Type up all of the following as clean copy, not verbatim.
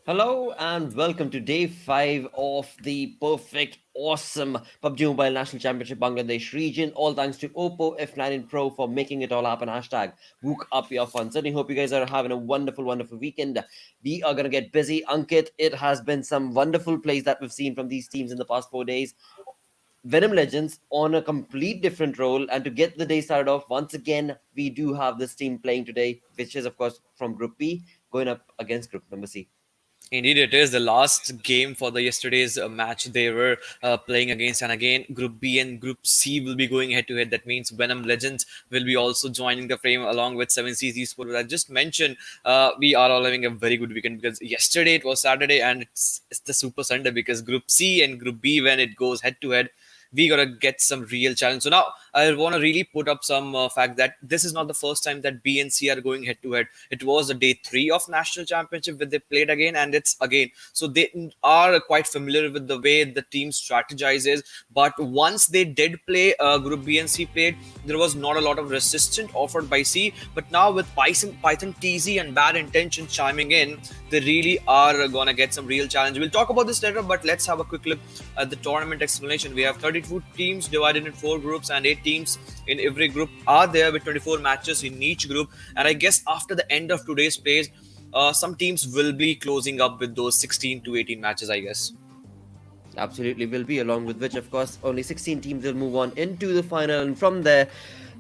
Hello and welcome to day 5 of the perfect, awesome PUBG Mobile National Championship Bangladesh region. All thanks to Oppo F19 Pro for making it all happen. Hashtag Wook up your fun. Certainly hope you guys are having a wonderful, wonderful weekend. We are going to get busy. Ankit, it has been some wonderful plays that we've seen from these teams in the past 4 days. Venom Legends on a complete different role. And to get the day started off, once again, we do have this team playing today, which is, of course, from Group B, going up against Group number C. Indeed, it is the last game for the yesterday's match they were playing against, and again, Group B and Group C will be going head to head. That means Venom Legends will be also joining the frame along with 7C's Esports. As I just mentioned, we are all having a very good weekend because yesterday it was Saturday and it's the Super Sunday because Group C and Group B, when it goes head to head, we gotta get some real challenge. So now I want to really put up some fact that this is not the first time that B and C are going head to head. It was the day 3 of national championship where they played again, and it's again. So they are quite familiar with the way the team strategizes. But once they did play, Group B and C played, there was not a lot of resistance offered by C. But now with Python TZ and Bad Intentions chiming in, they really are gonna get some real challenge. We'll talk about this later, but let's have a quick look at the tournament explanation. We have 32 teams divided in 4 groups, and 8 teams in every group are there with 24 matches in each group. And I guess after the end of today's plays, some teams will be closing up with those 16 to 18 matches, I guess. Absolutely will be, along with which, of course, only 16 teams will move on into the final. And from there,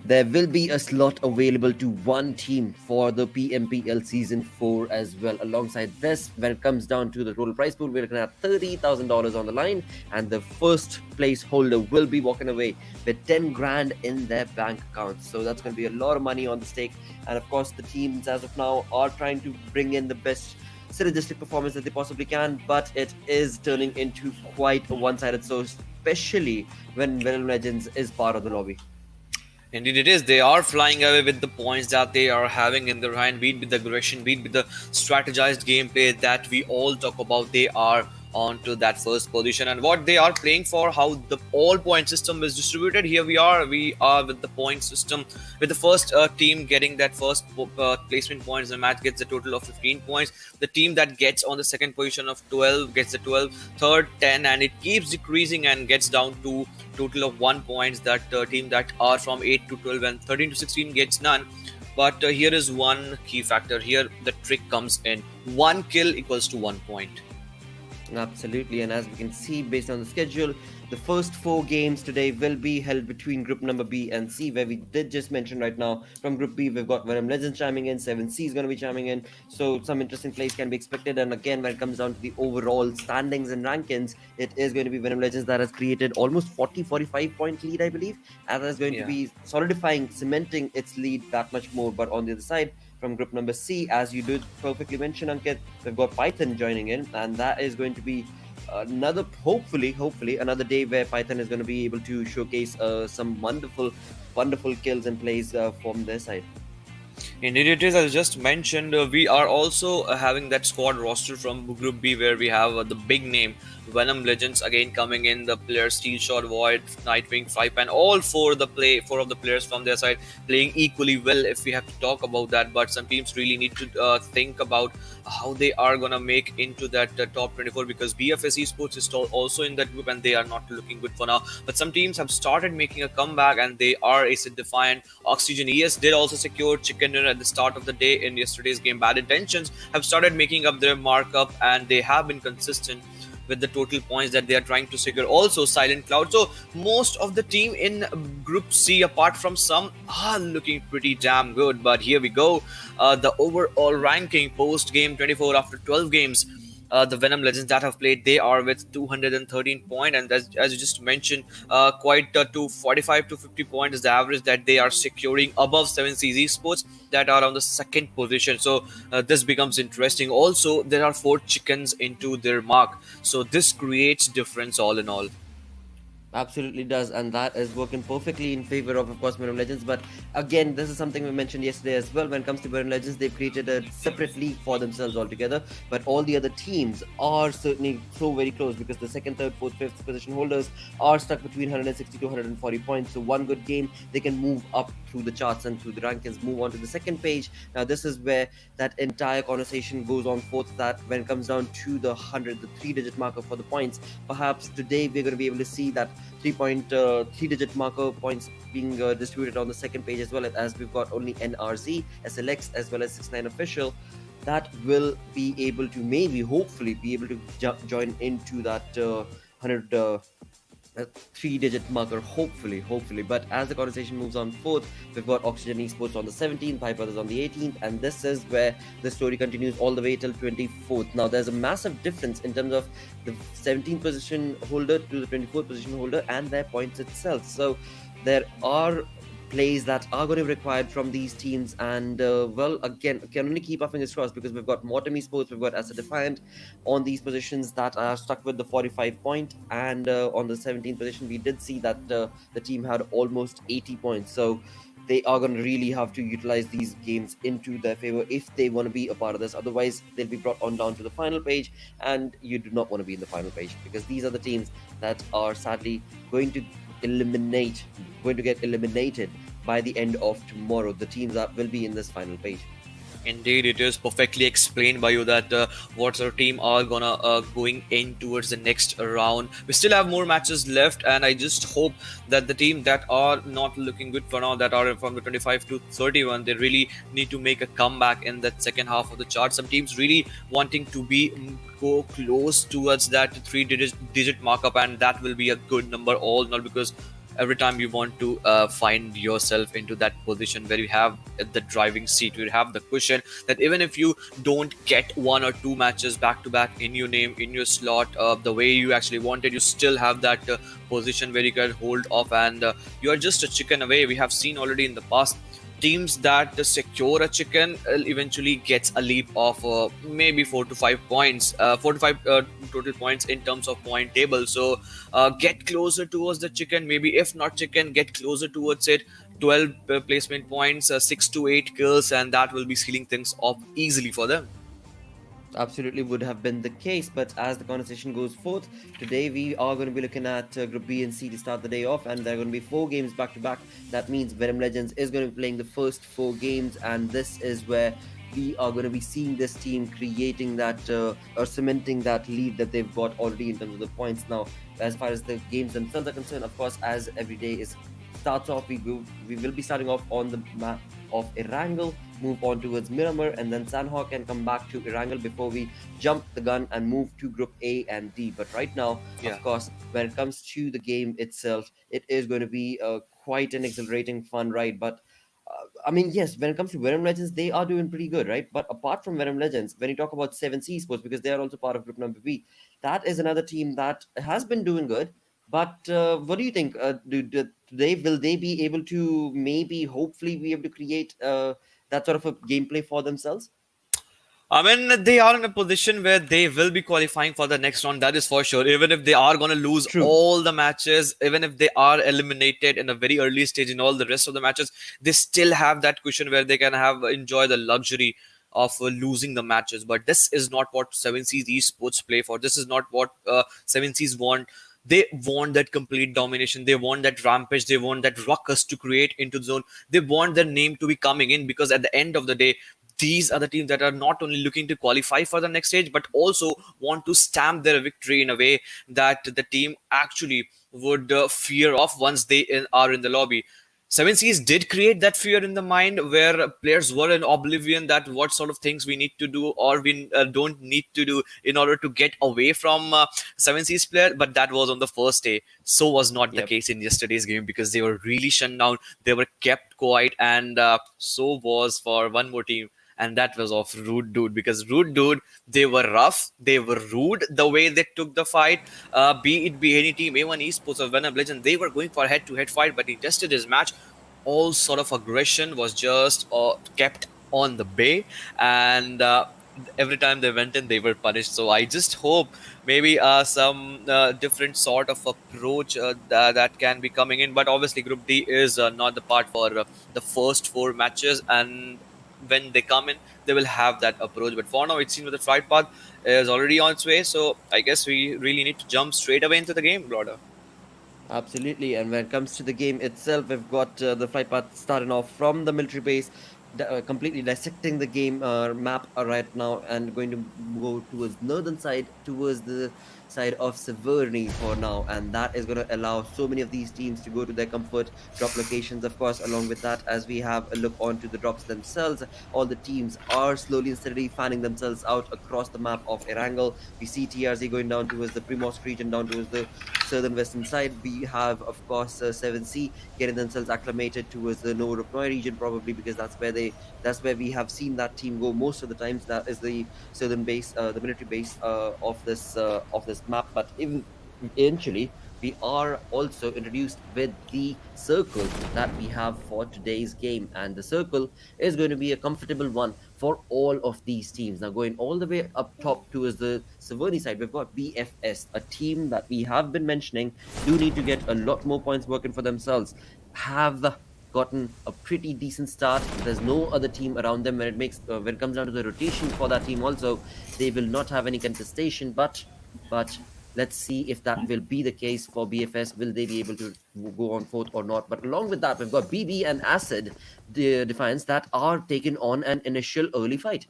there will be a slot available to one team for the PMPL Season 4 as well. Alongside this, when it comes down to the total prize pool, we're looking at $30,000 on the line. And the first place holder will be walking away with 10 grand in their bank account. So that's going to be a lot of money on the stake. And of course, the teams as of now are trying to bring in the best synergistic performance that they possibly can, but it is turning into quite a one-sided, so especially when Venom Legends is part of the lobby. Indeed, it is. They are flying away with the points that they are having in their hand, be it with the aggression, be it with the strategized gameplay that we all talk about. They are on to that first position, and what they are playing for, how the all point system is distributed. Here we are with the point system, with the first team getting that first placement points in the match gets a total of 15 points. The team that gets on the second position of 12 gets the 12, third 10, and it keeps decreasing and gets down to total of 1 points. That team that are from 8 to 12 and 13 to 16 gets none. But here is one key factor. Here the trick comes in: 1 kill equals to 1 point. Absolutely, and as we can see based on the schedule, the first 4 games today will be held between group number B and C, where we did just mention right now from group B we've got Venom Legends chiming in, 7C is going to be chiming in, so some interesting plays can be expected. And again, when it comes down to the overall standings and rankings, it is going to be Venom Legends that has created almost 45 point lead, I believe, and that is going to be solidifying, cementing its lead that much more. But on the other side, from group number C, as you did perfectly mention, Ankit, we've got Python joining in, and that is going to be another, hopefully another day where Python is going to be able to showcase some wonderful kills and plays from their side. Indeed, it is. As just mentioned, we are also having that squad roster from Group B where we have the big name Venom Legends again coming in. The players Steel Shot, Void, Nightwing, Frypan, all four of the players from their side playing equally well. If we have to talk about that, but some teams really need to think about how they are gonna make into that top 24 because BFS Esports is also in that group and they are not looking good for now. But some teams have started making a comeback and they are AcidDEFIANT. Oxygen ES did also secure chicken dinner at the start of the day in yesterday's game. Bad Intentions have started making up their markup and they have been consistent with the total points that they are trying to secure. Also, Silent Cloud. So most of the team in Group C, apart from some, are looking pretty damn good. But here we go. The overall ranking post game 24 after 12 games. The Venom Legends that have played, they are with 213 points, and as you just mentioned, quite to 45 to 50 points is the average that they are securing above 7C's Esports that are on the second position. So this becomes interesting. Also, there are 4 chickens into their mark, so this creates difference all in all. Absolutely does, and that is working perfectly in favor of course, Mirror Legends. But again, this is something we mentioned yesterday as well. When it comes to Mirror Legends, they've created a separate league for themselves altogether. But all the other teams are certainly so very close because the second, third, fourth, fifth position holders are stuck between 160 to 140 points. So one good game, they can move up through the charts and through the rankings, move on to the second page. Now, this is where that entire conversation goes on forth, that when it comes down to the 100, the three-digit marker for the points, perhaps today we're going to be able to see that 3.3-digit marker points being distributed on the second page, as well as we've got only NRZ, SLX, as well as 69 official. That will be able to maybe, hopefully, be able to join into that 100 three-digit marker, hopefully. But as the conversation moves on forth, we've got Oxygen Esports on the 17th, BhaiBrother on the 18th, and this is where the story continues all the way till 24th. Now, there's a massive difference in terms of the 17th position holder to the 24th position holder and their points itself. So there are plays that are going to be required from these teams, and well, again, can only keep our fingers crossed, because we've got Mortem Esports, we've got AcidDEFIANT on these positions that are stuck with the 45 point, and on the 17th position we did see that the team had almost 80 points. So they are going to really have to utilize these games into their favor if they want to be a part of this. Otherwise, they'll be brought on down to the final page, and you do not want to be in the final page, because these are the teams that are sadly going to get eliminated by the end of tomorrow, the teams that will be in this final page. Indeed, it is perfectly explained by you that what sort of team are gonna going in towards the next round. We still have more matches left, and I just hope that the team that are not looking good for now, that are from the 25 to 31, they really need to make a comeback in that second half of the chart. Some teams really wanting to be go close towards that three-digit markup, and that will be a good number all, not because every time you want to find yourself into that position where you have the driving seat, you have the cushion that even if you don't get one or two matches back to back in your name, in your slot, the way you actually wanted, you still have that position where you can hold off, and you are just a chicken away. We have seen already in the past teams that secure a chicken eventually gets a leap of maybe 4 to 5 points, 4 to 5 total points in terms of point table. So get closer towards the chicken, maybe if not chicken, get closer towards it. 12 placement points, 6 to 8 kills, and that will be sealing things off easily for them. Absolutely would have been the case, but as the conversation goes forth, today we are going to be looking at Group B and C to start the day off, and there are going to be 4 games back to back. That means VNM Legends is going to be playing the first 4 games, and this is where we are going to be seeing this team creating that or cementing that lead that they've got already in terms of the points. Now, as far as the games themselves are concerned, of course, as every day is starts off, we will be starting off on the map of Erangel, move on towards Miramar, and then Sanhok, and come back to Erangel before we jump the gun and move to Group A and D. But right now, of course, when it comes to the game itself, it is going to be quite an exhilarating, fun ride. But I mean, yes, when it comes to VNM Legends, they are doing pretty good, right? But apart from VNM Legends, when you talk about 7C Esports, because they are also part of Group Number B, that is another team that has been doing good. But what do you think? Will they be able to maybe, hopefully, be able to create that sort of a gameplay for themselves? I mean, they are in a position where they will be qualifying for the next round, that is for sure. Even if they are going to lose True. all the matches, even if they are eliminated in a very early stage in all the rest of the matches, they still have that cushion where they can have enjoy the luxury of losing the matches. But this is not what 7C's esports play for. This is not what 7C's want. They want that complete domination. They want that rampage. They want that ruckus to create into the zone. They want their name to be coming in, because at the end of the day, these are the teams that are not only looking to qualify for the next stage, but also want to stamp their victory in a way that the team actually would fear off once they are in the lobby. Seven Seas did create that fear in the mind where players were in oblivion that what sort of things we need to do or we don't need to do in order to get away from Seven Seas player. But that was on the first day. So was not the Yep. case in yesterday's game, because they were really shut down. They were kept quiet, and so was for one more team, and that was of Rude Dude, because Rude Dude, they were rough, they were rude the way they took the fight. Be any team, A1 Esports or VNM Legends, they were going for a head-to-head fight, but he tested his match. All sort of aggression was just kept on the bay, and every time they went in, they were punished. So I just hope maybe some different sort of approach that can be coming in. But obviously, Group D is not the part for the first 4 matches, and when they come in, they will have that approach. But for now, it seems that the flight path is already on its way. So I guess we really need to jump straight away into the game, brother. Absolutely. And when it comes to the game itself, we've got the flight path starting off from the military base, completely dissecting the game map right now, and going to go towards northern side, towards the side of Severny for now. And that is going to allow so many of these teams to go to their comfort drop locations, of course. Along with that, as we have a look onto the drops themselves, all the teams are slowly and steadily fanning themselves out across the map of Erangel. We see TRZ going down towards the Primorsk region, down towards the southern western side. We have, of course, 7C getting themselves acclimated towards the Nor of Noi region, probably because that's where we have seen that team go most of the times. That is the southern base, the military base of this map. But even eventually, we are also introduced with the circle that we have for today's game, and the circle is going to be a comfortable one for all of these teams. Now, going all the way up top towards the Savoni side, we've got BFS, a team that we have been mentioning do need to get a lot more points working for themselves. Have gotten a pretty decent start. There's no other team around them when it comes down to the rotation for that team. Also, they will not have any contestation, but let's see if that will be the case for BFS. Will they be able to go on fourth or not? But along with that, we've got BB and Acid, the Defiance, that are taking on an initial early fight.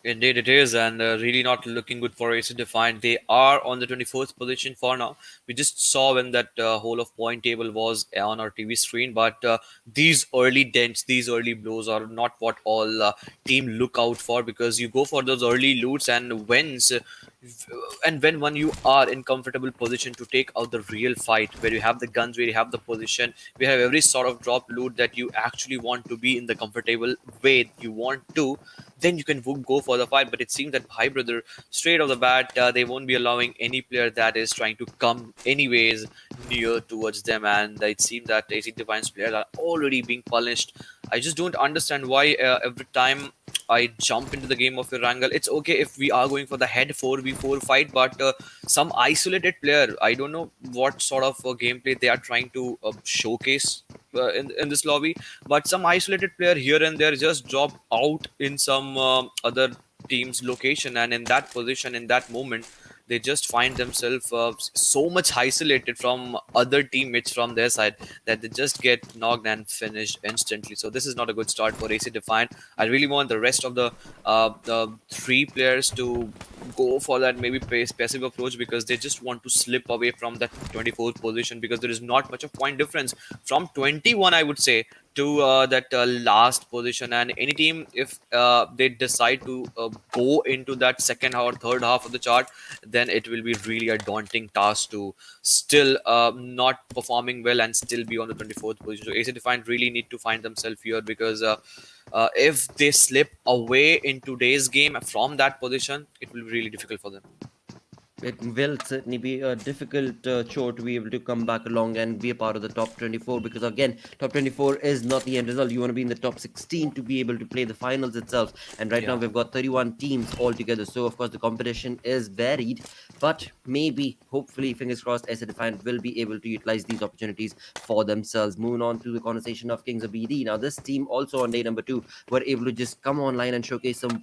Indeed, it is, and really not looking good for AcidDEFIANT. They are on the 24th position for now. We just saw when that whole of point table was on our TV screen, but these early dents, these early blows are not what all team look out for, because you go for those early loots and wins. And when you are in comfortable position to take out the real fight, where you have the guns, where you have the position, we have every sort of drop loot that you actually want to be in the comfortable way you want to, then you can go for the fight. But it seems that BhaiBrother, straight off the bat, they won't be allowing any player that is trying to come anyways near towards them, and it seems that AcidDEFIANT's players are already being punished. I just don't understand why every time I jump into the game of Erangel, it's okay if we are going for the head 4v4 fight, but some isolated player, I don't know what sort of gameplay they are trying to showcase in this lobby, but some isolated player here and there just drop out in some other team's location, and in that position, in that moment, they just find themselves so much isolated from other teammates from their side that they just get knocked and finished instantly. So this is not a good start for AcidDEFIANT. I really want the rest of the three players to go for that maybe passive approach, because they just want to slip away from that 24th position, because there is not much of point difference from 21, I would say, to that last position. And any team, if they decide to go into that second or third half of the chart, then it will be really a daunting task to still not performing well and still be on the 24th position. So AcidDEFIANT really need to find themselves here, because if they slip away in today's game from that position, it will be really difficult for them. It will certainly be a difficult chore to be able to come back along and be a part of the top 24, because again, top 24 is not the end result. You want to be in the top 16 to be able to play the finals itself. And right now Yeah. we've got 31 teams altogether. So of course the competition is varied, but maybe, hopefully, fingers crossed, AcidDEFIANT will be able to utilize these opportunities for themselves. Moving on to the conversation of Kings of BD. Now this team also on day number 2 were able to just come online and showcase some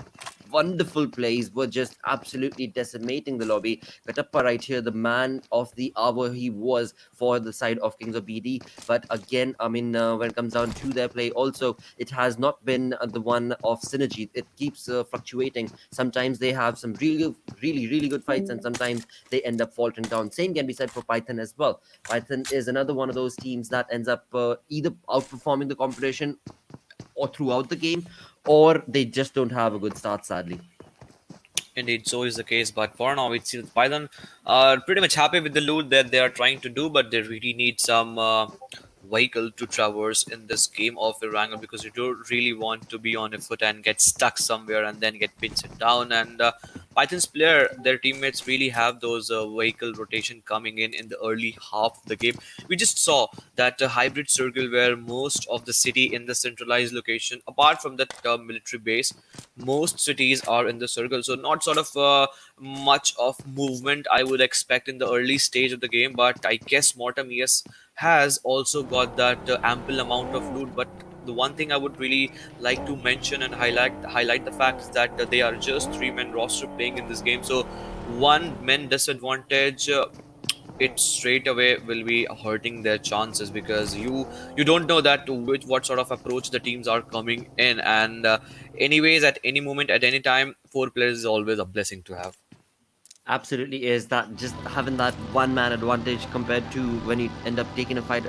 wonderful plays, were just absolutely decimating the lobby. Katappa right here, the man of the hour he was for the side of Kings of BD. But again, I mean, when it comes down to their play, also, it has not been the one of synergy. It keeps fluctuating. Sometimes they have some really good fights, and sometimes they end up faltering down. Same can be said for Python as well. Python is another one of those teams that ends up either outperforming the competition or throughout the game, or they just don't have a good start, sadly. Indeed, so is the case. But for now, it seems Python are pretty much happy with the loot that they are trying to do, but they really need some vehicle to traverse in this game of Erangel, because you don't really want to be on a foot and get stuck somewhere and then get pinched down. And Python's player, their teammates really have those vehicle rotation coming in the early half of the game. We just saw that hybrid circle where most of the city in the centralized location, apart from that military base, most cities are in the circle. So not sort of much of movement I would expect in the early stage of the game. But I guess Mortem ES has also got that ample amount of loot. But the one thing I would really like to mention and highlight the fact is that they are just 3 men roster playing in this game. So one men disadvantage it straight away will be hurting their chances, because you don't know that what sort of approach the teams are coming in. And anyways, at any moment, at any time, 4 players is always a blessing to have. Absolutely is that just having that one man advantage compared to when you end up taking a fight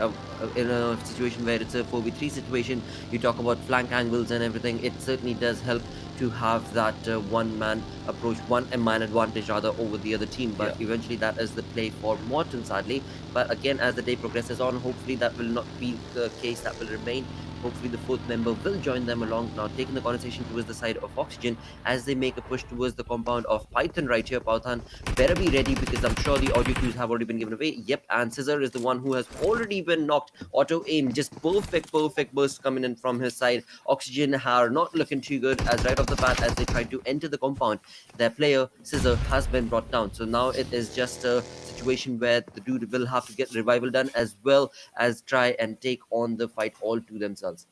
in a situation where it's a 4v3 situation. You talk about flank angles and everything, it certainly does help to have that one man approach, one man advantage rather, over the other team. But Yeah. eventually that is the play for Morton, sadly. But again, as the day progresses on, hopefully that will not be the case, that will remain. Hopefully the fourth member will join them along, now taking the conversation towards the side of Oxygen as they make a push towards the compound of Python right here. Python better be ready, because I'm sure the audio cues have already been given away. Yep, and Scissor is the one who has already been knocked. Auto aim, just perfect burst coming in from his side. Oxygen are not looking too good, as right off the bat, as they try to enter the compound, their player Scissor has been brought down. So now it is just a situation where the dude will have to get revival done, as well as try and take on the fight all to themselves.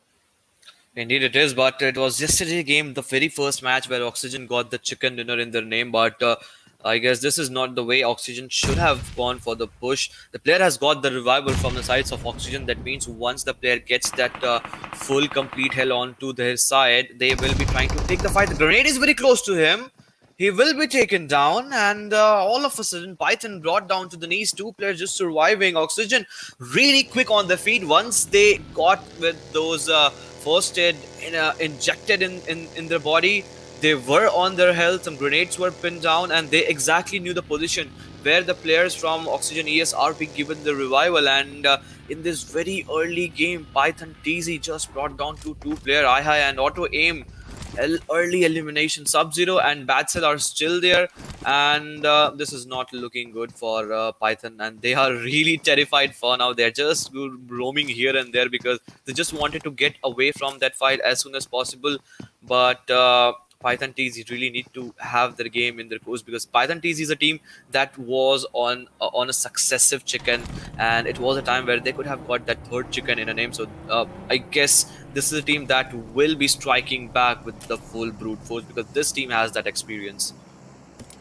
Indeed, it is. But it was yesterday's game, the very first match where Oxygen got the chicken dinner in their name. But I guess this is not the way Oxygen should have gone for the push. The player has got the revival from the sides of Oxygen. That means once the player gets that full complete hell onto their side, they will be trying to take the fight. The grenade is very close to him. He will be taken down, and all of a sudden, Python brought down to the knees. 2 players just surviving. Oxygen really quick on their feet. Once they got with those first aid injected in their body, they were on their health. Some grenades were pinned down, and they exactly knew the position where the players from Oxygen ES are being given the revival. And in this very early game, Python TZ just brought down to 2 player Ihai and Auto Aim. Early elimination. Sub-Zero and Batsel are still there, and this is not looking good for Python, and they are really terrified for now. They're just roaming here and there because they just wanted to get away from that fight as soon as possible. But Python TZ really need to have their game in their course, because Python TZ is a team that was on a successive chicken, and it was a time where they could have got that third chicken in a name. So I guess this is a team that will be striking back with the full brute force, because this team has that experience.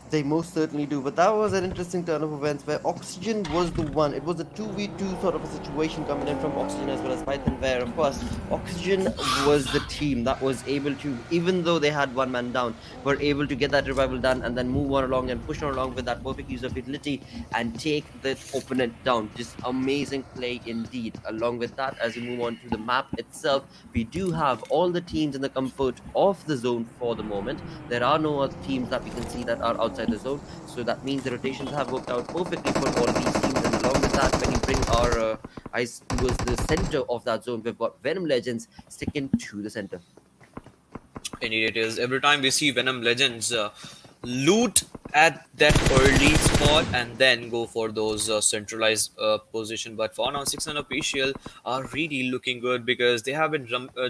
They most certainly do. But that was an interesting turn of events where Oxygen was the one. It was a 2v2 sort of a situation coming in from Oxygen as well as Python, where, of course, Oxygen was the team that was able to, even though they had one man down, were able to get that revival done and then move on along and push on along with that perfect use of utility and take the opponent down. Just amazing play indeed. Along with that, as we move on to the map itself, we do have all the teams in the comfort of the zone for the moment. There are no other teams that we can see that are outside the zone, so that means the rotations have worked out perfectly for all these teams. And along with that, when you bring our eyes towards the center of that zone, we've got VNM Legends sticking to the center. Indeed, it is. Every time we see VNM Legends loot at that early spot and then go for those centralized position. But for now, 6 official are really looking good, because they have been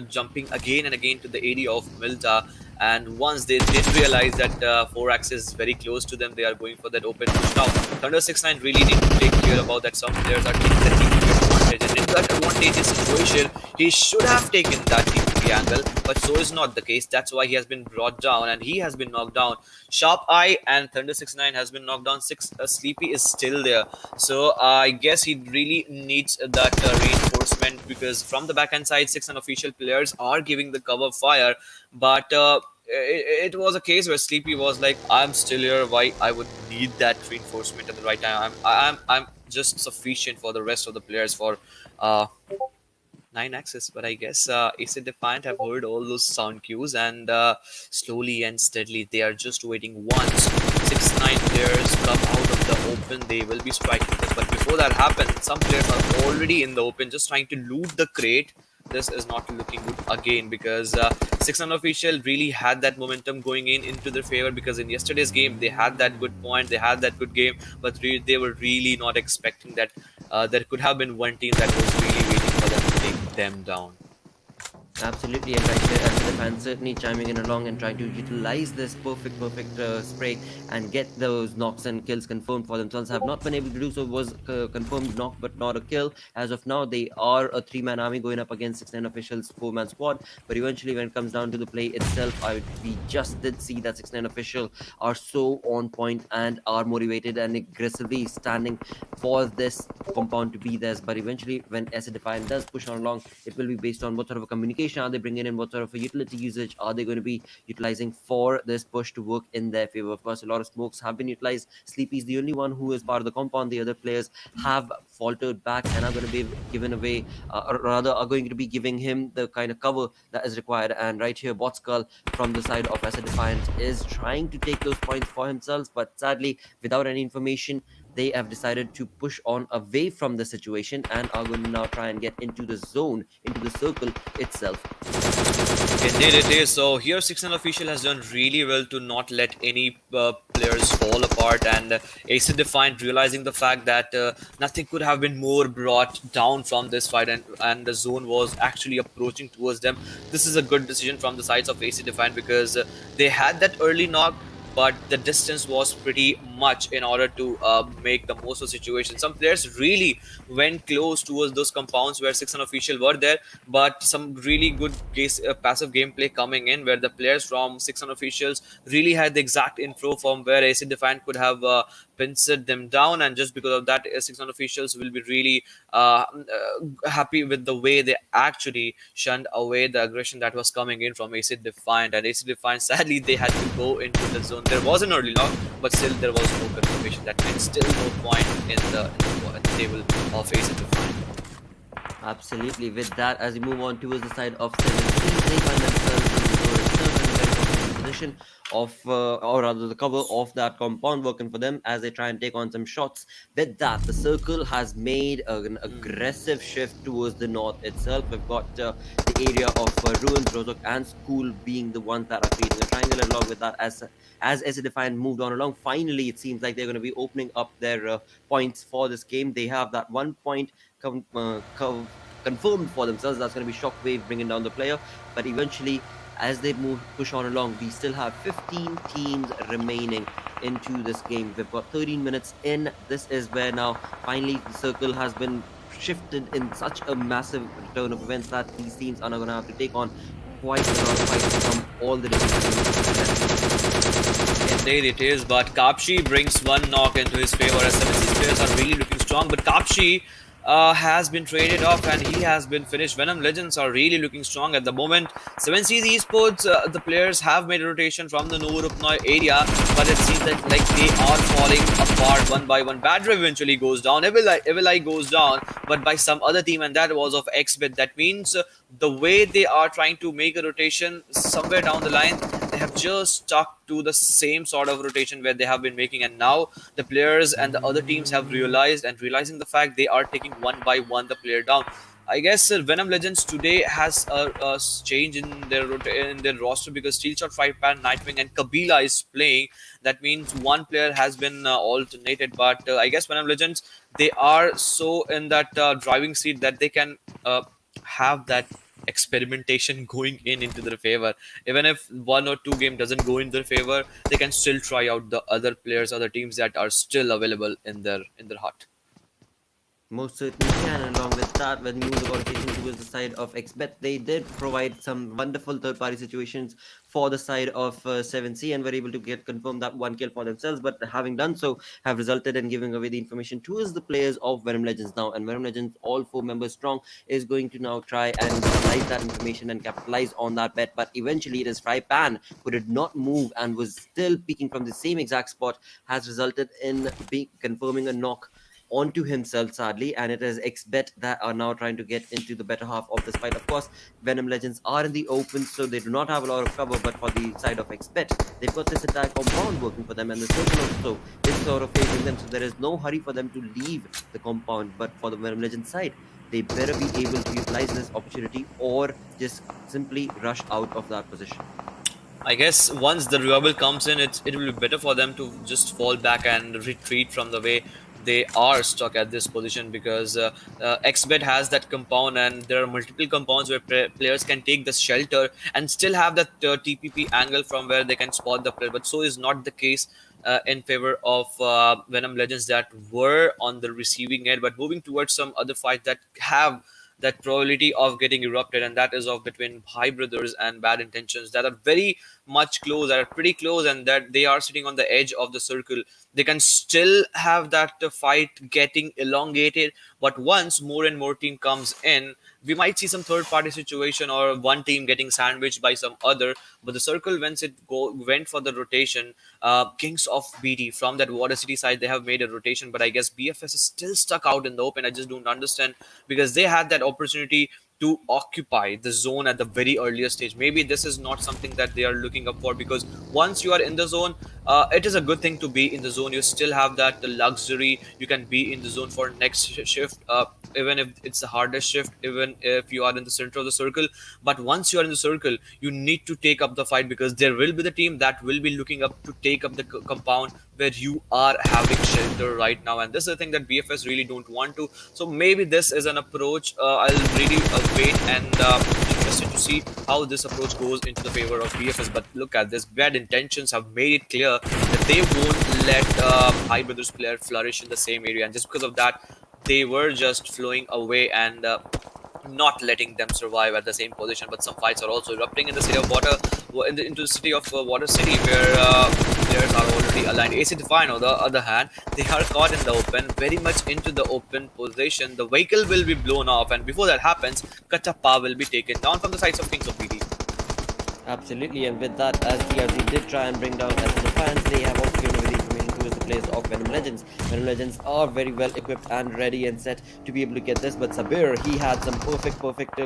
jumping again and again to the area of Milta. And once they did realize that 4x is very close to them, they are going for that open push. Now, Thunder 69 really need to take care about that. Some players are taking the TP advantage, and in that advantageous situation, he should have taken that TP angle, but so is not the case. That's why he has been brought down and he has been knocked down. Sharp Eye and Thunder 69 has been knocked down. Sleepy is still there. So I guess he really needs that reinforcement, because from the backhand side, 6 unofficial players are giving the cover fire. But it was a case where Sleepy was like, I'm still here. Why I would need that reinforcement at the right time? I'm just sufficient for the rest of the players for 9 axis. But I guess AcidDEFIANT have heard all those sound cues, and slowly and steadily they are just waiting. Once 6-9 players come out of the open, they will be striking this. But before that happens, some players are already in the open just trying to loot the crate. This is not looking good again, because 6 unofficial really had that momentum going into their favor, because in yesterday's game they had that good point, they had that good game, but they were really not expecting that there could have been one team that was really waiting for them to take them down. Absolutely, and right here, as the fans certainly chiming in along and trying to utilize this perfect spray and get those knocks and kills confirmed for themselves. Have not been able to do so. Was confirmed knock, but not a kill. As of now, they are a three-man army going up against 6-9 officials, four-man squad. But eventually, when it comes down to the play itself, we just did see that 6-9 official are so on point and are motivated and aggressively standing for this compound to be theirs. But eventually, when AcidDEFIANT does push on along, it will be based on what sort of a communication are they bringing in, what sort of a utility usage are they going to be utilizing for this push to work in their favor. Of course, a lot of smokes have been utilized. Sleepy is the only one who is part of the compound. The other players have faltered back and are going to be given away, or rather, are going to be giving him the kind of cover that is required. And right here, Botskull from the side of AcidDEFIANT is trying to take those points for himself, but sadly, without any information, they have decided to push on away from the situation and are going to now try and get into the zone, into the circle itself. Indeed, it is. So here, 6-9 official has done really well to not let any players fall apart, and AcidDEFIANT realizing the fact that nothing could have been more brought down from this fight, and the zone was actually approaching towards them. This is a good decision from the sides of AcidDEFIANT because they had that early knock, but the distance was pretty much in order to make the most of the situation. Some players really went close towards those compounds where 6 official were there, but some really good passive gameplay coming in where the players from 6 officials really had the exact info from where AcidDEFIANT could have pinced them down, and just because of that, 6 officials will be really happy with the way they actually shunned away the aggression that was coming in from AcidDEFIANT. And AcidDEFIANT, sadly, they had to go into the zone. There was an early knock, but still there was no confirmation. That means still no point in the table of AcidDEFIANT. Absolutely. With that, as we move on towards the side of 7C, they find themselves in the door itself in a very comfortable position of, or rather the cover of that compound working for them as they try and take on some shots. With that, the circle has made an aggressive shift towards the north itself. We've got the area of Ruins, Rozok, and School being the ones that are creating a triangle. Along with that, as AcidDEFIANT moved on along, finally it seems like they're going to be opening up their points for this game. They have that 1 point confirmed for themselves. That's going to be Shockwave bringing down the player. But eventually, as they push on along, we still have 15 teams remaining into this game. We've got 13 minutes in. This is where now finally the circle has been shifted in such a massive turn of events that these teams are now going to have to take on quite a lot of fights from all the different teams. Indeed it is, but Kapshi brings one knock into his favor as 7C's players are really looking strong, but Kapshi has been traded off and he has been finished. Venom Legends are really looking strong at the moment. 7C's Esports, the players have made a rotation from the Novorupnoy area, but it seems that like they are falling apart one by one. Badger eventually goes down, Evil Eye goes down, but by some other team, and that was of XBET. That means the way they are trying to make a rotation somewhere down the line, they have just stuck to the same sort of rotation where they have been making, and now the players and the other teams have realizing the fact they are taking one by one the player down. I guess Venom Legends today has a change in their roster because Steelshot, Firepan, Nightwing, and Kabila is playing. That means one player has been alternated. But I guess Venom Legends, they are so in that driving seat that they can have that experimentation going into their favor. Even if one or two game doesn't go in their favor, they can still try out the other players, other teams that are still available in their hut. Most certainly can. And along with that, when you the rotation towards the side of XBET, they did provide some wonderful third-party situations for the side of 7C and were able to get confirm that one kill for themselves. But having done so, have resulted in giving away the information towards the players of Venom Legends now. And Venom Legends, all 4 members strong, is going to now try and utilize that information and capitalize on that bet. But eventually, it is Frypan who did not move and was still peeking from the same exact spot, has resulted in confirming a knock onto himself, sadly, and it is XBET that are now trying to get into the better half of this fight. Of course, Venom Legends are in the open, so they do not have a lot of cover, but for the side of XBET, they've got this entire compound working for them, and the circle also is sort of favoring them, so there is no hurry for them to leave the compound. But for the Venom Legends side, they better be able to utilize this opportunity or just simply rush out of that position. I guess once the revival comes in, it will be better for them to just fall back and retreat from the way they are stuck at this position because XBET has that compound, and there are multiple compounds where players can take the shelter and still have that TPP angle from where they can spot the player. But so is not the case in favor of Venom Legends that were on the receiving end, but moving towards some other fights that have that probability of getting erupted, and that is of between BhaiBrothers and Bad Intentions that are very much close, that are pretty close, and that they are sitting on the edge of the circle. They can still have that fight getting elongated, but once more and more team comes in, we might see some third party situation or one team getting sandwiched by some other. But the circle, once it went for the rotation, Kings of BD from that Water City side, they have made a rotation, but I guess BFS is still stuck out in the open. I just don't understand, because they had that opportunity to occupy the zone at the very earliest stage. Maybe this is not something that they are looking up for, because once you are in the zone, it is a good thing to be in the zone. You still have that luxury. You can be in the zone for next shift, even if it's the hardest shift, even if you are in the center of the circle. But once you are in the circle, you need to take up the fight, because there will be the team that will be looking up to take up the compound where you are having shelter right now, and this is the thing that BFS really don't want to. So maybe this is an approach. I'll really wait and interested to see how this approach goes into the favor of BFS. But look at this, Bad Intentions have made it clear that they won't let BhaiBrother's player flourish in the same area, and just because of that, they were just flowing away and not letting them survive at the same position. But some fights are also erupting in the city of water, into the city of Water City, where players are already aligned. AcidDEFIANT, on the other hand, they are caught in the open, very much into the open position. The vehicle will be blown off, and before that happens, Katappa will be taken down from the sides of Kings of BD. Absolutely, and with that, as TRC did try and bring down AcidDEFIANT, they have also given away the information towards the players of Venom Legends. Venom Legends are very well equipped and ready and set to be able to get this, but Sabir, he had some perfect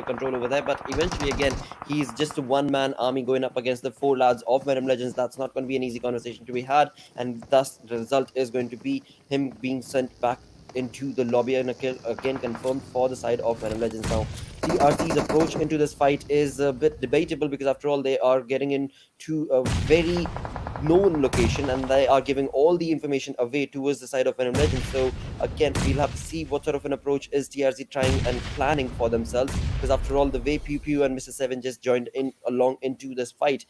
control over there, but eventually again, he's just a one-man army going up against the 4 lads of Venom Legends. That's not going to be an easy conversation to be had, and thus the result is going to be him being sent back into the lobby, and again confirmed for the side of Venom Legends. Now, TRC's approach into this fight is a bit debatable, because after all, they are getting into a very known location and they are giving all the information away towards the side of Venom Legends. So again, we'll have to see what sort of an approach is TRC trying and planning for themselves, because after all, the way Pew and Mr. Seven just joined in along into this fight,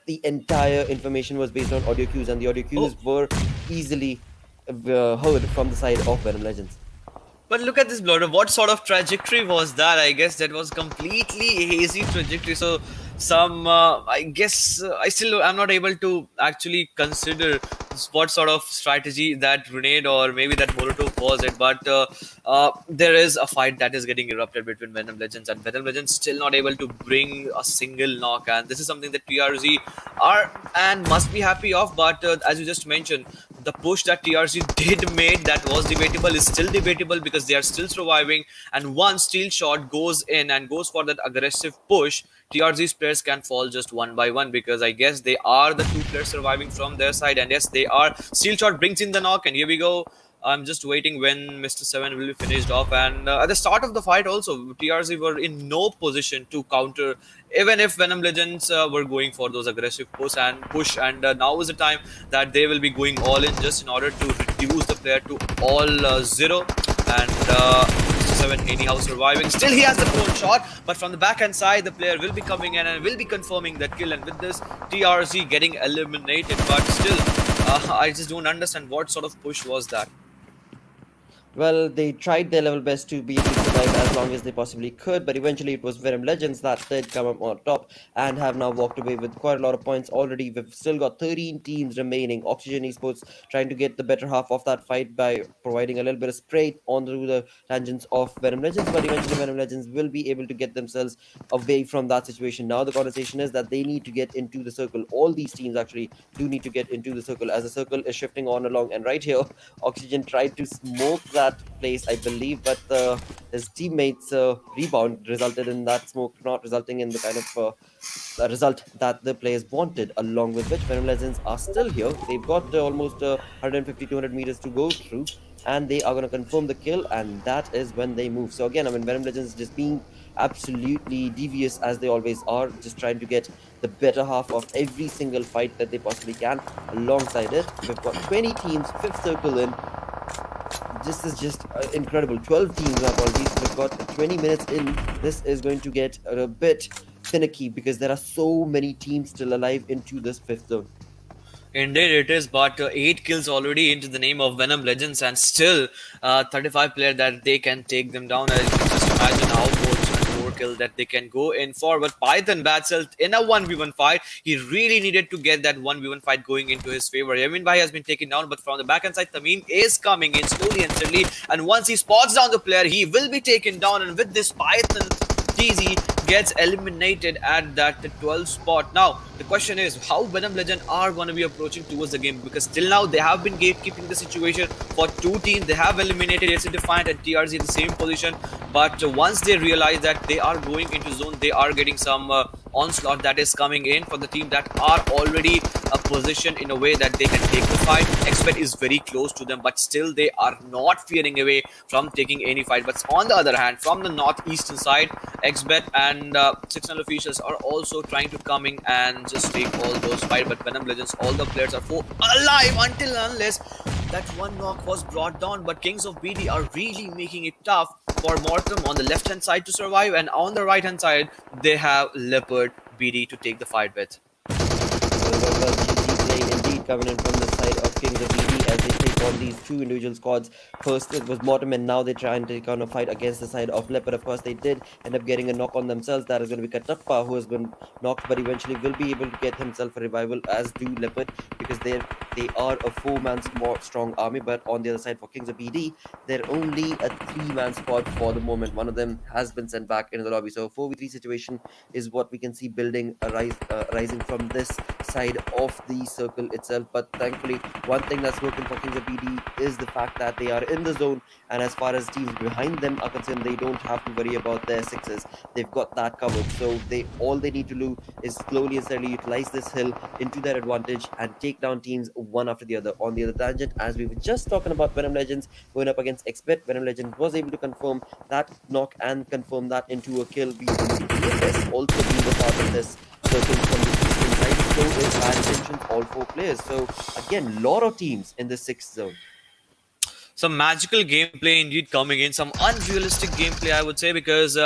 the entire information was based on audio cues, and the audio cues were easily heard from the side of Venom Legends. But look at this bloater. What sort of trajectory was that? I guess that was completely hazy trajectory. So some, I guess, I'm not able to actually consider what sort of strategy that grenade or maybe that Molotov was it. But there is a fight that is getting erupted between Venom Legends, and Venom Legends still not able to bring a single knock. And this is something that TRZ are and must be happy of. But as you just mentioned, the push that TRZ did made, that was debatable, is still debatable, because they are still surviving. And one steel shot goes in and goes for that aggressive push, TRZ's players can fall just one by one, because I guess they are the 2 players surviving from their side. And yes, they are. Steel shot brings in the knock, and here we go. I'm just waiting when Mr. Seven will be finished off. And at the start of the fight also, TRZ were in no position to counter, even if Venom Legends were going for those aggressive push. And now is the time that they will be going all in, just in order to reduce the player to all 0. And Mr. Seven anyhow surviving. Still he has the phone shot, but from the backhand side, the player will be coming in and will be confirming that kill. And with this, TRZ getting eliminated. But still, I just don't understand what sort of push was that. Well, they tried their level best to be able to survive as long as they possibly could, but eventually it was Venom Legends that did come up on top and have now walked away with quite a lot of points already. We've still got 13 teams remaining. Oxygen Esports trying to get the better half of that fight by providing a little bit of spray onto the tangents of Venom Legends, but eventually Venom Legends will be able to get themselves away from that situation. Now the conversation is that they need to get into the circle. All these teams actually do need to get into the circle, as the circle is shifting on along, and right here, Oxygen tried to smoke that place, I believe, but his teammates' rebound resulted in that smoke not resulting in the kind of result that the players wanted, along with which Venom Legends are still here. They've got almost 150-200 meters to go through, and they are going to confirm the kill, and that is when they move. So again, I mean, Venom Legends just being absolutely devious as they always are, just trying to get the better half of every single fight that they possibly can. Alongside it, we've got 20 teams, 5th circle in, this is just incredible. 12 teams, my apologies. We've got 20 minutes in. This is going to get a bit finicky because there are so many teams still alive into this fifth zone. Indeed, it is, but 8 kills already into the name of Venom Legends, and still 35 player that they can take them down. I can just imagine how more kill that they can go in for. But Python Batzel in a 1v1 fight, he really needed to get that 1v1 fight going into his favor. Yamin Bhai has been taken down, but from the backhand side, Tamim is coming in slowly and steadily. And once he spots down the player, he will be taken down. And with this, Python TZ gets eliminated at that 12th spot. Now, the question is how Venom Legend are going to be approaching towards the game, because till now they have been gatekeeping the situation for two teams. They have eliminated AcidDEFIANT and TRZ in the same position, but once they realize that they are going into zone, they are getting some onslaught that is coming in for the team that are already positioned in a way that they can take the fight. XBET is very close to them, but still they are not fearing away from taking any fight. But on the other hand, from the northeastern side, XBET and 600 officials are also trying to come in and just take all those fights. But Venom Legends, all the players are alive until unless that one knock was brought down. But Kings of BD are really making it tough for Mortem on the left hand side to survive, and on the right hand side they have Leopard BD to take the fight with. Well, GG play indeed coming in from the side of Kings of BD as they take on these two individual squads. First it was Mortem, and now they try and take on a fight against the side of Leopard. Of course, they did end up getting a knock on themselves. That is going to be Katappa, who has been knocked, but eventually will be able to get himself a revival, as do Leopard, because they are a 4-man more strong army. But on the other side for Kings of BD, they're only a 3-man squad for the moment. One of them has been sent back into the lobby. So a 4v3 situation is what we can see building a rising from this side of the circle itself. But thankfully, one thing that's working for Kings of BD is the fact that they are in the zone, and as far as teams behind them are concerned, they don't have to worry about their sixes. They've got that covered. So all they need to do is slowly and steadily utilize this hill into their advantage and take down teams one after the other. On the other tangent, as we were just talking about Venom Legends going up against XBET, Venom Legends was able to confirm that knock and confirm that into a kill. We can see BFS also being a part of this circle from the eastern side. So is bad intentions, all 4 players. So again, lot of teams in the 6th zone. Some magical gameplay indeed coming in, some unrealistic gameplay I would say, because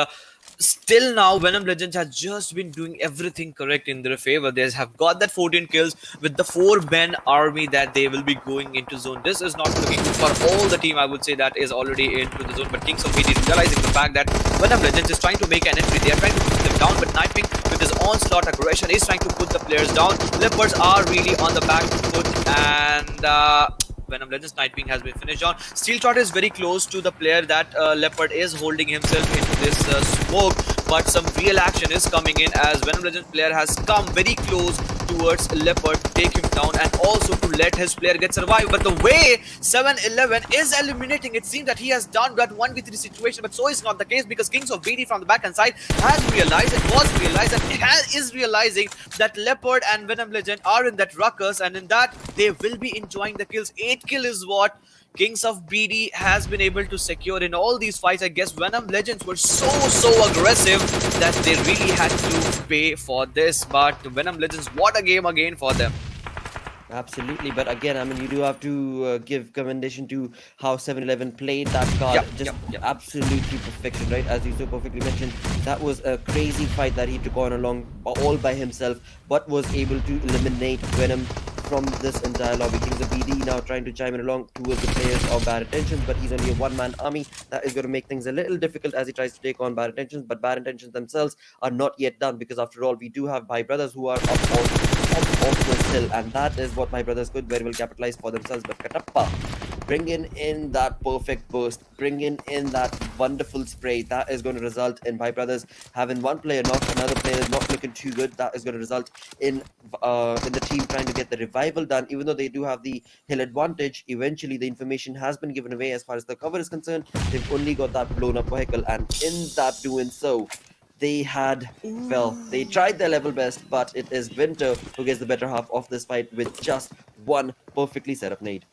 still now Venom Legends has just been doing everything correct in their favor. They have got that 14 kills with the 4-man army that they will be going into zone. This is not looking good for all the team, I would say, that is already into the zone. But Kings of BD realizing the fact that Venom Legends is trying to make an entry, they are trying to put them down, but Nightwing with his onslaught aggression is trying to put the players down. Leopards are really on the back foot, and Venom Legends Nightwing has been finished on. Steel Trot is very close to the player that Leopard is holding himself into this smoke, but some real action is coming in as Venom Legends player has come very close towards Leopard to take him down and also to let his player get survive. But the way 7-11 is eliminating, it seems that he has done that 1v3 situation, but so is not the case, because Kings of BD from the backhand side has realized, and was realized, and is realizing that Leopard and Venom Legend are in that ruckus, and in that they will be enjoying the kills. 8 kill is what Kings of BD has been able to secure in all these fights. I guess Venom Legends were so aggressive that they really had to pay for this. But Venom Legends, what a game again for them. Absolutely, but again, I mean, you do have to give commendation to how 7-11 played that card. Absolutely perfection, right? As you so perfectly mentioned, that was a crazy fight that he took on along all by himself, but was able to eliminate Venom from this entire lobby. Kings of BD now trying to chime in along towards the players of Bad Intentions, but he's only a 1-man army. That is going to make things a little difficult as he tries to take on Bad Intentions, but Bad Intentions themselves are not yet done, because after all, we do have BhaiBrothers who are up on top of this hill, and that is what BhaiBrothers could very well capitalize for themselves. But Katappa bringing in that perfect burst, bringing in that wonderful spray, that is going to result in BhaiBrothers having one player knocked, another player is not looking too good. That is going to result in the team trying to get the revival done. Even though they do have the hill advantage, eventually the information has been given away as far as the cover is concerned. They've only got that blown up vehicle, and in that doing so, they tried their level best, but it is Winter who gets the better half of this fight with just one perfectly set up nade.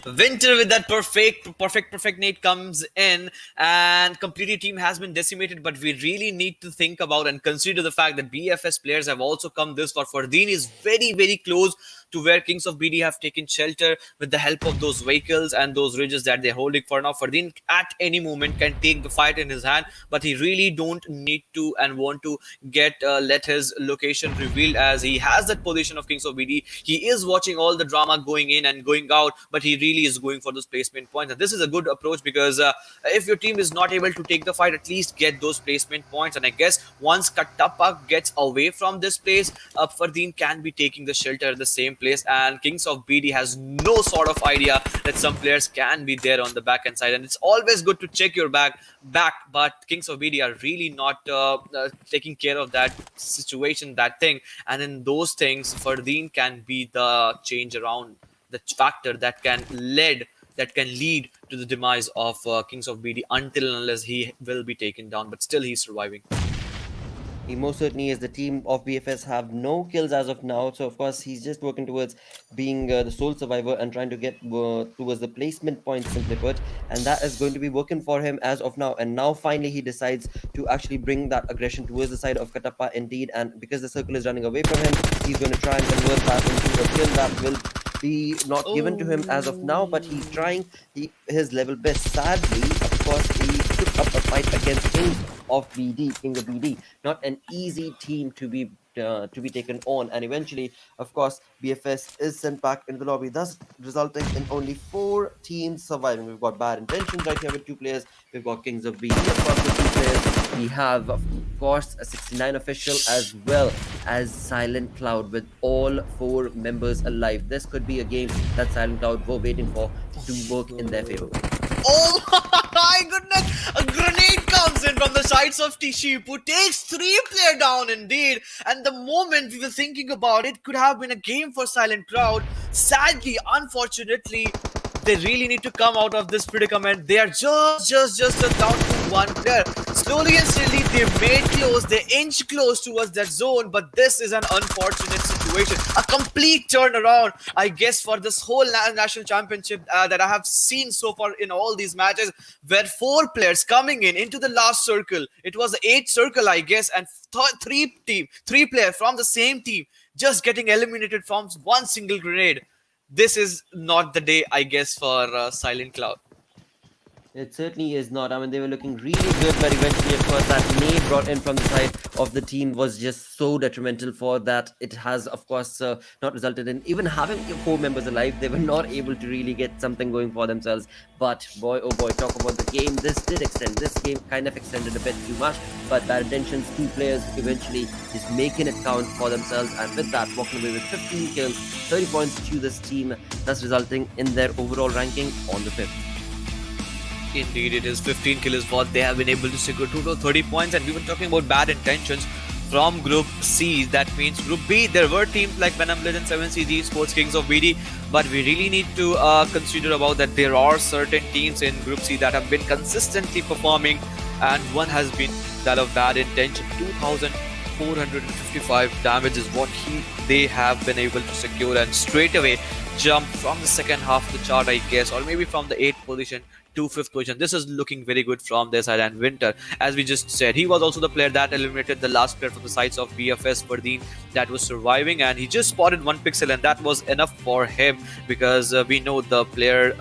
Winter with that perfect nade comes in, and completely team has been decimated. But we really need to think about and consider the fact that BFS players have also come this far. Fardeen is very close to where Kings of BD have taken shelter with the help of those vehicles and those ridges that they're holding for now. Fardeen at any moment can take the fight in his hand, but he really don't need to and want to get let his location revealed, as he has that position of Kings of BD. He is watching all the drama going in and going out, but he really is going for those placement points. And this is a good approach because if your team is not able to take the fight, at least get those placement points. And I guess once Kattappa gets away from this place, Fardeen can be taking the shelter at the same place, and Kings of BD has no sort of idea that some players can be there on the back end side. And it's always good to check your back, but Kings of BD are really not taking care of that situation, that thing. And in those things, Fardeen can be the change around, the factor that can lead to the demise of Kings of BD until and unless he will be taken down. But still, he's surviving. He most certainly is. The team of BFS have no kills as of now, so of course he's just working towards being the sole survivor and trying to get towards the placement points, simply put, and that is going to be working for him as of now. And now finally he decides to actually bring that aggression towards the side of Kattappa indeed, and because the circle is running away from him, he's going to try and convert that into a kill that will be not given to him as of now, but he's trying his level best. Sadly, of course, he took up a fight against King of BD, not an easy team to be taken on, and eventually, of course, BFS is sent back into the lobby, thus resulting in only 4 teams surviving. We've got Bad Intentions right here with 2 players. We've got Kings of BD, of course, with 2 players. We have, of course, a 69 official as well as Silent Cloud with all 4 members alive. This could be a game that Silent Cloud were waiting for to work in their favor. Oh my goodness! A grenade comes in from the sides of Tiship, who takes 3 players down indeed. And the moment we were thinking about it, could have been a game for Silent Cloud. Sadly, unfortunately, they really need to come out of this predicament. They are just down to 1 player. Slowly and steadily, they inch close towards that zone, but this is an unfortunate situation. A complete turnaround, I guess, for this whole national championship that I have seen so far in all these matches, where 4 players coming into the last circle. It was the 8th circle, I guess, and 3 players from the same team just getting eliminated from one single grenade. This is not the day, I guess, for Silent Cloud. It certainly is not. I mean, they were looking really good, but eventually, of course, that nade brought in from the side of the team was just so detrimental for that. It has, of course, not resulted in even having 4 members alive. They were not able to really get something going for themselves. But boy, oh boy, talk about the game. This did extend. This game kind of extended a bit too much. But Bad Intentions, 2 players eventually just making it count for themselves. And with that, walking away with 15 kills, 30 points to this team, thus resulting in their overall ranking on the 5th. Indeed, it is 15 kills what they have been able to secure, total 30 points. And we were talking about Bad Intentions from Group C. That means Group B, there were teams like VNM Legends, DoD Esports, Kings of BD, but we really need to consider about that there are certain teams in Group C that have been consistently performing, and one has been that of Bad Intention. 2,455 damage is what they have been able to secure, and straight away jump from the second half of the chart, I guess, or maybe from the 8th position to 5th position. This is looking very good from their side. And Winter, as we just said, he was also the player that eliminated the last player from the sides of BFS, Fardeen, that was surviving, and he just spotted 1 pixel, and that was enough for him, because we know the player,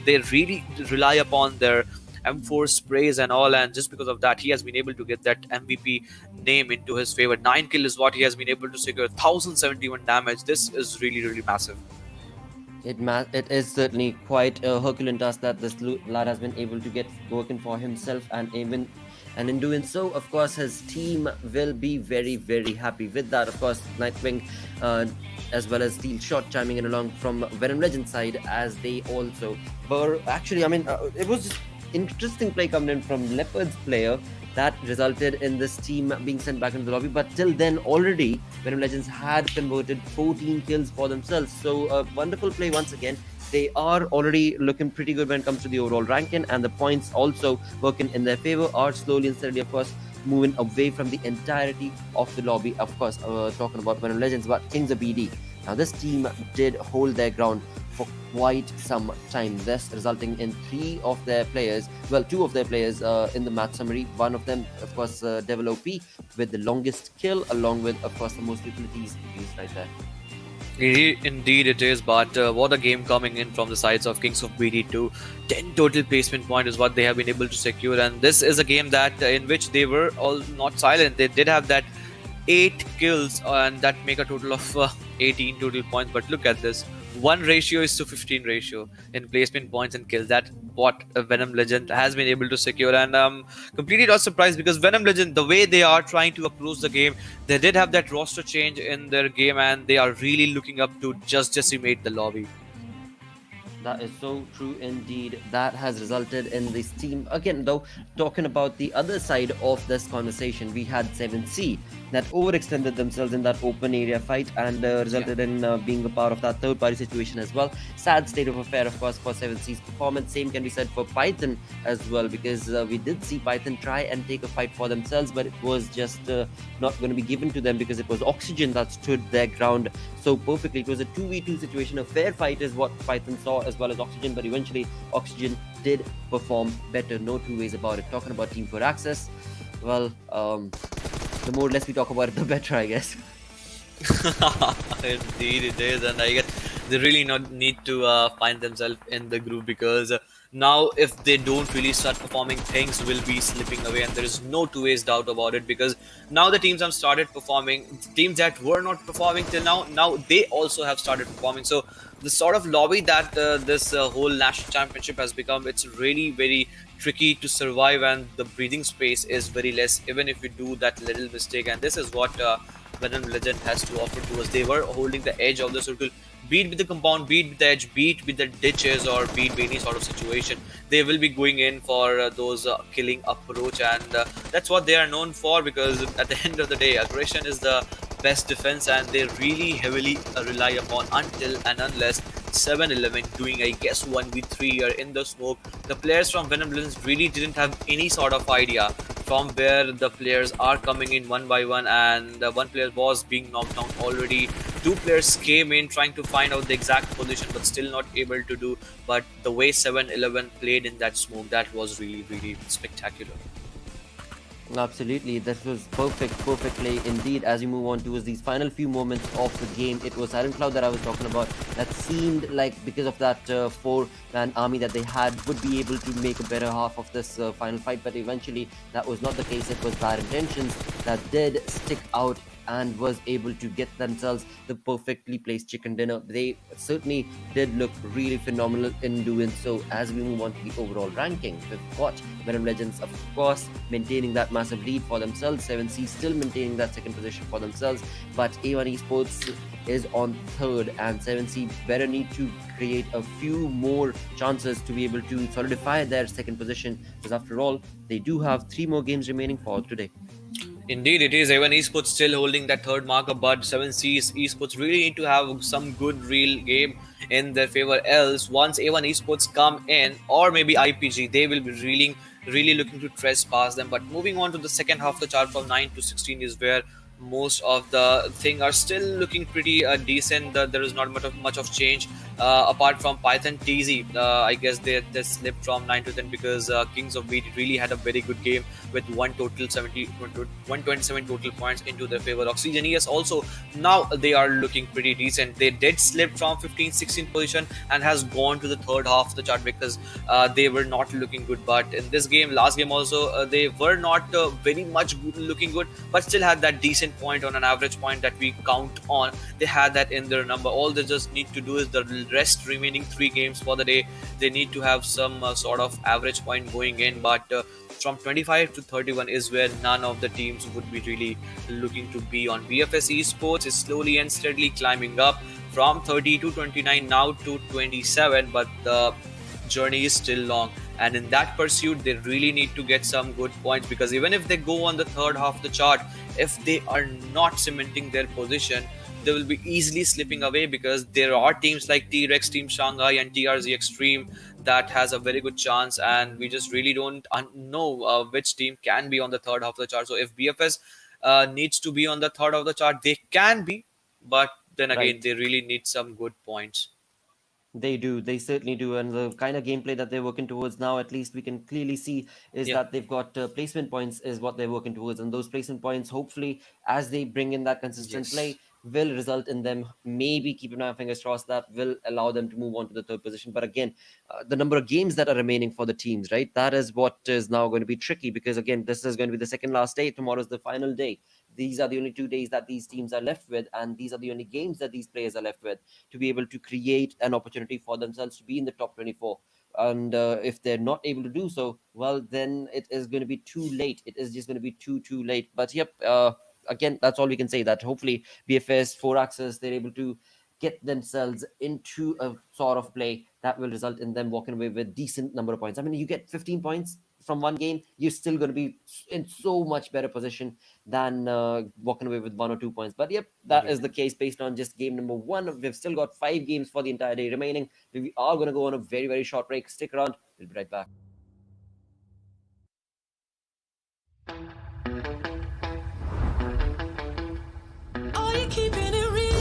they really rely upon their M4 sprays and all, and just because of that, he has been able to get that MVP name into his favor. 9 kills is what he has been able to secure, 1,071 damage. This is really massive. It is certainly quite a Herculean task that this lad has been able to get working for himself, and in doing so, of course, his team will be very happy with that. Of course, Nightwing as well as Steel Shot chiming in along from VNM Legends side, as they also were actually, I mean, it was just interesting play coming in from Leopard's player that resulted in this team being sent back into the lobby. But till then, already VNM Legends had converted 14 kills for themselves. So a wonderful play once again. They are already looking pretty good when it comes to the overall ranking, and the points also working in their favor are slowly and steadily, of course, moving away from the entirety of the lobby. Of course, talking about VNM Legends, but Kings of BD. Now, this team did hold their ground for quite some time, thus resulting in 2 of their players in the match summary. One of them, of course, Devil OP with the longest kill, along with, of course, the most utilities used right there. Indeed, it is. But what a game coming in from the sides of Kings of BD2. 10 total placement point is what they have been able to secure, and this is a game that in which they were all not silent. They did have that 8 kills, and that make a total of 18 total points. But look at this, 1 ratio is to 15 ratio in placement points and kills. That what a Venom Legend has been able to secure, and completely not surprised because Venom Legend, the way they are trying to approach the game, they did have that roster change in their game, and they are really looking up to just decimate the lobby. That is so true indeed. That has resulted in this team. Again, though, talking about the other side of this conversation, we had 7C that overextended themselves in that open area fight and Yeah. resulted in being a part of that third party situation as well. Sad state of affair, of course, for 7C's performance. Same can be said for Python as well, because we did see Python try and take a fight for themselves, but it was just not going to be given to them because it was Oxygen that stood their ground so perfectly. It was a 2v2 situation. A fair fight is what Python saw as well as Oxygen, but eventually Oxygen did perform better. No two ways about it. Talking about Team 4 Access, well, the more or less we talk about it, the better, I guess. Indeed, it is, and I guess they really not need to find themselves in the group because now if they don't really start performing, things will be slipping away, and there is no two ways doubt about it because now the teams have started performing. Teams that were not performing till now they also have started performing. So the sort of lobby that this whole national championship has become, it's really very tricky to survive, and the breathing space is very less even if you do that little mistake, and this is what Venom Legend has to offer to us. They were holding the edge of the circle, beat with the compound, beat with the edge, beat with the ditches, or beat with any sort of situation. They will be going in for those killing approach, and that's what they are known for because at the end of the day, aggression is the best defense, and they really heavily rely upon until and unless 7-Eleven doing, I guess, 1v3 here in the smoke. The players from Venom Legends really didn't have any sort of idea from where the players are coming in one by one, and one player was being knocked down already. Two players came in trying to find out the exact position but still not able to do. But the way 7-Eleven played in that smoke, that was really, really spectacular. Absolutely, this was perfect play indeed. As we move on towards these final few moments of the game, it was Silent Cloud that I was talking about. That seemed like because of that four-man army that they had, would be able to make a better half of this final fight. But eventually, that was not the case. It was Bad Intentions that did stick out and was able to get themselves the perfectly placed chicken dinner. They certainly did look really phenomenal in doing so. As we move on to the overall ranking, we've got Venom Legends, of course, maintaining that massive lead for themselves. 7C still maintaining that second position for themselves, but A1 Esports is on third, and 7C better need to create a few more chances to be able to solidify their second position, because after all, they do have 3 more games remaining for today. Indeed, it is. Even Esports still holding that third marker, but 7C's Esports really need to have some good real game in their favor. Else, once A1 Esports come in, or maybe IPG, they will be really looking to trespass them. But moving on to the second half of the chart from 9 to 16 is where most of the thing are still looking pretty decent. There is not much of change apart from Python TZ. I guess they slipped from 9 to 10 because Kings of Beat really had a very good game with 127 total points into their favor. Oxygen ES also now they are looking pretty decent. They did slip from 15-16 position and has gone to the third half of the chart because they were not looking good. But in this game, last game also, they were not very much looking good, but still had that decent point on an average point that we count on. They had that in their number. All they just need to do is the rest remaining 3 games for the day. They need to have some sort of average point going in, but from 25 to 31 is where none of the teams would be really looking to be on. BFS Esports is slowly and steadily climbing up from 30 to 29 now to 27, but the journey is still long, and in that pursuit they really need to get some good points because even if they go on the third half of the chart, if they are not cementing their position, they will be easily slipping away because there are teams like TREX, Team Shanghai, and TRZ Extreme that has a very good chance, and we just really don't know which team can be on the third half of the chart. So if BFS needs to be on the third of the chart, they can be, but then again Right. they really need some good points. They do. They certainly do. And the kind of gameplay that they're working towards now, at least we can clearly see, is Yeah. that they've got placement points, is what they're working towards. And those placement points, hopefully, as they bring in that consistent Yes. play, will result in them maybe keeping my fingers crossed that will allow them to move on to the third position. But again, the number of games that are remaining for the teams, right? That is what is now going to be tricky, because again, this is going to be the second last day. Tomorrow is the final day. These are the only 2 days that these teams are left with, and these are the only games that these players are left with to be able to create an opportunity for themselves to be in the top 24. And if they're not able to do so, well, then it is going to be too late. It is just going to be too late. But yep, again, that's all we can say, that hopefully BFS 4 axis, they're able to get themselves into a sort of play that will result in them walking away with decent number of points. I mean, you get 15 points from one game, you're still going to be in so much better position than walking away with 1 or 2 points. But yep, that is the case based on just game number one. We've still got 5 games for the entire day remaining. We are going to go on a very short break. Stick around, we'll be right back. Are you keeping it real?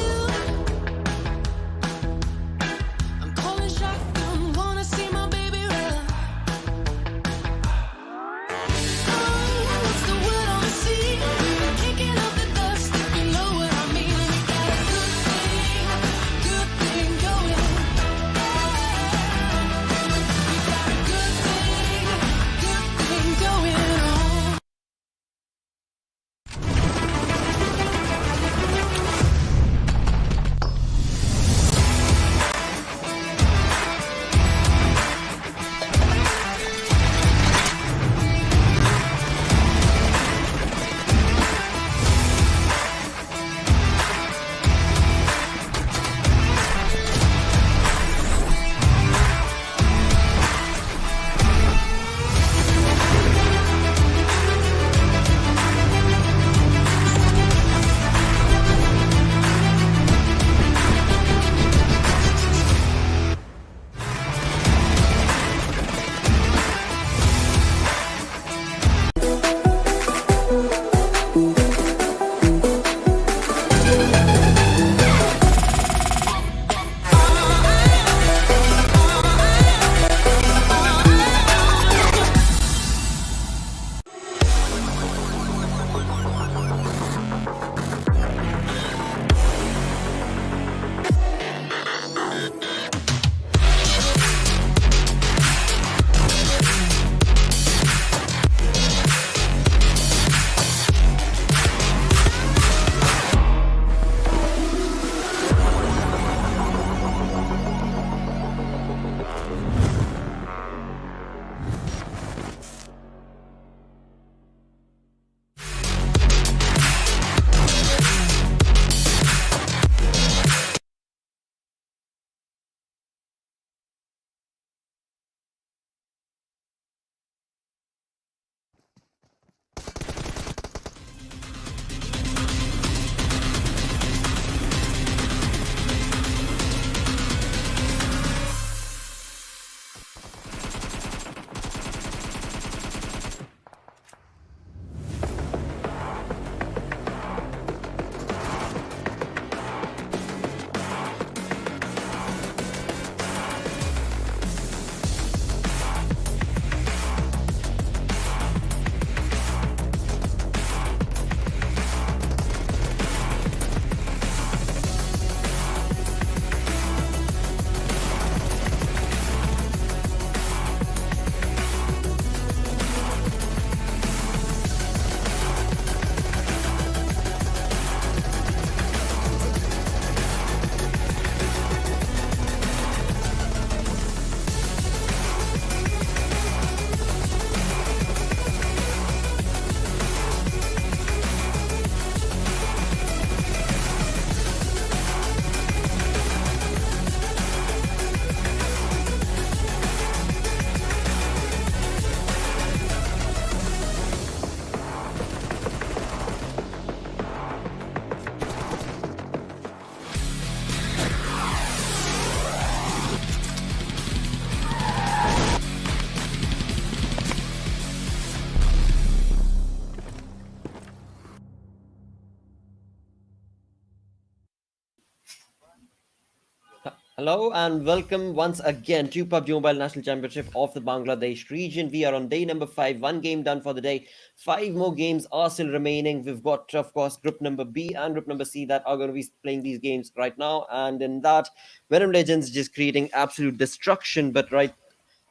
Hello and welcome once again to PUBG Mobile National Championship of the Bangladesh region. We are on day number 5, one game done for the day. 5 more games are still remaining. We've got, of course, group number B and group number C that are going to be playing these games right now. And in that, Venom Legends just creating absolute destruction. But right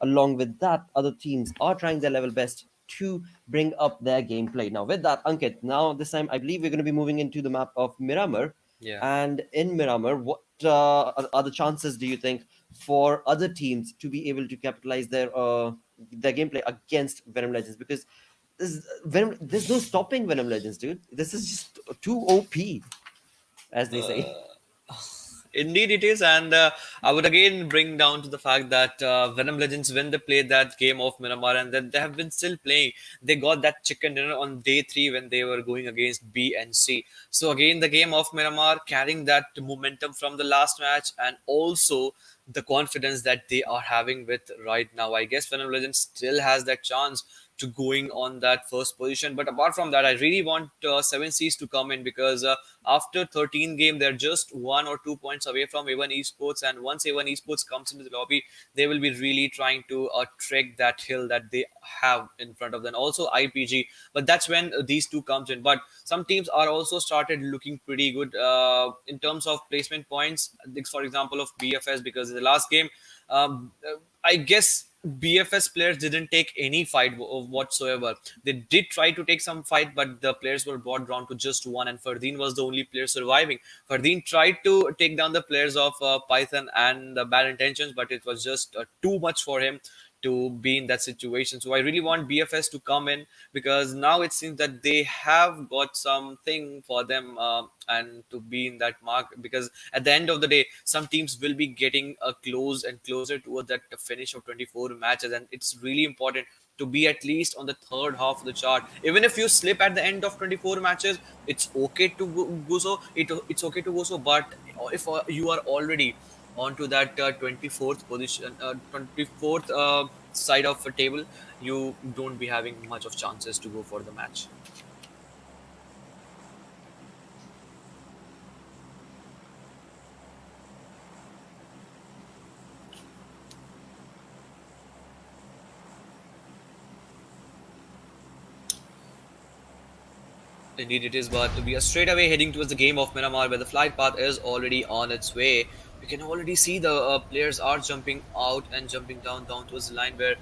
along with that, other teams are trying their level best to bring up their gameplay. Now, with that, Ankit, now this time I believe we're going to be moving into the map of Miramar. Yeah. And in Miramar, what are the chances do you think for other teams to be able to capitalize their gameplay against Venom Legends? Because there's no stopping Venom Legends, dude. This is just too OP, as they say. Indeed, it is, and I would again bring down to the fact that Venom Legends, when they played that game of Miramar, and then they have been still playing, they got that chicken dinner on day 3 when they were going against B and C. So again, the game of Miramar carrying that momentum from the last match, and also the confidence that they are having with right now. I guess Venom Legends still has that chance to going on that first position. But apart from that, I really want 7Cs to come in because after 13 game, they're just 1 or 2 points away from A1 Esports. And once A1 Esports comes into the lobby, they will be really trying to trek that hill that they have in front of them. Also IPG, but that's when these two comes in. But some teams are also started looking pretty good in terms of placement points. For example, of BFS, because in the last game, I guess BFS players didn't take any fight whatsoever. They did try to take some fight, but the players were brought down to just one, and Fardeen was the only player surviving. Fardeen tried to take down the players of Python and the Bad Intentions, but it was just too much for him to be in that situation. So I really want BFS to come in because now it seems that they have got something for them and to be in that mark. Because at the end of the day, some teams will be getting close and closer toward that finish of 24 matches, and it's really important to be at least on the third half of the chart. Even if you slip at the end of 24 matches, it's okay to go so. It's okay to go so. But if you are already onto that 24th position, 24th side of a table, you don't be having much of chances to go for the match. Indeed, it is. But we are straight away heading towards the game of Miramar, where the flight path is already on its way. We can already see the players are jumping out and jumping down towards the line where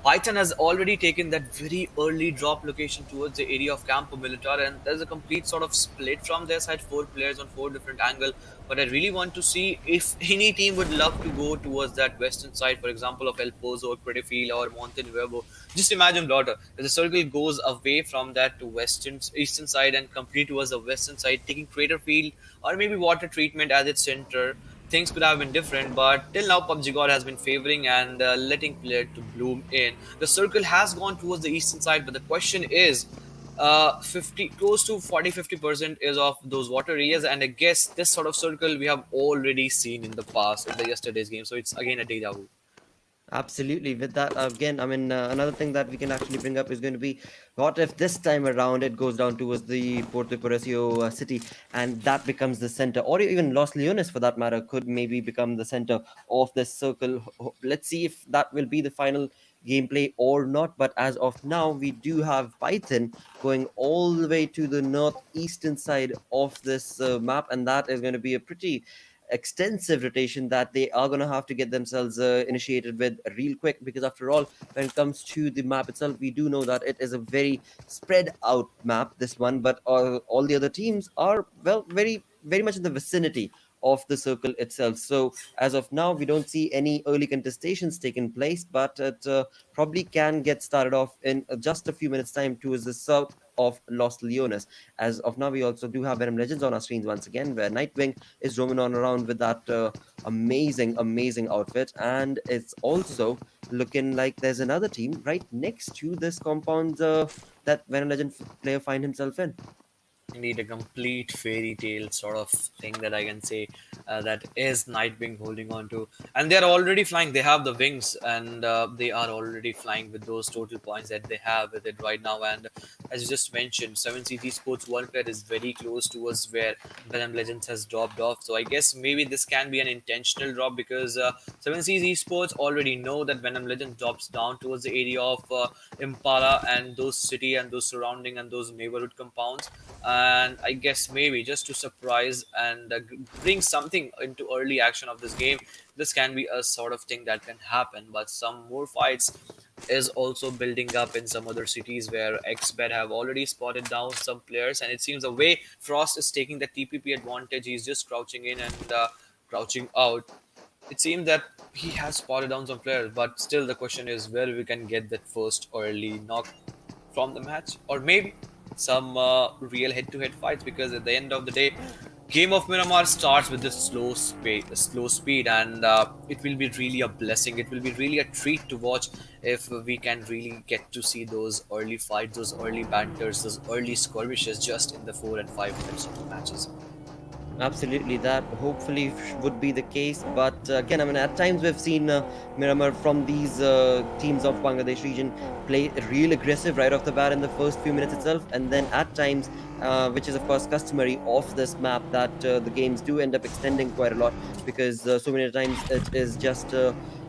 Python has already taken that very early drop location towards the area of Campo Militar, and there's a complete sort of split from their side, 4 players on 4 different angles. But I really want to see if any team would love to go towards that western side, for example, of El Pozo or Prettyfield or Montenuevo. Just imagine, daughter, if the circle goes away from that western eastern side and complete towards the western side, taking Crater Field or maybe Water Treatment as its center, things could have been different. But till now, PUBG God has been favoring and letting player to bloom in. The circle has gone towards the eastern side, but the question is, 50 close to 40-50% is of those water areas, and I guess this sort of circle we have already seen in the past in the yesterday's game, so it's again a deja vu. Absolutely. With that, again, I mean, another thing that we can actually bring up is going to be what if this time around it goes down towards the Puerto Parecio city and that becomes the center, or even Los Leones for that matter, could maybe become the center of this circle. Let's see if that will be the final gameplay or not. But as of now, we do have Python going all the way to the northeastern side of this map, and that is going to be a pretty extensive rotation that they are going to have to get themselves initiated with real quick, because after all, when it comes to the map itself, we do know that it is a very spread out map, this one, but all the other teams are, well, very much in the vicinity of the circle itself. So as of now, we don't see any early contestations taking place, but it probably can get started off in just a few minutes time towards the south of Los Leones. As of now, we also do have Venom Legends on our screens once again, where Nightwing is roaming on around with that amazing outfit, and it's also looking like there's another team right next to this compound that Venom Legend player find himself in. Indeed, a complete fairy tale sort of thing that I can say that is Nightwing holding on to, and they are already flying. They have the wings, and they are already flying with those total points that they have with it right now. And as you just mentioned, 7 CG Sports one player is very close towards where Venom Legends has dropped off. So I guess maybe this can be an intentional drop because 7 Sports already know that Venom Legends drops down towards the area of Impala and those city and those surrounding and those neighborhood compounds. And I guess maybe just to surprise and bring something into early action of this game, this can be a sort of thing that can happen. But some more fights is also building up in some other cities where XBET have already spotted down some players, and it seems the way Frost is taking the TPP advantage, he's just crouching in and crouching out. It seems that he has spotted down some players, but still the question is where we can get that first early knock from the match, or maybe some real head-to-head fights. Because at the end of the day, game of Miramar starts with this slow speed, and it will be really a blessing. It will be really a treat to watch if we can really get to see those early fights, those early banters, those early skirmishes just in the 4 and 5 minutes of the matches. Absolutely, that hopefully would be the case. But again, I mean, at times we've seen Miramar from these teams of Bangladesh region play real aggressive right off the bat in the first few minutes itself, and then at times, which is of course customary of this map, that the games do end up extending quite a lot because so many times it is just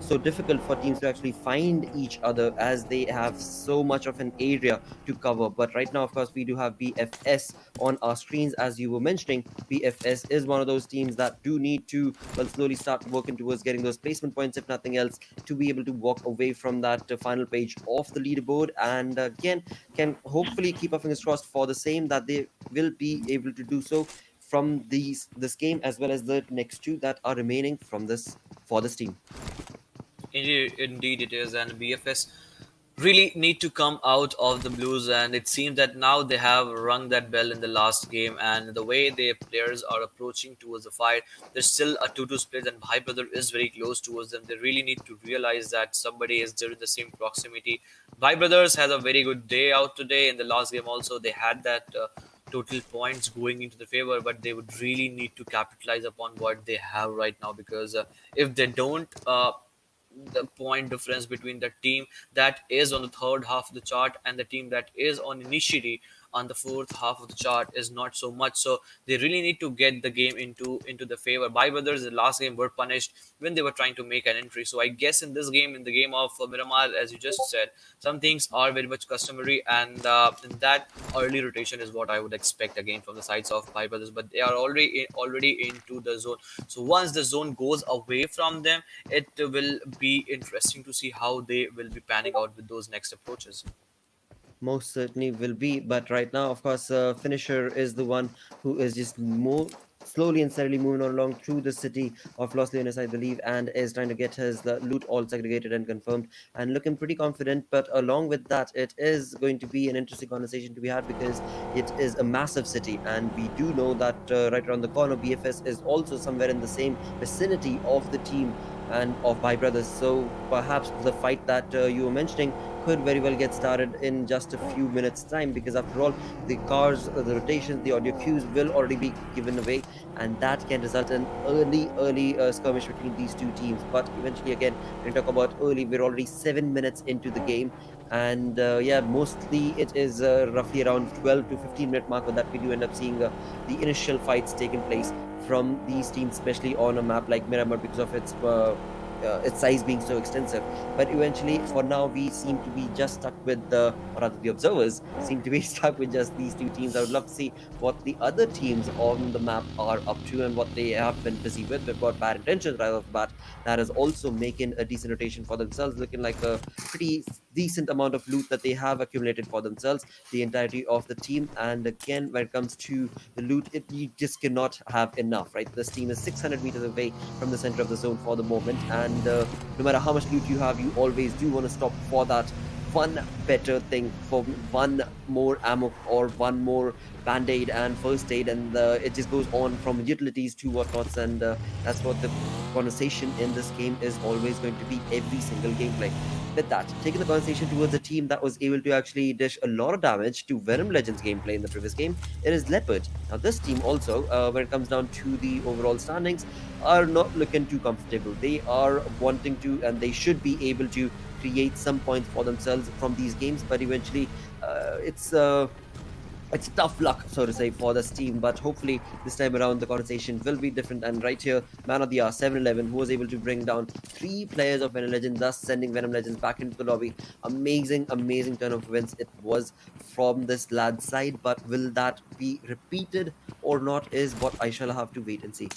so difficult for teams to actually find each other as they have so much of an area to cover. But right now, of course, we do have BFS on our screens, as you were mentioning. BFS is one of those teams that do need to, well, slowly start working towards getting those placement points, if nothing else, to be able to walk away from that final page of the leaderboard. And again, can hopefully keep our fingers crossed for the same, that they will be able to do so from this game as well as the next two that are remaining from this for this team. Indeed, it is, and BFS really need to come out of the blues. And it seems that now they have rung that bell in the last game, and the way their players are approaching towards the fight, there's still a 2-2 split, and BhaiBrother is very close towards them. They really need to realize that somebody is there in the same proximity. BhaiBrothers has a very good day out today. In the last game also, they had that total points going into the favor, but they would really need to capitalize upon what they have right now, because if they don't, the point difference between the team that is on the third half of the chart and the team that is on initially on the fourth half of the chart is not so much. So they really need to get the game into the favor. BhaiBrothers the last game were punished when they were trying to make an entry. So I guess in this game, in the game of Miramar, as you just said, some things are very much customary, and in that early rotation is what I would expect again from the sides of BhaiBrothers. But they are already into the zone. So once the zone goes away from them, it will be interesting to see how they will be panning out with those next approaches. Most certainly will be. But right now, of course, Finisher is the one who is just more slowly and steadily moving on along through the city of Los Leones, I believe, and is trying to get his loot all segregated and confirmed and looking pretty confident. But along with that, it is going to be an interesting conversation to be had because it is a massive city, and we do know that right around the corner, BFS is also somewhere in the same vicinity of the team and of BhaiBrothers. So perhaps the fight that you were mentioning could very well get started in just a few minutes time, because after all, the cars, the rotations, the audio cues will already be given away, and that can result in early skirmish between these two teams. But eventually, again, when we talk about early, we're already 7 minutes into the game, and yeah, mostly it is roughly around 12 to 15 minute marker that we do end up seeing the initial fights taking place from these teams, especially on a map like Miramar because of its size being so extensive. But eventually, for now, we seem to be just stuck with or rather the observers seem to be stuck with just these two teams. I would love to see what the other teams on the map are up to and what they have been busy with. They've got bad intentions right off the bat. That is also making a decent rotation for themselves, looking like a pretty decent amount of loot that they have accumulated for themselves, the entirety of the team. And again, when it comes to the loot, you just cannot have enough, right? This team is 600 meters away from the center of the zone for the moment, and no matter how much loot you have, you always do want to stop for that one better thing, for one more ammo or one more band-aid and first aid, and it just goes on from utilities to whatnots, and that's what the conversation in this game is always going to be every single gameplay. with that, taking the conversation towards a team that was able to actually dish a lot of damage to Venom Legends gameplay in the previous game, it is Leopard. Now, this team also, when it comes down to the overall standings, are not looking too comfortable. They are wanting to, and they should be able to create some points for themselves from these games, but eventually, it's tough luck, so to say, for this team. But hopefully, this time around, the conversation will be different. And right here, man of the hour, 7-Eleven, who was able to bring down 3 players of Venom Legends, thus sending Venom Legends back into the lobby. Amazing, amazing turn of events it was from this lad's side. But will that be repeated or not is what I shall have to wait and see.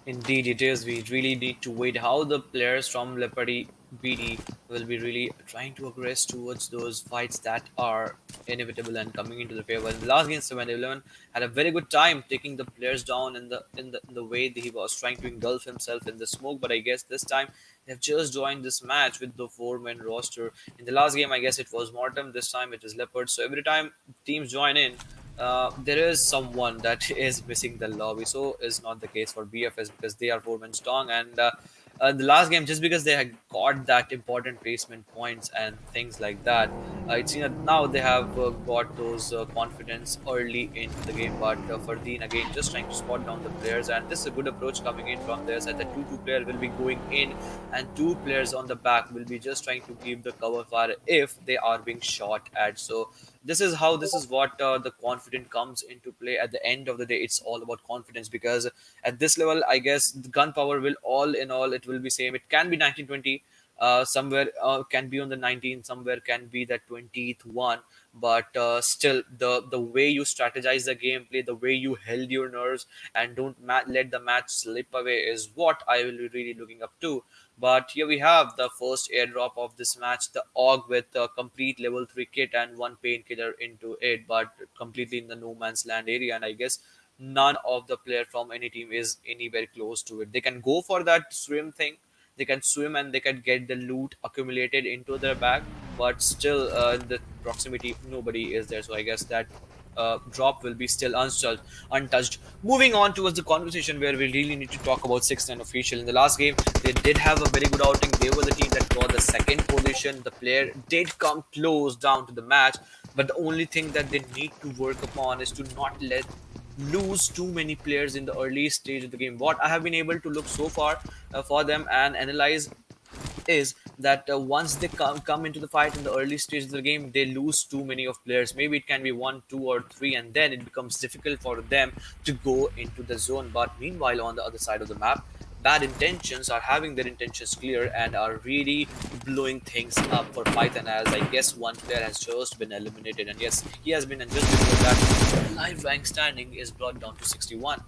Indeed, it is. We really need to wait how the players from Leopardy BD will be really trying to aggress towards those fights that are inevitable and coming into the favor. In the last game, 7-Eleven had a very good time taking the players down in the way that he was trying to engulf himself in the smoke. But I guess this time they've just joined this match with the 4-man roster. In the last game, I guess it was Mortem. This time it is Leopard. So every time teams join in, there is someone that is missing the lobby. So is not the case for BFS because they are 4-man strong. And the last game, just because they had got that important placement points and things like that, it seems that now they have got those confidence early into the game. But Fardeen again just trying to spot down the players, and this is a good approach coming in from their side. The 2-2 player will be going in, and 2 players on the back will be just trying to keep the cover fire if they are being shot at. So this is what the confidence comes into play. At the end of the day, it's all about confidence, because at this level, I guess the gunpowder will all in all it will be same. It can be 1920, somewhere can be on the 19, somewhere can be that 20th one, but still the way you strategize the gameplay, the way you held your nerves and don't let the match slip away is what I will be really looking up to. But here we have the first airdrop of this match, the AUG with a complete level 3 kit and 1 painkiller into it, but completely in the no man's land area. And I guess none of the player from any team is anywhere close to it. They can go for that swim thing, they can swim and they can get the loot accumulated into their bag, but still in the proximity nobody is there. So I guess that drop will be still untouched. Moving on towards the conversation where we really need to talk about 6-9 official. In the last game, they did have a very good outing. They were the team that got the second position. The player did come close down to the match, but the only thing that they need to work upon is to not let lose too many players in the early stage of the game. What I have been able to look so far for them and analyze is that once they come into the fight in the early stage of the game, they lose too many of players. Maybe it can be 1, 2, or 3, and then it becomes difficult for them to go into the zone. But meanwhile, on the other side of the map, bad intentions are having their intentions clear and are really blowing things up for Python, as I guess one player has just been eliminated. And yes, he has been, and just before that, the live rank standing is brought down to 61.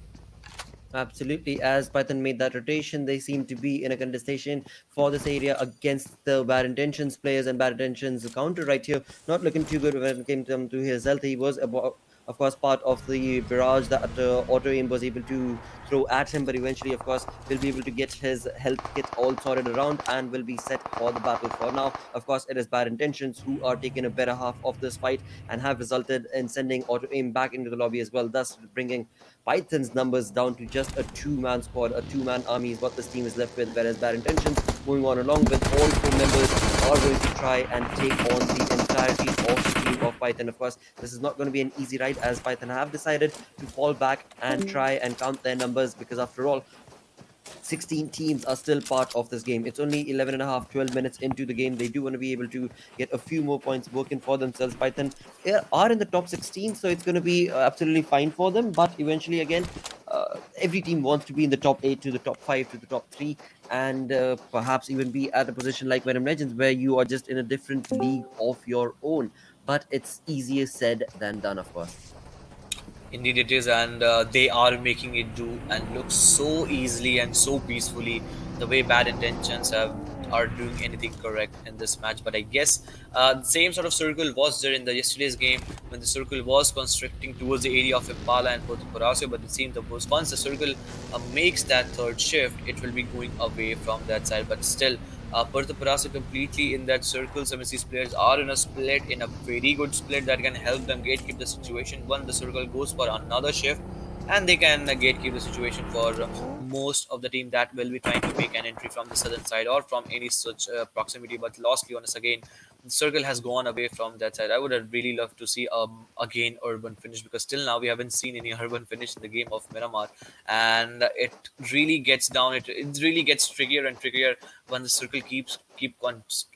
Absolutely. As Python made that rotation, they seem to be in a contestation for this area against the bad intentions players, and bad intentions counter right here. Not looking too good when it came to his health. He was about, of course, part of the barrage that auto aim was able to throw at him, but eventually, of course, will be able to get his health kit all sorted around and will be set for the battle. For now, of course, it is bad intentions who are taking a better half of this fight and have resulted in sending auto aim back into the lobby as well, thus bringing Python's numbers down to just a 2-man squad, a 2-man army is what this team is left with, whereas bad intentions moving on along with all 4 members are going to try and take on the entirety of the team of Python. Of course, this is not going to be an easy ride, as Python have decided to fall back and try and count their numbers, because after all, 16 teams are still part of this game. It's only 11 and a half, 12 minutes into the game. They do want to be able to get a few more points working for themselves. Python are in the top 16, so it's going to be absolutely fine for them. But eventually, again, every team wants to be in the top 8 to the top 5 to the top 3, and perhaps even be at a position like Venom Legends, where you are just in a different league of your own. But it's easier said than done, of course. Indeed, it is, and they are making it do and look so easily and so peacefully. The way bad intentions are doing anything correct in this match. But I guess the same sort of circle was there in the yesterday's game when the circle was constricting towards the area of Impala and Porto. But it seems that once the circle makes that third shift, it will be going away from that side. But still, Puerto Paraso completely in that circle. 7C's players are in a split, in a very good split that can help them gatekeep the situation. When the circle goes for another shift, and they can gatekeep the situation for most of the team that will be trying to make an entry from the southern side or from any such proximity. But lost Leonis again, the circle has gone away from that side. I would have really loved to see again urban finish, because till now we haven't seen any urban finish in the game of Miramar, and it really gets down. It really gets trickier and trickier when the circle keep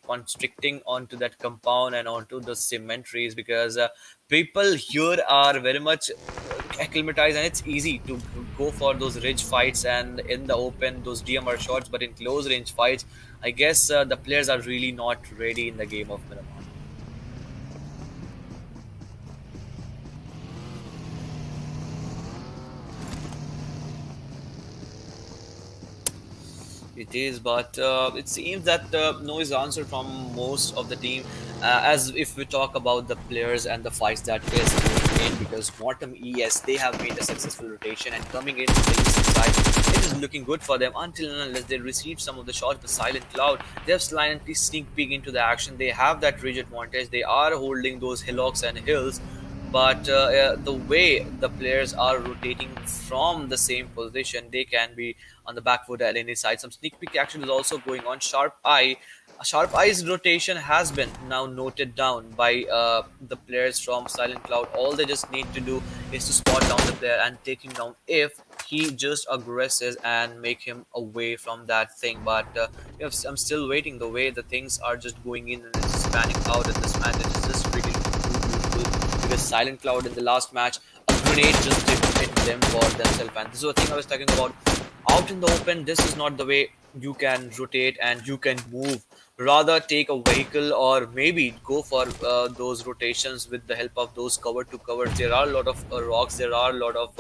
constricting onto that compound and onto the cemeteries, because people here are very much acclimatized, and it's easy to go for those ridge fights and in the open those DMR shots. But in close range fights, I guess the players are really not ready in the game of Miramar. It is, but it seems that no is the answer from most of the team. As if we talk about the players and the fights that is going in, because Mortem ES, they have made a successful rotation and coming into the east side, it is looking good for them until and unless they receive some of the shots. The Silent Cloud, they have slightly sneak peek into the action. They have that ridge advantage. They are holding those hillocks and hills. But the way the players are rotating from the same position, they can be on the back foot at any side. Some sneak peek action is also going on. Sharp Eye's rotation has been now noted down by the players from Silent Cloud. All they just need to do is to spot down the player and take him down if he just aggresses and make him away from that thing. But I'm still waiting. The way the things are just going in and it's spanning out in this match, it's just really beautiful. Because Silent Cloud in the last match, a grenade just didn't hit them for themselves. And this is the thing I was talking about. Out in the open, this is not the way you can rotate and you can move. Rather take a vehicle or maybe go for those rotations with the help of those cover to covers. There are a lot of rocks, there are a lot of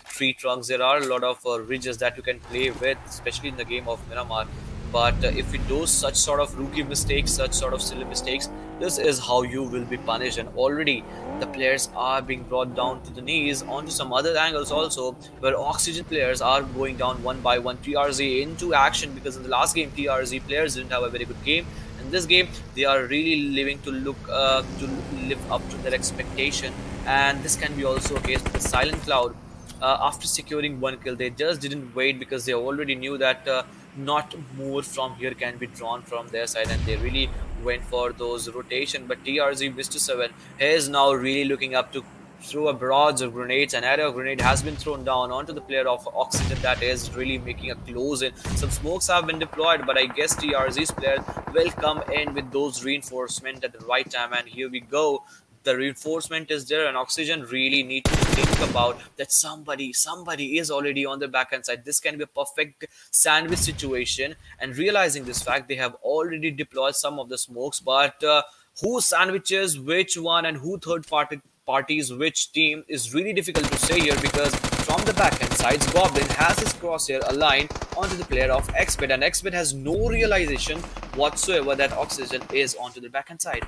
tree trunks, there are a lot of ridges that you can play with, especially in the game of Miramar. But if you do such sort of rookie mistakes, such sort of silly mistakes, this is how you will be punished. And already the players are being brought down to the knees onto some other angles also, where Oxygen players are going down one by one. TRZ into action, because in the last game TRZ players didn't have a very good game. In this game they are really living to live up to their expectation, and this can be also a case with the Silent Cloud. After securing one kill, they just didn't wait, because they already knew that not more from here can be drawn from their side, and they really went for those rotation. But TRZ Mr. 7 is now really looking up to throw a barrage of grenades. An arrow grenade has been thrown down onto the player of Oxygen that is really making a close in. Some smokes have been deployed, but I guess TRZ's player will come in with those reinforcement at the right time. And here we go. The reinforcement is there, and Oxygen really need to think about that somebody is already on the backhand side. This can be a perfect sandwich situation, and realizing this fact, they have already deployed some of the smokes. But who sandwiches which one and who parties which team is really difficult to say here, because from the backhand sides, Goblin has his crosshair aligned onto the player of XBET, and XBET has no realization whatsoever that Oxygen is onto the backhand side.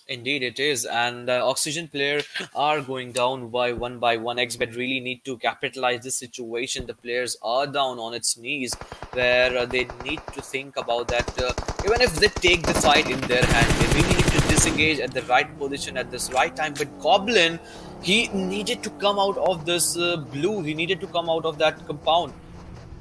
Indeed, it is, and Oxygen player are going down by one by one. XBET really need to capitalize this situation. The players are down on its knees, where they need to think about that. Even if they take the fight in their hand, they really need to disengage at the right position at this right time. But Goblin, he needed to come out of this blue. He needed to come out of that compound.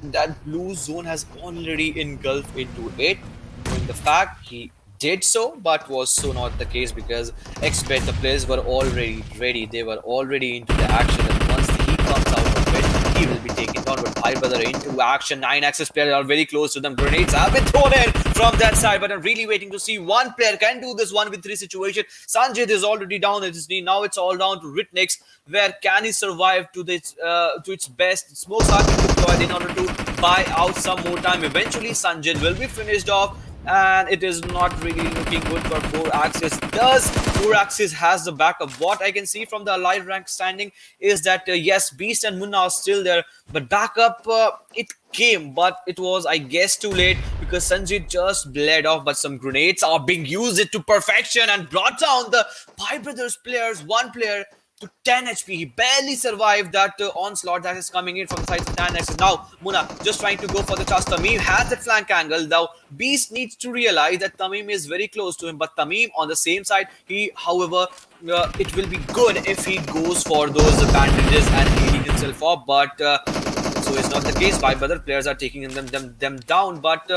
That blue zone has already engulfed into it. Knowing the fact, he did so, but was so not the case, because XBET, the players were already ready. They were already into the action, and once he comes out of it, he will be taken down. But BhaiBrother into action. 9-axis players are very close to them. Grenades have been thrown in from that side, but I'm really waiting to see one player can do this 1v3 situation. Sanjay is already down at his knee. Now it's all down to Ritnix. Where can he survive to its best? Smokes are being deployed in order to buy out some more time. Eventually, Sanjay will be finished off, and it is not really looking good for 4-axis. Does 4-axis has the backup? What I can see from the allied rank standing is that yes, Beast and Munna are still there, but backup it came, but it was, I guess, too late, because Sanjit just bled off. But some grenades are being used to perfection and brought down the BhaiBrother's players. One player to 10 HP. He barely survived that onslaught that is coming in from the sides of 10X. Now, Muna just trying to go for the chance. Tamim has that flank angle. Now, Beast needs to realize that Tamim is very close to him. But Tamim on the same side, however, it will be good if he goes for those bandages and healing himself up. But so it's not the case. BhaiBrother players are taking them down. But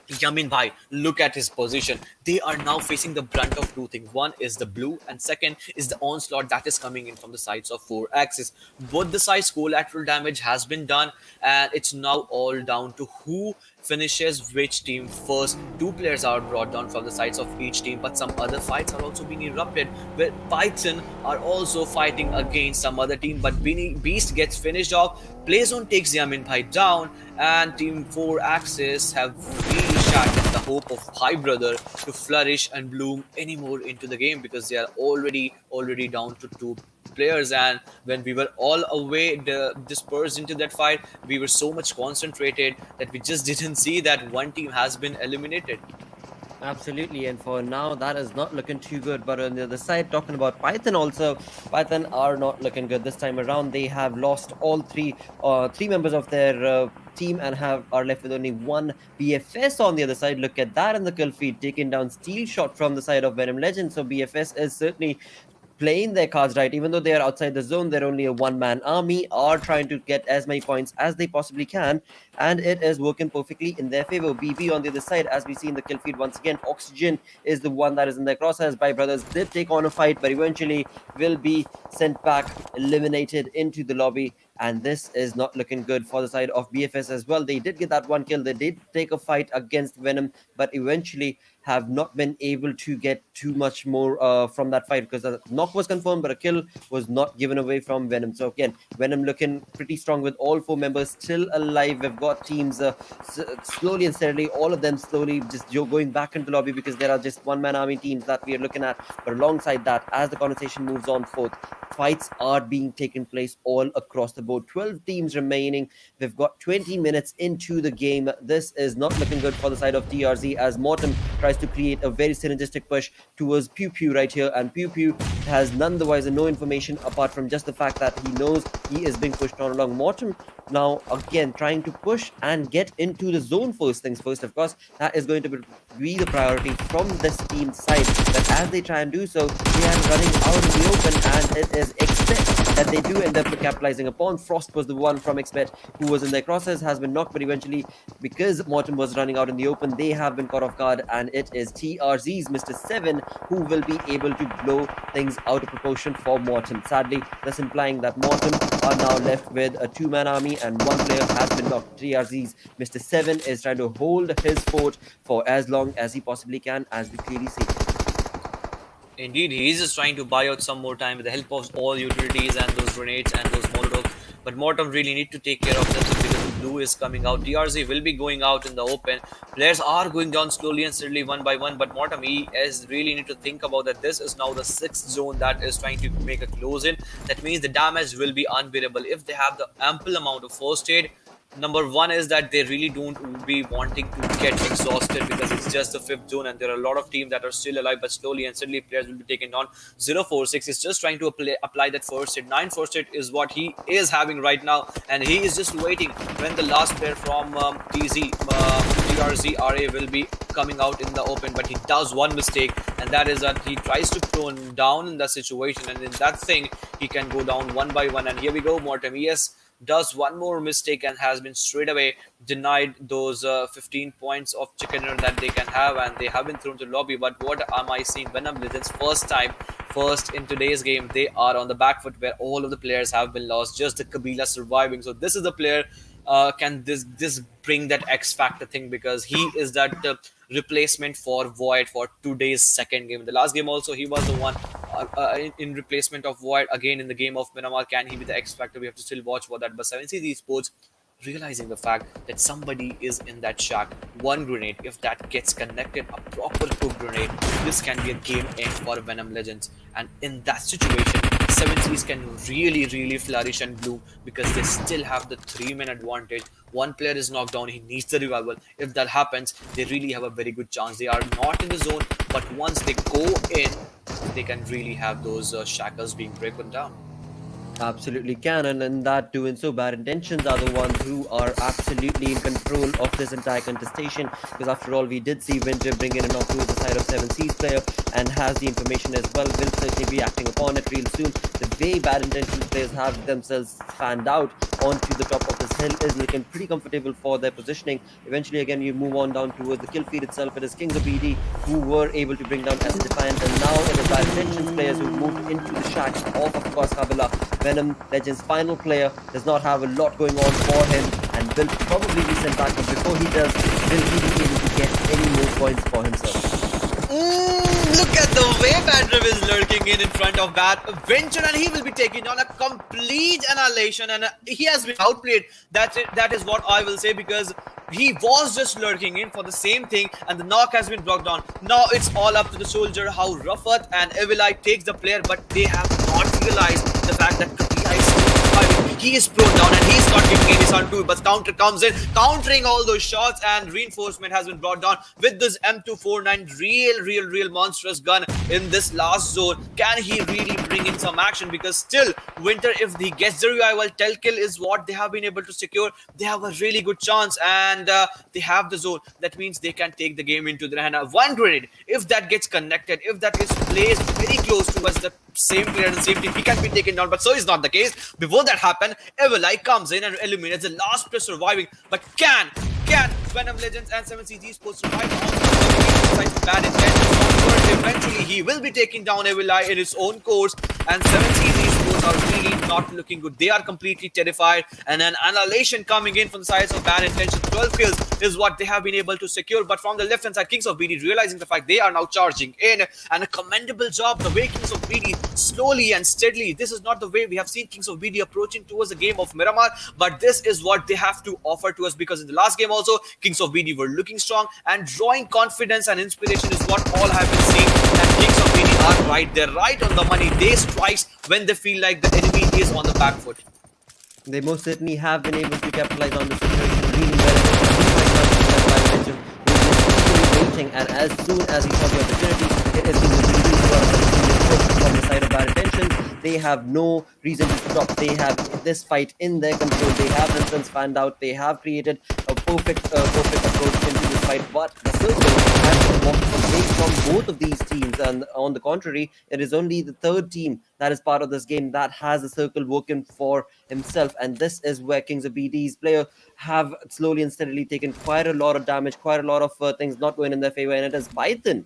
Yamin Bhai, look at his position. They are now facing the brunt of two things. One is the blue, and second is the onslaught that is coming in from the sides of 4 axis. Both the sides collateral damage has been done, and it's now all down to who finishes which team first. 2 players are brought down from the sides of each team, but some other fights are also being erupted where Python are also fighting against some other team. But Beast gets finished off. Playzone takes Yamin Bhai down, and Team 4 Axis have really shattered the hope of BhaiBrother to flourish and bloom anymore into the game, because they are already down to 2 players. And when we were all away dispersed into that fight, we were so much concentrated that we just didn't see that one team has been eliminated. Absolutely, and for now that is not looking too good. But on the other side, talking about Python also, Python are not looking good this time around. They have lost all three members of their team and are left with only one BFS on the other side. Look at that in the kill feed, taking down Steel Shot from the side of VNM Legends. So BFS is certainly playing their cards right. Even though they are outside the zone, they're only a one-man army, are trying to get as many points as they possibly can, and it is working perfectly in their favor. BB on the other side, as we see in the kill feed once again, Oxygen is the one that is in their crosshairs. BhaiBrothers did take on a fight, but eventually will be sent back, eliminated into the lobby, and this is not looking good for the side of BFS as well. They did get that one kill. They did take a fight against Venom, but eventually have not been able to get too much more from that fight, because the knock was confirmed, but a kill was not given away from Venom. So again, Venom looking pretty strong with all 4 members still alive. We've got teams slowly and steadily, all of them slowly just going back into the lobby, because there are just one-man army teams that we are looking at. But alongside that, as the conversation moves on forth, fights are being taken place all across the board. 12 teams remaining. We've got 20 minutes into the game. This is not looking good for the side of TRZ, as Mortem tries to create a very synergistic push towards Pubg right here, and Pubg has none the wiser, no information apart from just the fact that he knows he is being pushed on along. Mortem now again trying to push and get into the zone. First things first, of course, that is going to be the priority from this team's side. But as they try and do so, they are running out in the open, and it is XBET that they do end up capitalizing upon. Frost was the one from XBET who was in their crosshairs, has been knocked, but eventually, because Mortem was running out in the open, they have been caught off guard, and it is TRZ's Mr. 7 who will be able to blow things out of proportion for Mortem. Sadly, thus implying that Mortem are now left with a 2-man army, and one player has been knocked. TRZ's Mr. 7 is trying to hold his fort for as long as he possibly can, as we clearly see. Indeed, he is just trying to buy out some more time with the help of all utilities and those grenades and those molotovs. But Mortem really need to take care of them, because the blue is coming out. TRZ will be going out in the open. Players are going down slowly and steadily, one by one. But Mortem ES really need to think about that. This is now the 6th zone that is trying to make a close in. That means the damage will be unbearable. If they have the ample amount of first aid, number one is that they really don't be wanting to get exhausted, because it's just the 5th zone and there are a lot of teams that are still alive, but slowly and steadily players will be taken down. 046 is just trying to apply that first aid. 9 first aid is what he is having right now, and he is just waiting when the last player from TRZ RA will be coming out in the open. But he does one mistake, and that is that he tries to prone down in the situation, and in that thing he can go down one by one. And here we go, Mortem ES does one more mistake and has been straight away denied those 15 points of chickener that they can have, and they have been thrown to the lobby. But what am I seeing? VNM Legends first in today's game, they are on the back foot, where all of the players have been lost, just the Kabila surviving. So this is the player, can this bring that X factor thing, because he is that replacement for Void for today's second game. In the last game also, he was the one in replacement of Void. Again, in the game of Miramar, can he be the X factor? We have to still watch for that. But 7C Esports realizing the fact that somebody is in that shack. One grenade, if that gets connected, a proper hook grenade, this can be a game end for VNM Legends. And in that situation, 7Cs can really flourish and bloom, because they still have the 3-man advantage. One player is knocked down, he needs the revival. If that happens, they really have a very good chance. They are not in the zone, but once they go in, they can really have those shackles being broken down. Absolutely can, and in that doing so, bad intentions are the ones who are absolutely in control of this entire contestation. Because after all, we did see Winter bring in a knock towards the side of 7C's player and has the information as well. Will certainly be acting upon it real soon. The way bad intentions players have themselves fanned out onto the top of this hill is looking pretty comfortable for their positioning. Eventually, again, you move on down towards the kill feed itself. It is Kings of BD who were able to bring down AcidDEFIANT, and now it is bad intentions players who moved into the shack of course, Kabila. VNM Legends' final player does not have a lot going on for him and will probably be sent back. But before he does, will he be able to get any more points for himself? Look at the way BhaiBrother is lurking in front of that Venture, and he will be taking on a complete annihilation, and he has been outplayed. That is what I will say, because he was just lurking in for the same thing, and the knock has been blocked down. Now it's all up to the soldier how Rafat and Evilite takes the player, but they have not realized the fact that Kabila is still surviving. He is prone down and he's not giving any sun to it, but counter comes in, countering all those shots, and reinforcement has been brought down with this M249 real monstrous gun in this last zone. Can he really bring in some action? Because still, Winter, if he gets the revival, Telkill is what they have been able to secure. They have a really good chance, and they have the zone. That means they can take the game into their hand. One grenade, if that gets connected, if that is placed very close towards the same player and same team, he can be taken down, but so is not the case. Before that happened, Evilite comes in and eliminates the last player surviving. But can VNM Legends and 7C Esports survive on the bad intentions? Eventually, he will be taking down Evilite in his own course, and 7C Esports are really not looking good. They are completely terrified, and an annihilation coming in from the sides of bad intentions. 12 kills is what they have been able to secure, but from the left hand side, Kings of BD realizing the fact they are now charging in, and a commendable job the way Kings of BD slowly and steadily. This is not the way we have seen Kings of BD approaching towards the game of Miramar, but this is what they have to offer to us, because in the last game also Kings of BD were looking strong and drawing confidence and inspiration is what all have been seeing. And Kings of BD are right, they're right on the money. They strike when they feel like the enemy is on the back foot. They most certainly have been able to capitalize on the situation really well. Waiting, and as soon as he saw the opportunity, it is going to be from the side of bad intentions. They have no reason to stop. They have this fight in their control. They have themselves found out. They have created a perfect approach into this fight. But the circle has walked away from both of these teams. And on the contrary, it is only the third team that is part of this game that has the circle working for himself. And this is where Kings of BD's player have slowly and steadily taken quite a lot of damage, quite a lot of things not going in their favor. And it is Python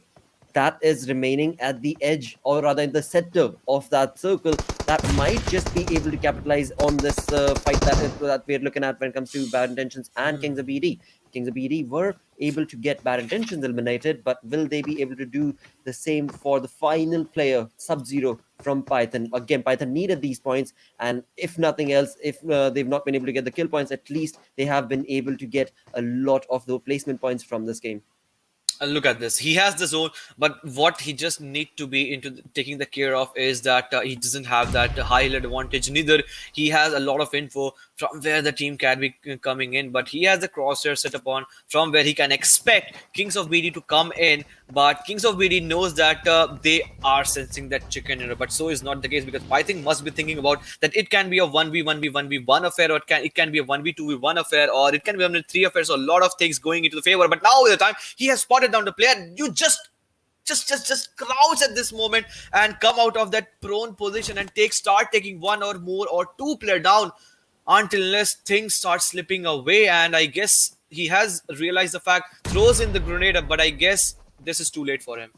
that is remaining at the edge, or rather in the center of that circle, that might just be able to capitalize on this fight that we're looking at when it comes to bad intentions and Kings of BD. Kings of BD were able to get bad intentions eliminated, but will they be able to do the same for the final player, Sub-Zero from Python? Again, Python needed these points, and if nothing else, if they've not been able to get the kill points, at least they have been able to get a lot of the placement points from this game. Look at this. He has the zone, but what he just need to be into taking the care of is that he doesn't have that high yield advantage. Neither he has a lot of info from where the team can be coming in, but he has the crosshair set upon from where he can expect Kings of BD to come in. But Kings of BD knows that they are sensing that chicken dinner, but so is not the case, because Python must be thinking about that it can be a 1v1v1v1 affair, or it can be a 1v2v1 affair, or it can be a 3 affair. So a lot of things going into the favor. But now with the time he has spotted down the player, you just crouch at this moment and come out of that prone position and start taking one or more or two player down until unless things start slipping away. And I guess he has realized the fact, throws in the grenade, but I guess this is too late for him.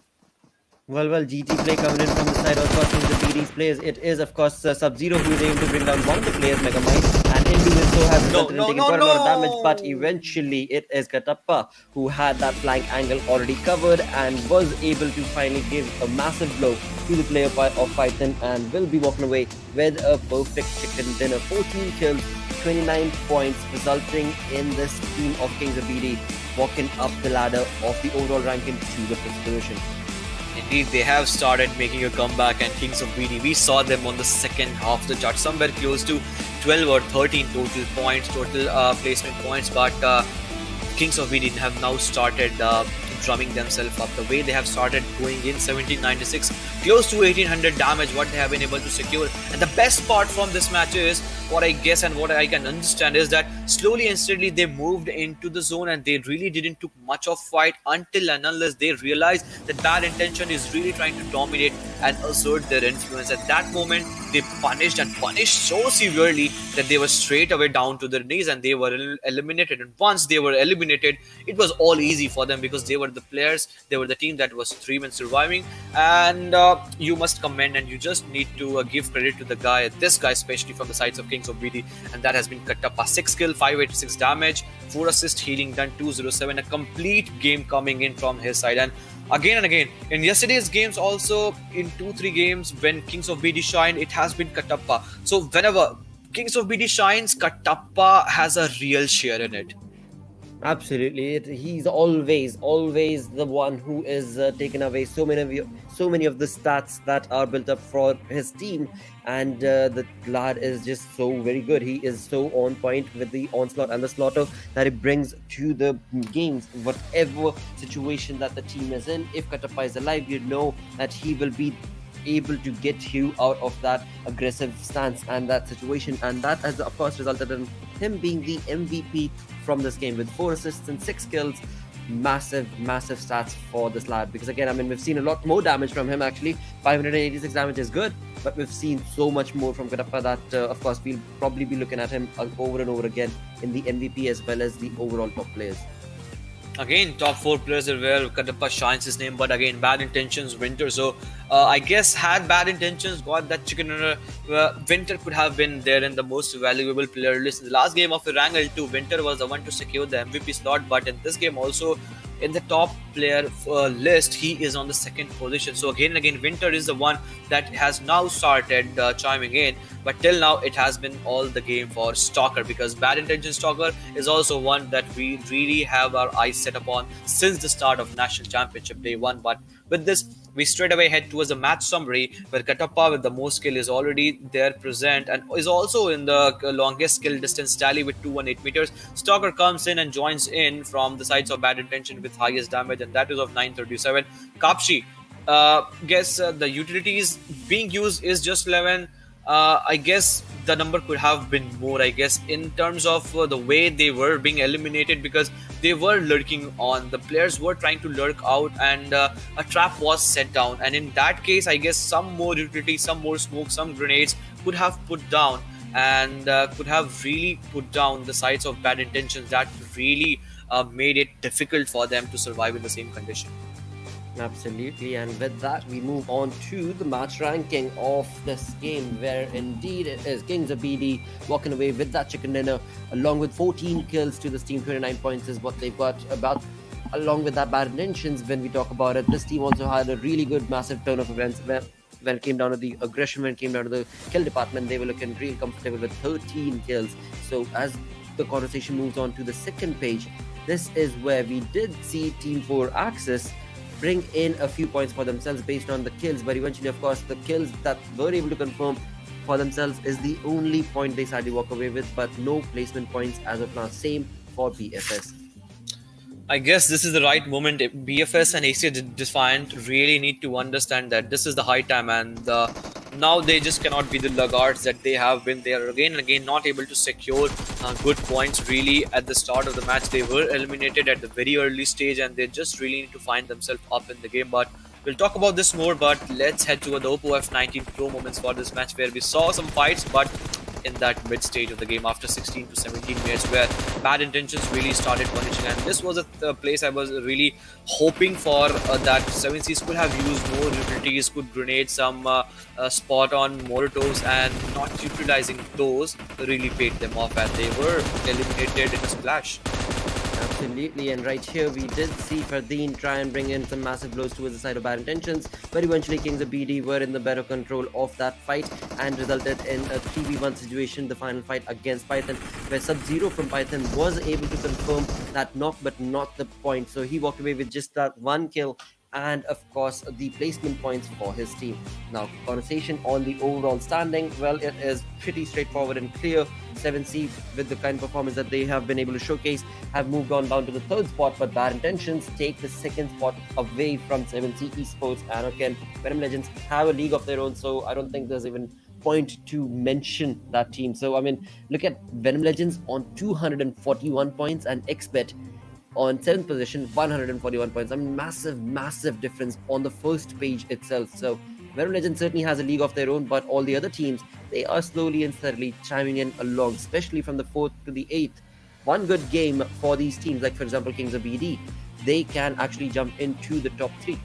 Well, GT play coming in from the side of Kings of BD's players. It is, of course, Sub-Zero who is able to bring down one of the players, Megamind, and in doing so has resulted in taking quite a lot of damage. But eventually, it is Katappa who had that flank angle already covered and was able to finally give a massive blow to the player of Python, and will be walking away with a perfect chicken dinner. 14 kills, 29 points, resulting in this team of Kings of BD walking up the ladder of the overall ranking to the 5th position. Indeed, they have started making a comeback, and Kings of BD, we saw them on the second half of the chart, somewhere close to 12 or 13 total points, total placement points, but Kings of BD have now started drumming themselves up. The way they have started going in 1796, close to 1800 damage, what they have been able to secure. And the best part from this match is, what I guess and what I can understand is that slowly and steadily they moved into the zone and they really didn't took much of fight until and unless they realized that Bad Intention is really trying to dominate and assert their influence. At that moment, they punished so severely that they were straight away down to their knees and they were eliminated. And once they were eliminated, it was all easy for them because they were the players, they were the team that was 3 men surviving. And you must commend and you just need to give credit to this guy especially from the sides of Kings of BD, and that has been Kattappa. 6 kill, 586 damage, 4 assist, healing done, 207, a complete game coming in from his side. And again in yesterday's games also, in 2-3 games when Kings of BD shined, it has been Kattappa. So whenever Kings of BD shines, Kattappa has a real share in it. Absolutely, he's always the one who is taken away so many of the stats that are built up for his team, and the lad is just so very good. He is so on point with the onslaught and the slaughter that he brings to the games. Whatever situation that the team is in, if Kattappa is alive, you know that he will be able to get you out of that aggressive stance and that situation, and that has of course resulted in him being the MVP from this game with 4 assists and 6 kills. Massive stats for this lad, because again, I mean, we've seen a lot more damage from him. Actually 586 damage is good, but we've seen so much more from Kattappa that of course we'll probably be looking at him over and over again in the MVP as well as the overall top players. Again, top 4 players are where Kattappa shines his name, but again, Bad Intentions, Winter. So I guess had Bad Intentions got that chicken dinner, Winter could have been there in the most valuable player list. In the last game of Erangel too, Winter was the one to secure the MVP slot, but in this game also, in the top player list, he is on the 2nd position. So again, Winter is the one that has now started chiming in, but till now it has been all the game for Stalker, because Bad Intention Stalker is also one that we really have our eyes set upon since the start of National Championship Day 1. But with this, we straight away head towards the match summary, where Kattappa with the most kill is already there present and is also in the longest kill distance tally with 218 meters. Stalker comes in and joins in from the sides of Bad Intention with highest damage, and that is of 937. Kapshi, guess the utilities being used is just 11. I guess the number could have been more, I guess, in terms of the way they were being eliminated, because they were lurking on. The players were trying to lurk out and a trap was set down. And in that case, I guess some more utility, some more smoke, some grenades could have put down and could have really put down the sides of Bad Intentions. That really made it difficult for them to survive in the same condition. Absolutely, and with that we move on to the match ranking of this game, where indeed it is Kings of BD walking away with that chicken dinner along with 14 kills to this team. 29 points is what they've got. About along with that Bad Intentions, when we talk about it, this team also had a really good massive turn of events where when it came down to the aggression, when it came down to the kill department, they were looking real comfortable with 13 kills. So as the conversation moves on to the second page, this is where we did see Team 4 Axis bring in a few points for themselves based on the kills, but eventually, of course, the kills that were able to confirm for themselves is the only point they sadly walk away with, but no placement points as of now. Same for BFS. I guess this is the right moment. BFS and AcidDEFIANT really need to understand that this is the high time, and now they just cannot be the laggards that they have been. They are again and again not able to secure good points really at the start of the match. They were eliminated at the very early stage, and they just really need to find themselves up in the game. But we'll talk about this more, but let's head to the Oppo F19 Pro moments for this match, where we saw some fights, but in that mid stage of the game after 16 to 17 minutes, where Bad Intentions really started punishing. And this was a place I was really hoping for, that 7Cs could have used more utilities, could grenade some spot on Molotovs, and not utilizing those really paid them off, and they were eliminated in a splash. Absolutely, and right here we did see Fardeen try and bring in some massive blows towards the side of Bad Intentions, but eventually Kings of BD were in the better control of that fight and resulted in a 3v1 situation, the final fight against Python, where Sub-Zero from Python was able to confirm that knock but not the point. So he walked away with just that 1 kill and of course the placement points for his team. Now, conversation on the overall standing, well, it is pretty straightforward and clear. 7C, with the kind of performance that they have been able to showcase, have moved on down to the third spot, but Bad Intentions take the second spot away from 7C Esports. And again, VNM Legends have a league of their own, so I don't think there's even point to mention that team. So I mean, look at VNM Legends on 241 points and XBET on 7th position, 141 points. I mean, massive difference on the first page itself. So VNM Legends certainly has a league of their own, but all the other teams, they are slowly and steadily chiming in along, especially from the 4th to the 8th. One good game for these teams, like for example Kings of BD, they can actually jump into the top 3.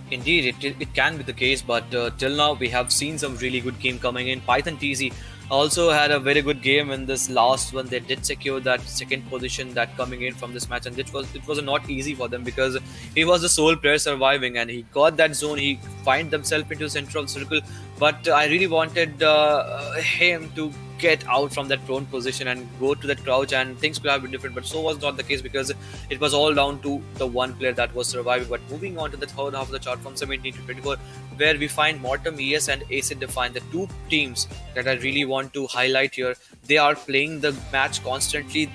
Indeed, it can be the case, but till now we have seen some really good game coming in. Python TZ also had a very good game in this last one. They did secure that second position that coming in from this match, and it was not easy for them because he was the sole player surviving, and he got that zone. He find themselves into central circle, but I really wanted him to get out from that prone position and go to that crouch, and things could have been different, but so was not the case because it was all down to the one player that was surviving. But moving on to the third half of the chart from 17 to 24, where we find Mortem ES and AcidDEFIANT, the two teams that I really want to highlight here. They are playing the match constantly.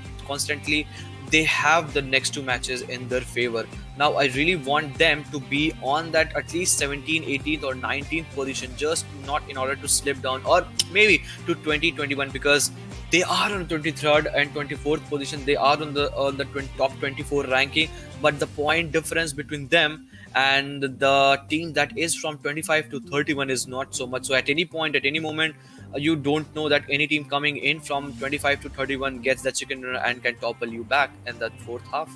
They have the next two matches in their favor. Now I really want them to be on that at least 17th, 18th or 19th position, just not in order to slip down or maybe to 2021, because they are on 23rd and 24th position. They are on the top 24 ranking, but the point difference between them and the team that is from 25 to 31 is not so much. So at any point, at any moment, you don't know that any team coming in from 25 to 31 gets the chicken dinner and can topple you back in that fourth half.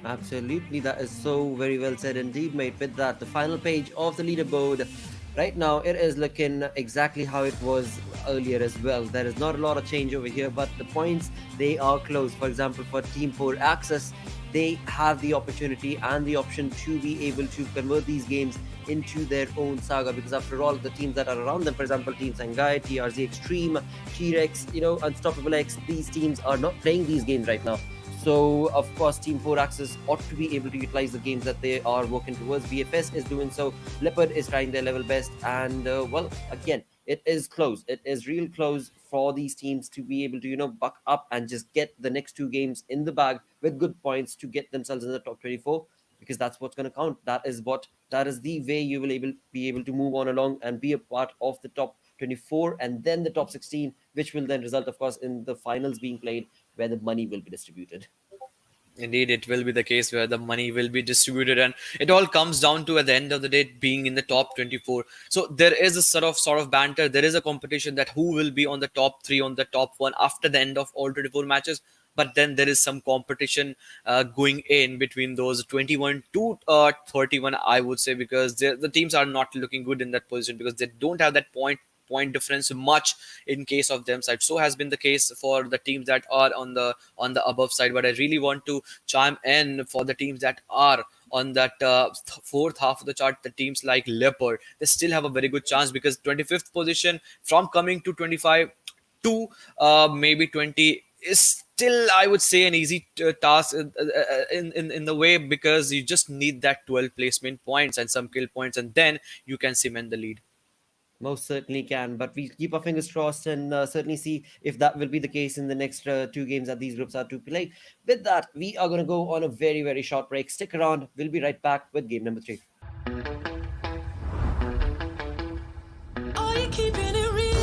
Absolutely, that is so very well said indeed, mate. With that, the final page of the leaderboard. Right now, it is looking exactly how it was earlier as well. There is not a lot of change over here, but the points, they are close. For example, for Team 4 Access, they have the opportunity and the option to be able to convert these games into their own saga, because after all, the teams that are around them, for example, Team SANGAI, TRZ Extreme, TREX, Unstoppable X, these teams are not playing these games right now. So, of course, Team 4 Access ought to be able to utilize the games that they are working towards. BFS is doing so. LEOPARD is trying their level best. And, well, again, it is close. It is real close for these teams to be able to, buck up and just get the next two games in the bag with good points to get themselves in the top 24, because that's what's going to count. That is the way you will be able to move on along and be a part of the top 24 and then the top 16, which will then result, of course, in the finals being played, where the money will be distributed. Indeed, it will be the case where the money will be distributed, and it all comes down to, at the end of the day, being in the top 24. So there is a sort of banter. There is a competition that who will be on the top 3, on the top 1 after the end of all 24 matches. But then there is some competition going in between those 21 to 31, I would say, because the teams are not looking good in that position because they don't have that point difference much in case of them side. So has been the case for the teams that are on the above side. But I really want to chime in for the teams that are on that fourth half of the chart. The teams like LEOPARD, they still have a very good chance, because 25th position from coming to 25 to maybe 20 is still, I would say, an easy task in the way, because you just need that 12 placement points and some kill points, and then you can cement the lead. Most certainly can, but we keep our fingers crossed and certainly see if that will be the case in the next two games that these groups are to play. With that, we are going to go on a very, very short break. Stick around. We'll be right back with game number 3. Are you keeping it real?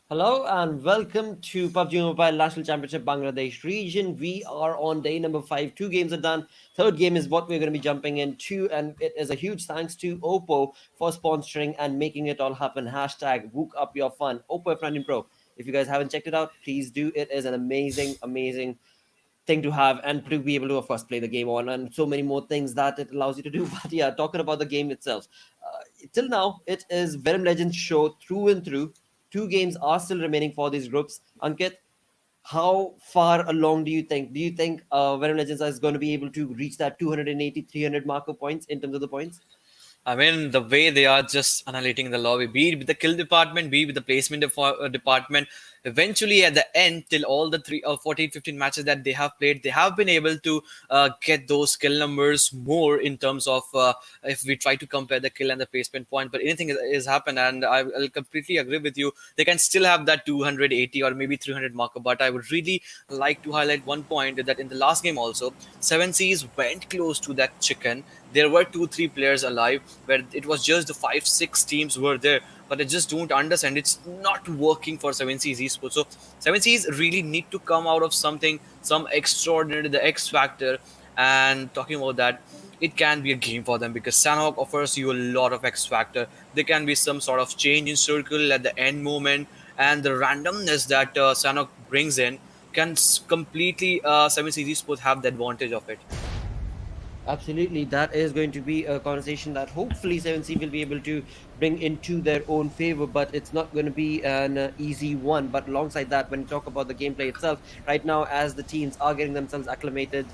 Hello and welcome to PUBG Mobile National Championship Bangladesh region. We are on day number 5. 2 games are done. Third game is what we're going to be jumping into, and it is a huge thanks to Oppo for sponsoring and making it all happen. Hashtag Wook Up Your Fun. Oppo F19 Pro. If you guys haven't checked it out, please do. It is an amazing, amazing thing to have and to be able to, of course, play the game on, and so many more things that it allows you to do. But yeah, talking about the game itself, till now it is Venom Legends show through and through. 2 games are still remaining for these groups. Ankit, how far along do you think? Do you think Venom Legends is going to be able to reach that 280, 300 marker points in terms of the points? I mean, the way they are just annihilating the lobby, be it with the kill department, be it with the placement department, eventually at the end, till all the 14, 15 matches that they have played, they have been able to get those kill numbers more in terms of if we try to compare the kill and the placement point. But anything is happened, and I'll completely agree with you. They can still have that 280 or maybe 300 marker. But I would really like to highlight one point that in the last game also, Seven Seas went close to that chicken. There were 2 3 players alive where it was just the 5 6 teams were there, but I just don't understand, it's not working for 7C's Esports. So 7C's really need to come out of something, some extraordinary, the X factor. And talking about that, it can be a game for them because Sanhok offers you a lot of X factor. There can be some sort of change in circle at the end moment, and the randomness that Sanhok brings in can completely 7C's Esports have the advantage of it. Absolutely, that is going to be a conversation that hopefully 7C will be able to bring into their own favor, but it's not going to be an easy one. But alongside that, when you talk about the gameplay itself, right now, as the teams are getting themselves acclimated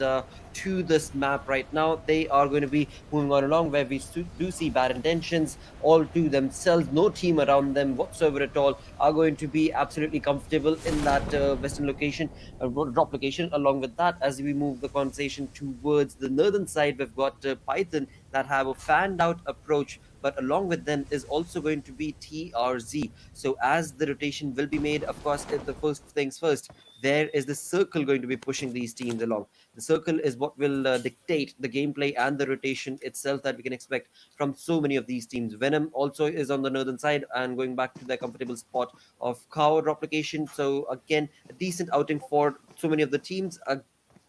to this map right now, they are going to be moving on along where we do see bad intentions all to themselves, no team around them whatsoever at all, are going to be absolutely comfortable in that western location, drop location. Along with that, as we move the conversation towards the northern side, we've got Python that have a fanned out approach, but along with them is also going to be TRZ. So as the rotation will be made, of course, the first things first, there is the circle going to be pushing these teams along. The circle is what will dictate the gameplay and the rotation itself that we can expect from so many of these teams. Venom also is on the northern side and going back to their comfortable spot of cover drop location. So again, a decent outing for so many of the teams.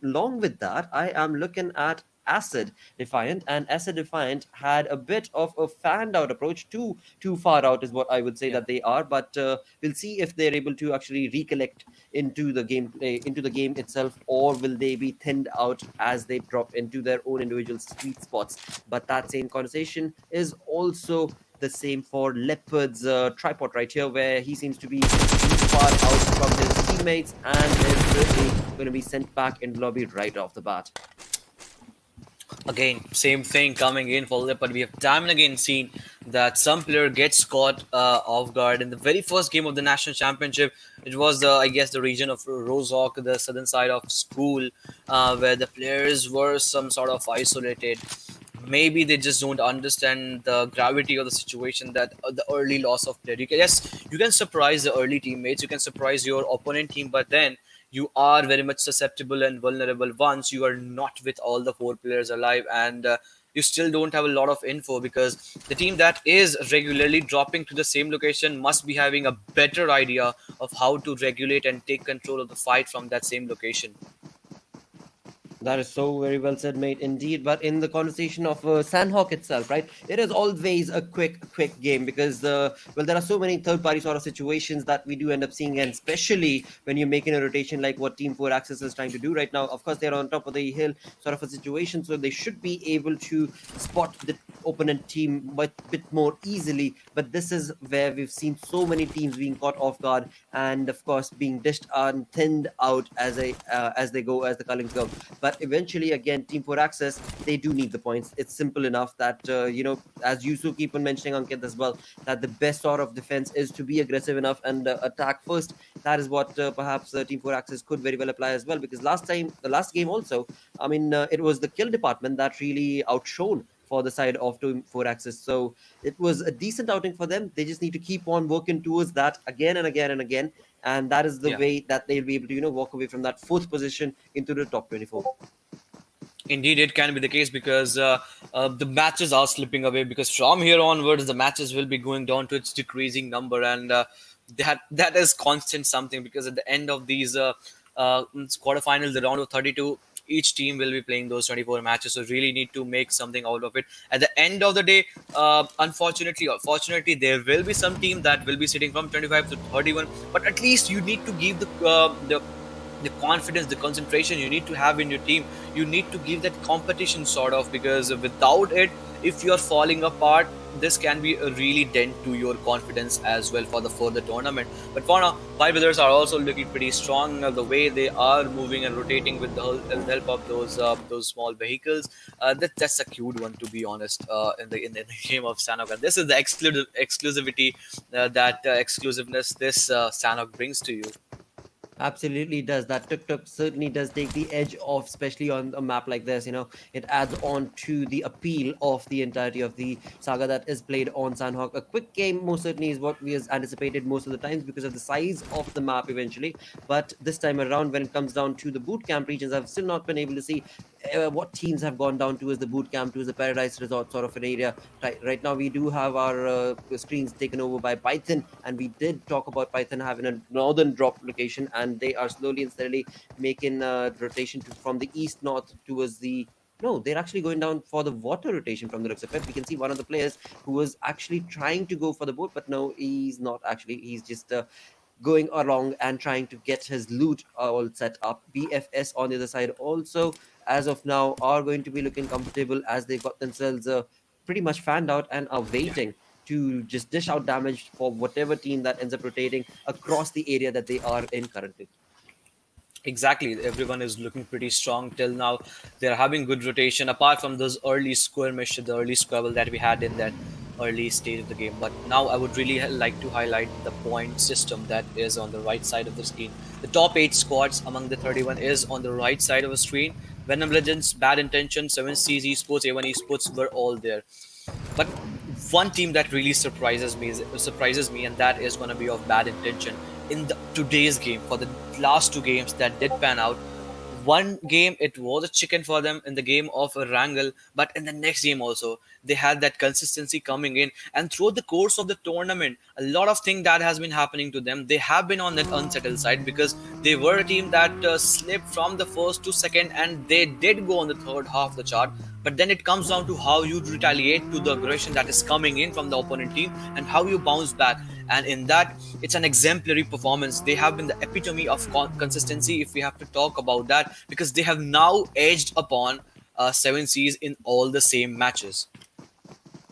Along with that, I am looking at AcidDEFIANT, and AcidDEFIANT had a bit of a fanned out approach. Too far out is what I would say Yeah. that they are, but we'll see if they're able to actually recollect into the gameplay, into the game itself, or will they be thinned out as they drop into their own individual sweet spots. But that same conversation is also the same for Leopard's tripod right here, where he seems to be too far out from his teammates and is really going to be sent back in the lobby right off the bat. Again, same thing coming in for Leopard. We have time and again seen that some player gets caught off guard in the very first game of the national championship. It was I guess the region of Rozhok, the southern side of school, where the players were some sort of isolated. Maybe they just don't understand the gravity of the situation, that the early loss of player. Yes, you can surprise the early teammates, you can surprise your opponent team, but then you are very much susceptible and vulnerable once you are not with all the 4 players alive, and you still don't have a lot of info because the team that is regularly dropping to the same location must be having a better idea of how to regulate and take control of the fight from that same location. That is so very well said, mate. Indeed, but in the conversation of Sanhok itself, right? It is always a quick game because well, there are so many third-party sort of situations that we do end up seeing, and especially when you're making a rotation like what Team 4 Access is trying to do right now. Of course, they're on top of the hill, sort of a situation, so they should be able to spot the opponent team bit more easily. But this is where we've seen so many teams being caught off guard, and of course being dished and thinned out as they go, as the cullings go. But eventually, again, Team 4 Access, they do need the points. It's simple enough that as you so keep on mentioning, Ankit, as well, that the best sort of defense is to be aggressive enough and attack first. That is what perhaps Team 4 Access could very well apply as well, because the last game also, I mean, it was the kill department that really outshone for the side of Team 4 Access. So it was a decent outing for them. They just need to keep on working towards that again and again and again. And that is the Yeah. way that they'll be able to, walk away from that fourth position into the top 24. Indeed, it can be the case because the matches are slipping away. Because from here onwards, the matches will be going down to its decreasing number, and that is constant something, because at the end of these quarterfinals, the round of 32, each team will be playing those 24 matches, so really need to make something out of it. At the end of the day, unfortunately or fortunately, there will be some team that will be sitting from 25 to 31, but at least you need to give the confidence, the concentration you need to have in your team. You need to give that competition sort of, because without it, if you are falling apart, this can be a really dent to your confidence as well for the further tournament. But for now, BhaiBrothers are also looking pretty strong. The way they are moving and rotating with the help of those small vehicles, that's a cute one, to be honest. In the game of Sanhok, and this is the exclusivity, that exclusiveness this Sanhok brings to you. Absolutely does. That tuk-tuk certainly does take the edge off, especially on a map like this. It adds on to the appeal of the entirety of the saga that is played on Sanhok. A quick game most certainly is what we has anticipated most of the times because of the size of the map eventually. But this time around, when it comes down to the boot camp regions, I've still not been able to see what teams have gone down to as the boot camp, to as the Paradise Resort sort of an area. Right now, we do have our screens taken over by Python, and we did talk about Python having a northern drop location, and they are slowly and steadily making rotation from the east north towards the. No, they're actually going down for the water rotation from the looks of it. We can see one of the players who was actually trying to go for the boat, but no, he's not actually. He's just going along and trying to get his loot all set up. BFS on the other side also, as of now, are going to be looking comfortable as they've got themselves pretty much fanned out and are waiting to just dish out damage for whatever team that ends up rotating across the area that they are in currently. Exactly, everyone is looking pretty strong till now. They're having good rotation, apart from those early skirmish, the early squabble that we had in that early stage of the game. But now I would really like to highlight the point system that is on the right side of the screen. The top 8 squads among the 31 is on the right side of the screen. Venom Legends, Bad Intention, 7C's Esports, A1 Esports were all there. But one team that really surprises me, and that is going to be of Bad Intention. In today's game, for the last 2 games that did pan out, one game it was a chicken for them in the game of Erangel, but in the next game also they had that consistency coming in, and throughout the course of the tournament, a lot of things that has been happening to them. They have been on that unsettled side, because they were a team that slipped from the first to second, and they did go on the third half of the chart. But then it comes down to how you retaliate to the aggression that is coming in from the opponent team, and how you bounce back. And in that, it's an exemplary performance. They have been the epitome of consistency, if we have to talk about that, because they have now edged upon 7Cs in all the same matches.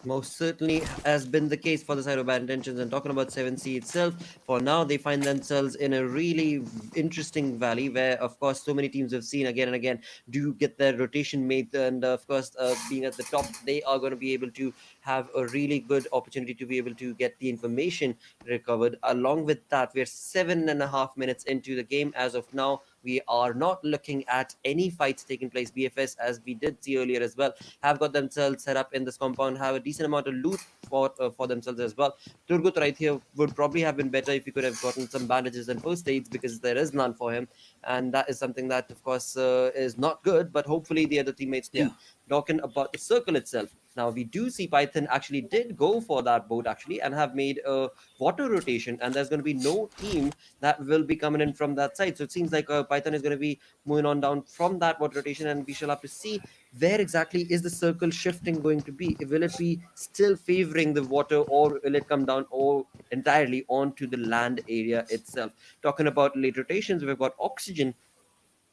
Most certainly has been the case for the side of Bad Intentions. And talking about 7C itself, for now they find themselves in a really interesting valley where, of course, so many teams have seen again and again do get their rotation made. And of course, being at the top, they are going to be able to have a really good opportunity to be able to get the information recovered. Along with that, we're 7.5 minutes into the game as of now. We are not looking at any fights taking place. BFS, as we did see earlier as well, have got themselves set up in this compound, have a decent amount of loot for themselves as well. Turgut right here would probably have been better if he could have gotten some bandages and first aids, because there is none for him. And that is something that, of course, is not good, but hopefully the other teammates do. Talking about the circle itself. Now, we do see Python actually did go for that boat actually and have made a water rotation, and there's going to be no team that will be coming in from that side. So it seems like Python is going to be moving on down from that water rotation, and we shall have to see where exactly is the circle shifting going to be. Will it be still favoring the water, or will it come down or entirely onto the land area itself? Talking about late rotations, we've got Oxygen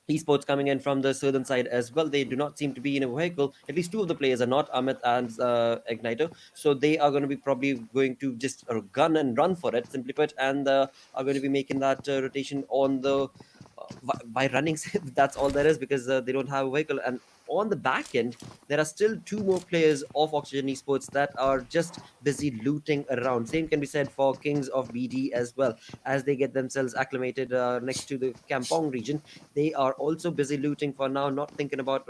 Esports coming in from the southern side as well. They do not seem to be in a vehicle. At least 2 of the players are not, Amit and Igniter. So they are going to be probably going to just gun and run for it, simply put, and are going to be making that rotation on the by running. That's all there is, because they don't have a vehicle. And on the back end, there are still 2 more players of Oxygen Esports that are just busy looting around. Same can be said for Kings of BD as well, as they get themselves acclimated next to the Kampong region. They are also busy looting for now, not thinking about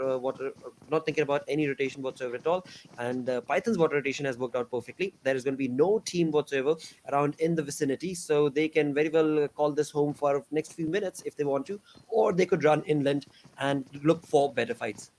not thinking about any rotation whatsoever at all. And Python's water rotation has worked out perfectly. There is going to be no team whatsoever around in the vicinity, so they can very well call this home for next few minutes if they want to, or they could run inland and look for better fights.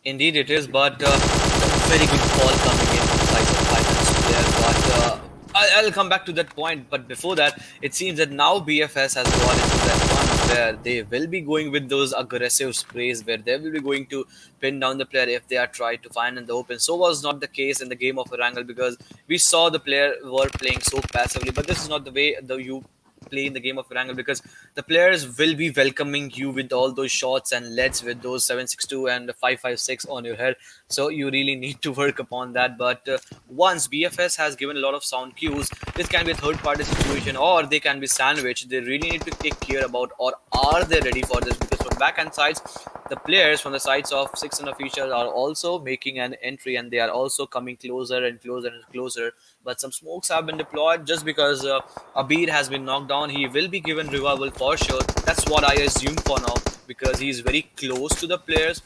Indeed, it is, but very good call coming in from the side of Python's player. But I'll come back to that point, but before that, it seems that now BFS has gone into that one where they will be going with those aggressive sprays, where they will be going to pin down the player if they are trying to find in the open. So was not the case in the game of Erangel, because we saw the player were playing so passively. But this is not the way the you play in the game of Erangel, because the players will be welcoming you with all those shots and lets with those 762 and 556 on your head. So you really need to work upon that. But once BFS has given a lot of sound cues, this can be a third party situation or they can be sandwiched. They really need to take care about, or are they ready for this? Because from backhand sides, the players from the sides of 6 and officials are also making an entry, and they are also coming closer and closer and closer. But some smokes have been deployed just because Abir has been knocked down. He will be given revival for sure. That's what I assume for now, because he is very close to the players.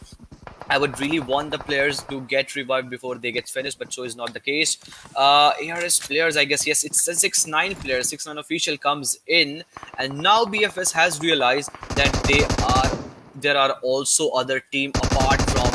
I would really want the players to get revived before they get finished, but so is not the case. ARS players, I guess, yes, it's a 6-9 player. 6-9 official comes in, and now BFS has realized that there are also other team apart from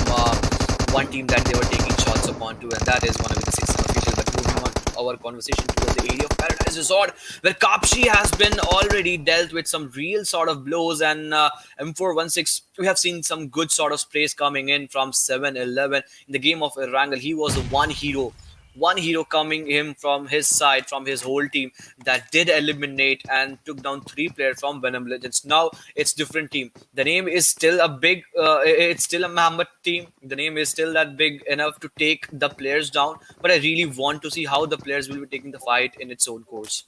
one team that they were taking shots upon to, and that is one of the 6-9 official. But moving on our conversation towards the area of Paradise Resort, where Kapshi has been already dealt with some real sort of blows, and M416, we have seen some good sort of sprays coming in from 7-11. In the game of Erangel, he was the one hero coming him from his side, from his whole team, that did eliminate and took down 3 players from VNM Legends. Now it's different team. The name is still a big, it's still a mammoth team. The name is still that big enough to take the players down. But I really want to see how the players will be taking the fight in its own course.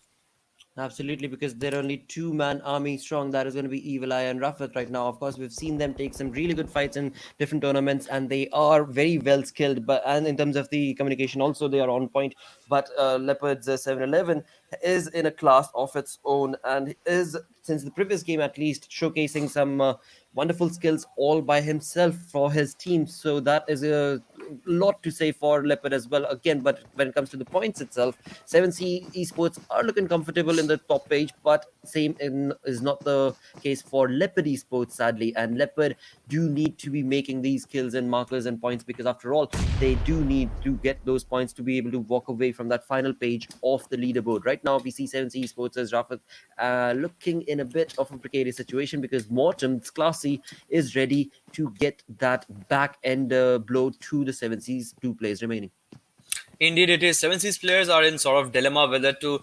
Absolutely, because they're only two-man army strong. That is going to be Evil Eye and Rafat right now. Of course, we've seen them take some really good fights in different tournaments, and they are very well skilled. But and in terms of the communication, also they are on point. But Leopard's 7-11 is in a class of its own, and is, since the previous game at least, showcasing some wonderful skills all by himself for his team. So that is a lot to say for Leopard as well. Again, but when it comes to the points itself, 7C Esports are looking comfortable in the top page, but is not the case for Leopard Esports, sadly. And Leopard do need to be making these kills and markers and points, because after all, they do need to get those points to be able to walk away from that final page of the leaderboard. Right now, we see 7C Esports as Rafat looking in a bit of a precarious situation, because Mortem's Classy is ready to get that back end blow to the 7C's 2 plays remaining. Indeed, it is. 7C's players are in sort of dilemma whether to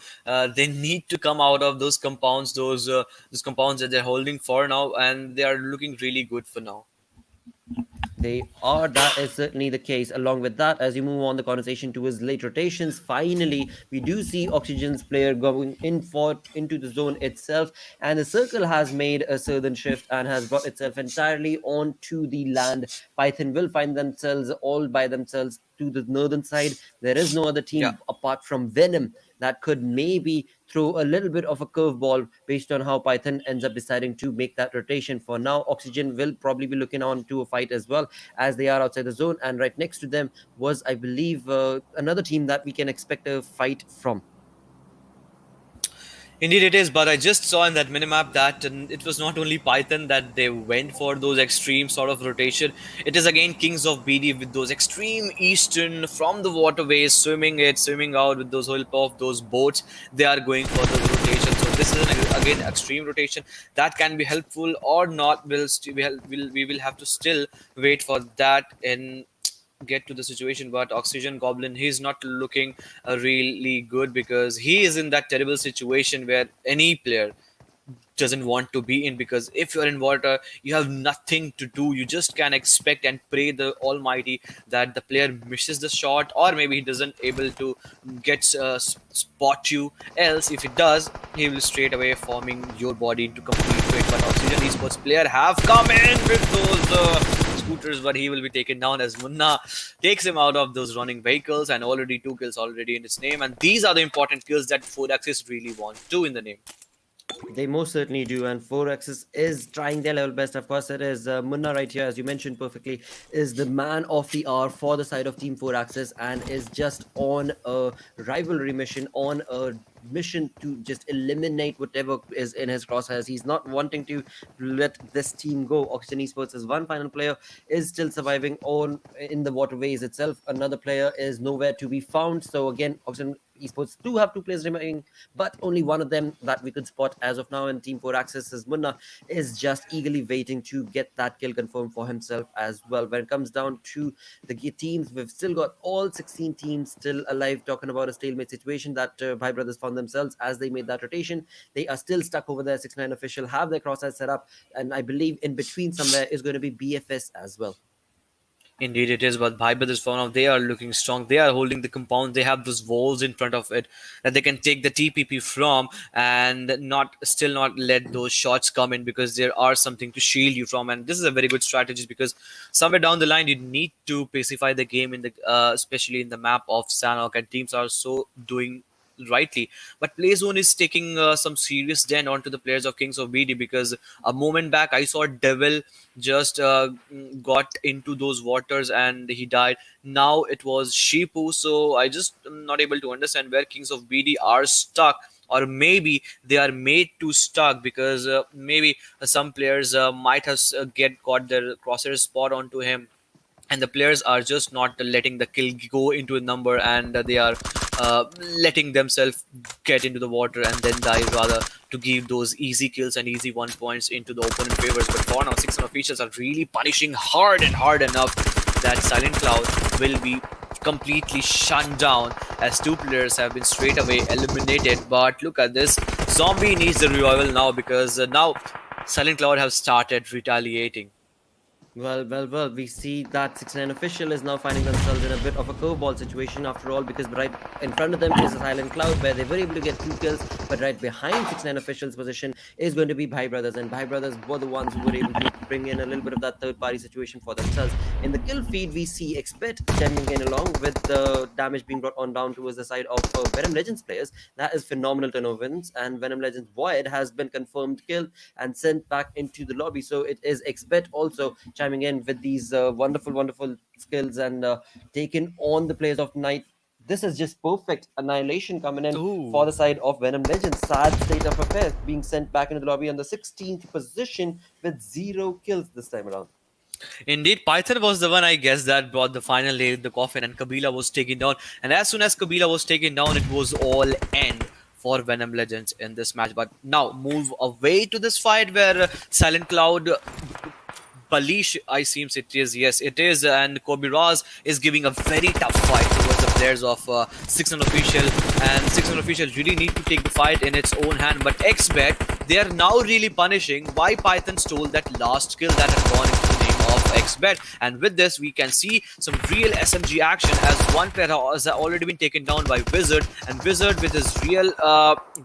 they need to come out of those compounds, those compounds that they're holding for now, and they are looking really good for now. They are. That is certainly the case. Along with that, as you move on the conversation towards late rotations, finally we do see Oxygen's player going into the zone itself, and the circle has made a southern shift and has brought itself entirely onto the land. Python will find themselves all by themselves to the northern side. There is no other Yeah. team apart from Venom that could maybe throw a little bit of a curveball based on how Python ends up deciding to make that rotation. For now, Oxygen will probably be looking on to a fight as well, as they are outside the zone. And right next to them was, I believe, another team that we can expect a fight from. Indeed, it is. But I just saw in that minimap that it was not only Python that they went for those extreme sort of rotation. It is again Kings of BD with those extreme eastern from the waterways, swimming out with those help of those boats. They are going for those rotations. So this is again extreme rotation that can be helpful or not. We will have to still wait for that and get to the situation. But Oxygen Goblin, he's not looking really good, because he is in that terrible situation where any player doesn't want to be in, because if you're in water, you have nothing to do. You just can expect and pray the almighty that the player misses the shot, or maybe he doesn't able to get spot you. Else if it does, he will straight away forming your body into complete fit. But Oxygen Esports player have come in with those scooters, but he will be taken down as Munna takes him out of those running vehicles, and already 2 kills already in his name. And these are the important kills that 4Axis really want to in the name. They most certainly do, and 4Axis is trying their level best. Of course, it is Munna right here, as you mentioned perfectly, is the man of the hour for the side of Team 4Axis, and is just on a rivalry mission, on a mission to just eliminate whatever is in his crosshairs. He's not wanting to let this team go. Oxygen Esports is one final player, is still surviving on in the waterways itself. Another player is nowhere to be found. So again, Oxygen Esports do have 2 players remaining, but only one of them that we could spot as of now. And Team 4 Access's Munna is just eagerly waiting to get that kill confirmed for himself as well. When it comes down to the teams, we've still got all 16 teams still alive, talking about a stalemate situation that BhaiBrother found themselves as they made that rotation. They are still stuck over there. 6-9 official have their crosshair set up, and I believe in between somewhere is going to be BFS as well. Indeed, it is. But BhaiBrother's for now, they are looking strong. They are holding the compound. They have those walls in front of it that they can take the TPP from and not let those shots come in, because there are something to shield you from. And this is a very good strategy, because somewhere down the line you need to pacify the game in the especially in the map of Sanhok, and teams are so doing rightly. But Playzone is taking some serious dent onto the players of Kings of BD, because a moment back I saw Devil just got into those waters and he died. Now it was Shipu, so I just am not able to understand where Kings of BD are stuck, or maybe they are made to stuck, because maybe some players might have got their crosshair spot onto him, and the players are just not letting the kill go into a number, and they are letting themselves get into the water and then die, rather to give those easy kills and easy 1 points into the opponent favors. But for now, 6 officials are really punishing hard and hard enough that Silent Cloud will be completely shut down, as 2 players have been straight away eliminated. But look at this, Zombie needs a revival now, because now Silent Cloud have started retaliating. Well. We see that 6-9 official is now finding themselves in a bit of a curveball situation after all, because right in front of them is a Silent Cloud where they were able to get 2 kills, but right behind 6-9 official's position is going to be BhaiBrothers, and BhaiBrothers were the ones who were able to bring in a little bit of that third-party situation for themselves. In the kill feed, we see XBET tending in along with the damage being brought on down towards the side of Venom Legends players. That is phenomenal turnover wins, and Venom Legends Void has been confirmed killed and sent back into the lobby. So it is XBET also chiming in with these wonderful skills and taking on the players of Night. This is just perfect annihilation coming in for the side of Venom Legends. Sad state of affairs, being sent back into the lobby on the 16th position with 0 kills this time around. Indeed, Python was the one, I guess, that brought the final nail in the coffin, and Kabila was taken down. And as soon as Kabila was taken down, it was all end for Venom Legends in this match. But now move away to this fight where Silent Cloud, Balish, I seems it is, yes, it is, and Kobe Raz is giving a very tough fight towards the players of 600 official, and 600 official really need to take the fight in its own hand. But XBET, they are now really punishing why Python stole that last kill that had gone into the name of XBET. And with this, we can see some real SMG action, as one player has already been taken down by Wizard, and Wizard with his real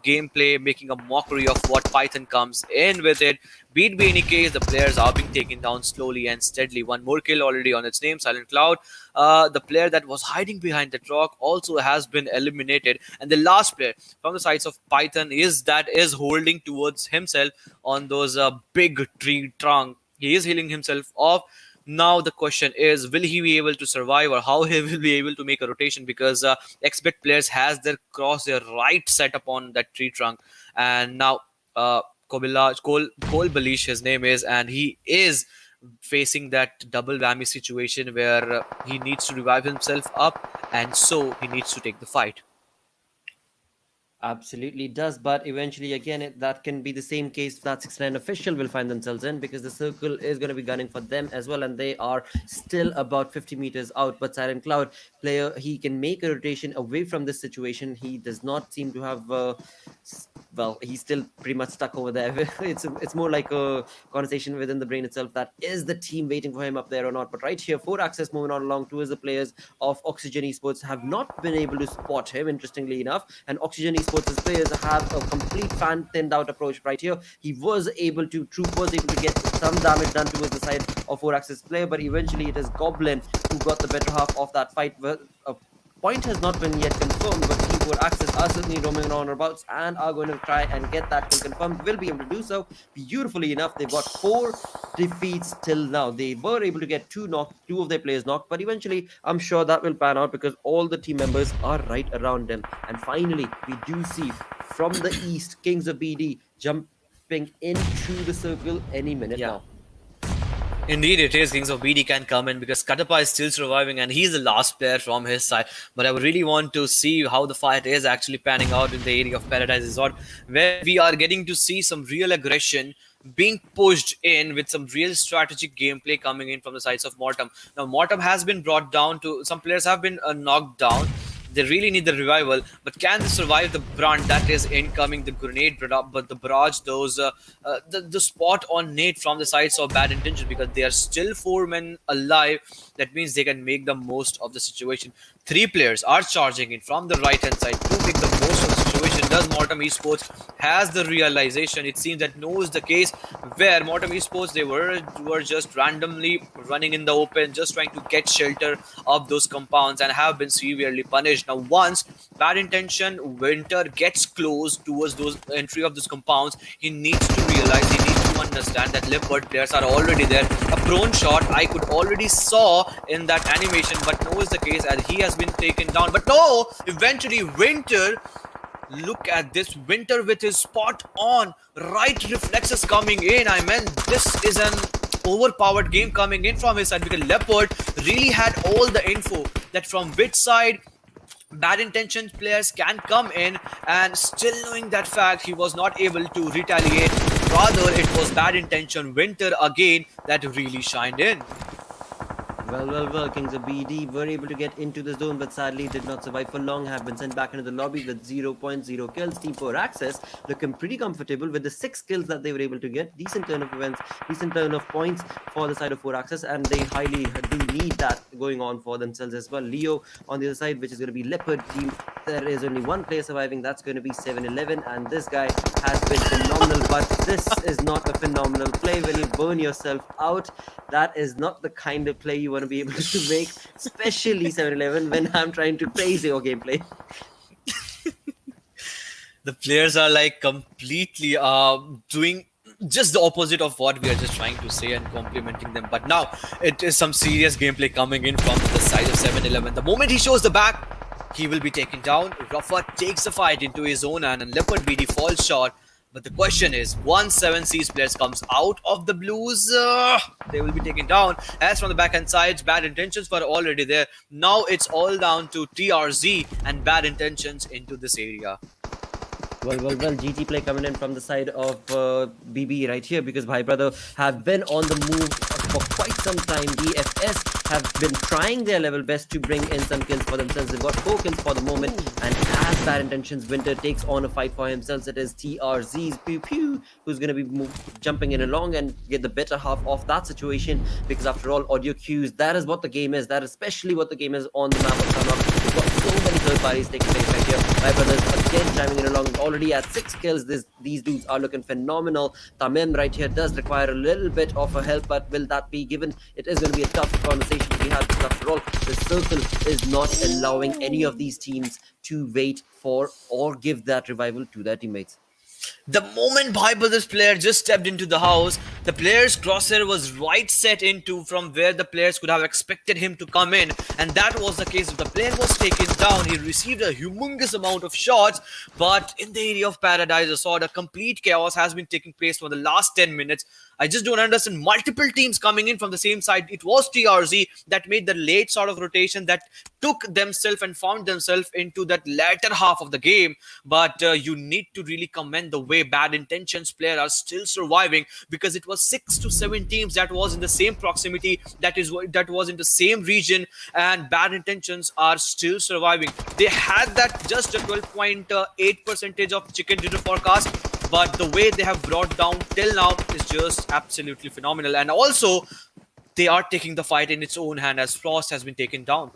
gameplay making a mockery of what Python comes in with it. Beat be any case, the players are being taken down slowly and steadily. One more kill already on its name, Silent Cloud. The player that was hiding behind the rock also has been eliminated. And the last player from the sides of Python is holding towards himself on those big tree trunk. He is healing himself off. Now the question is, will he be able to survive, or how he will be able to make a rotation, because XBET players has their right set up on that tree trunk. And now Cole Balish, his name is, and he is facing that double whammy situation where he needs to revive himself up, and so he needs to take the fight. Absolutely does, but eventually again that can be the same case that 6-9 official will find themselves in, because the circle is going to be gunning for them as well, and they are still about 50 meters out. But Silent Cloud player, he can make a rotation away from this situation. He does not seem to have he's still pretty much stuck over there. It's more like a conversation within the brain itself, that is the team waiting for him up there or not. But right here, 4 Access moving on along towards the players of Oxygen Esports have not been able to spot him, interestingly enough, and Oxygen Esports players have a complete fan thinned out approach right here. Troop was able to get some damage done towards the side of 4 Access player, but eventually it is Goblin who got the better half of that fight. Point has not been yet confirmed, but Team 4 Access are certainly roaming around abouts and are going to try and get that kill confirmed. Will be able to do so beautifully enough. They've got 4 defeats till now. They were able to get 2 of their players knocked, but eventually I'm sure that will pan out, because all the team members are right around them. And finally, we do see from the east, Kings of BD jumping into the circle any minute now. Indeed, it is. Kings of BD can come in because Katapa is still surviving and he's the last player from his side. But I would really want to see how the fight is actually panning out in the area of Paradise Resort, where we are getting to see some real aggression being pushed in with some real strategic gameplay coming in from the sides of Mortem. Now, Mortem has been brought down to some players have been knocked down. They really need the revival, but can they survive the brunt that is incoming? The grenade, but the barrage, the spot on Nate from the sides of Bad Intentions, because they are still 4 men alive. That means they can make the most of the situation. 3 players are charging in from the right hand side to make the most of the situation. Does Mortem Esports has the realization? It seems that no is the case, where Mortem Esports they were just randomly running in the open, just trying to get shelter of those compounds and have been severely punished. Now, once Bad Intention Winter gets close towards those entry of those compounds, he needs to realize, he needs to understand that Leopard players are already there. A prone shot I could already saw in that animation, but no is the case as he has been taken down. But no, eventually Winter. Look at this, Winter with his spot on right reflexes coming in. I mean, this is an overpowered game coming in from his side, because Leopard really had all the info that from which side Bad Intentions players can come in, and still knowing that fact, he was not able to retaliate. Rather, it was Bad Intention Winter again that really shined in. Well, Kings of BD were able to get into the zone, but sadly did not survive for long, have been sent back into the lobby with 0.0 kills. Team 4 Access looking pretty comfortable with the 6 kills that they were able to get. Decent turn of events, decent turn of points for the side of 4 Access, and they highly do need that going on for themselves as well. Leo on the other side, which is going to be Leopard team. There is only 1 player surviving, that's going to be 7-11, and this guy has been phenomenal, but this is not a phenomenal play when you burn yourself out. That is not the kind of play you want to be able to make, especially 7-11 when I'm trying to praise your gameplay. The players are like completely doing just the opposite of what we are just trying to say and complimenting them. But now it is some serious gameplay coming in from the side of 7-11. The moment he shows the back, he will be taken down. Rafa takes the fight into his own hand and Leopard BD falls short. But the question is, once 7C's players comes out of the blues, they will be taken down. As from the backhand sides, Bad Intentions were already there. Now it's all down to TRZ and Bad Intentions into this area. Well, GT play coming in from the side of BB right here, because BhaiBrother have been on the move for quite some time. BFS have been trying their level best to bring in some kills for themselves. They've got 4 kills for the moment, and as Bad Intentions Winter takes on a fight for himself, it is TRZ's Pew who's going to be jumping in along and get the better half of that situation, because after all, audio cues, that is what the game is. That is especially what the game is on the map of Sanhok. We've got so many third parties taking place right here. BhaiBrothers again chiming in along, already at 6 kills. These dudes are looking phenomenal. Tamim right here does require a little bit of a help, but will that be given? It is going to be a tough conversation to be had, because after all, the circle is not allowing any of these teams to wait for or give that revival to their teammates. The moment BhaiBrother's player just stepped into the house, the player's crosshair was right set into from where the players could have expected him to come in. And that was the case. If the player was taken down, he received a humongous amount of shots. But in the area of Paradise Resort, a complete chaos has been taking place for the last 10 minutes. I just don't understand. Multiple teams coming in from the same side. It was TRZ that made the late sort of rotation that took themselves and found themselves into that latter half of the game. But you need to really commend the way Bad Intentions players are still surviving, because it was 6 to 7 teams that was in the same proximity, that was in the same region, and Bad Intentions are still surviving. They had that just a 12.8% of chicken dinner forecast, but the way they have brought down till now is just absolutely phenomenal. And also, they are taking the fight in its own hand as Frost has been taken down.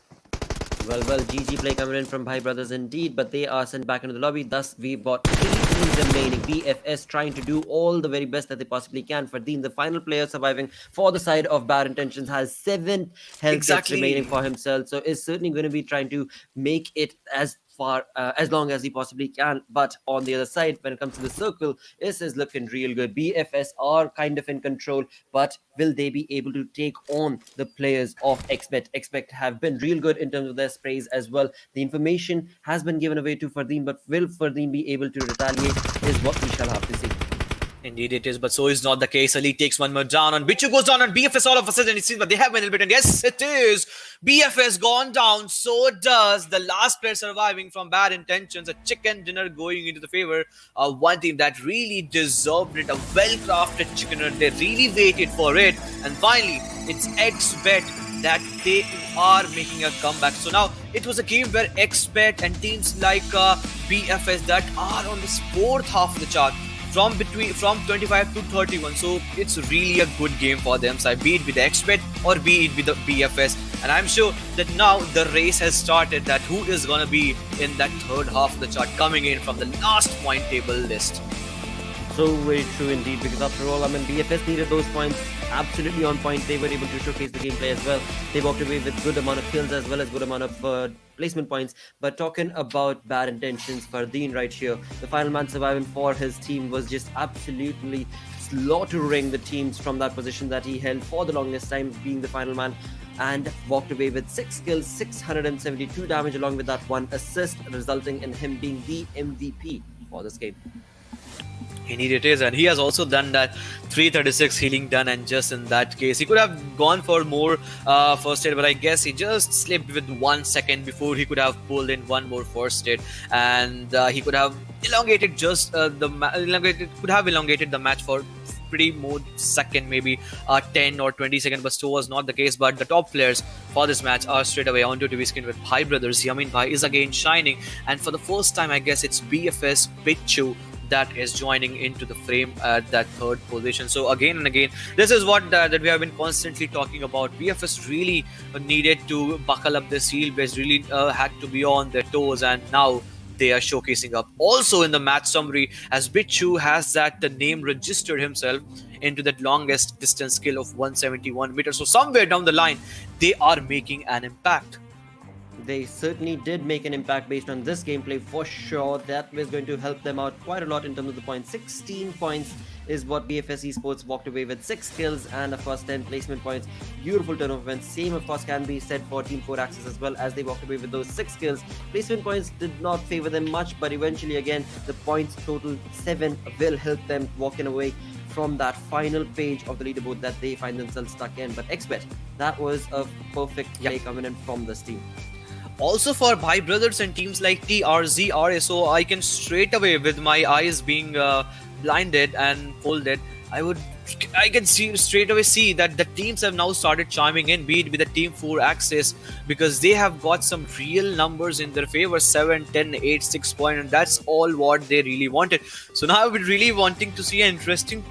Well, GG play coming in from BhaiBrothers indeed, but they are sent back into the lobby. Thus, we've got 3 teams remaining. BFS trying to do all the very best that they possibly can. Fardeen, the final player surviving for the side of Bad Intentions, has 7 health kits remaining for himself. So is certainly going to be trying to make it as long as he possibly can. But on the other side, when it comes to the circle, this is looking real good. BFS are kind of in control, but will they be able to take on the players of XBET? XBET have been real good in terms of their sprays as well. The information has been given away to Fardeen, but will Fardeen be able to retaliate is what we shall have to see. Indeed it is, but so is not the case. Ali takes one more down on Bichu, goes down on BFS all of a sudden. It seems that they have been beaten. Yes, it is. BFS gone down. So does the last player surviving from bad intentions. A chicken dinner going into the favor of one team that really deserved it. A well-crafted chicken dinner. They really waited for it. And finally, it's XBET that they are making a comeback. So now it was a game where XBET and teams like BFS that are on this fourth half of the chart from 25 to 31. So it's really a good game for them. So be it with the XBET or be it with the BFS. And I'm sure that now the race has started, that who is going to be in that third half of the chart coming in from the last point table list. So very true indeed, because after all, BFS needed those points absolutely on point. They were able to showcase the gameplay as well. They walked away with good amount of kills as well as good amount of placement points. But talking about bad intentions, Fardeen right here, the final man surviving for his team, was just absolutely slaughtering the teams from that position that he held for the longest time, being the final man, and walked away with 6 kills, 672 damage, along with that 1 assist, resulting in him being the MVP for this game. Indeed it is, and he has also done that 336 healing done, and just in that case he could have gone for more first aid, but I guess he just slipped with 1 second before he could have pulled in one more first aid, and he could have elongated elongated the match for pretty more second, maybe 10 or 20 seconds, but so was not the case. But the top players for this match are straight away onto TV screen with BhaiBrother. Yamin Bhai is again shining, and for the first time I guess it's BFS Bichu that is joining into the frame at that third position. So again and again, this is what that we have been constantly talking about. BFS really needed to buckle up their seal base, really had to be on their toes, and now they are showcasing up. Also in the match summary, as Bichu has that the name registered himself into that longest distance skill of 171 meters. So somewhere down the line, they are making an impact. They certainly did make an impact based on this gameplay for sure. That was going to help them out quite a lot in terms of the points. 16 points is what BFS Esports walked away with, 6 kills and of course 10 placement points. Beautiful turn of events. Same of course can be said for Team 4 Axis as well, as they walked away with those 6 kills. Placement points did not favor them much, but eventually again the points total 7 will help them walking away from that final page of the leaderboard that they find themselves stuck in. But XBET, that was a perfect play coming in from this team. Also for BhaiBrothers and teams like TRZ, so I can straight away, with my eyes being blinded and folded, I can straight away see that the teams have now started chiming in, be it with the Team 4 Axis, because they have got some real numbers in their favor, 7, 10, 8, 6 points, and that's all what they really wanted. So now we're really wanting to see and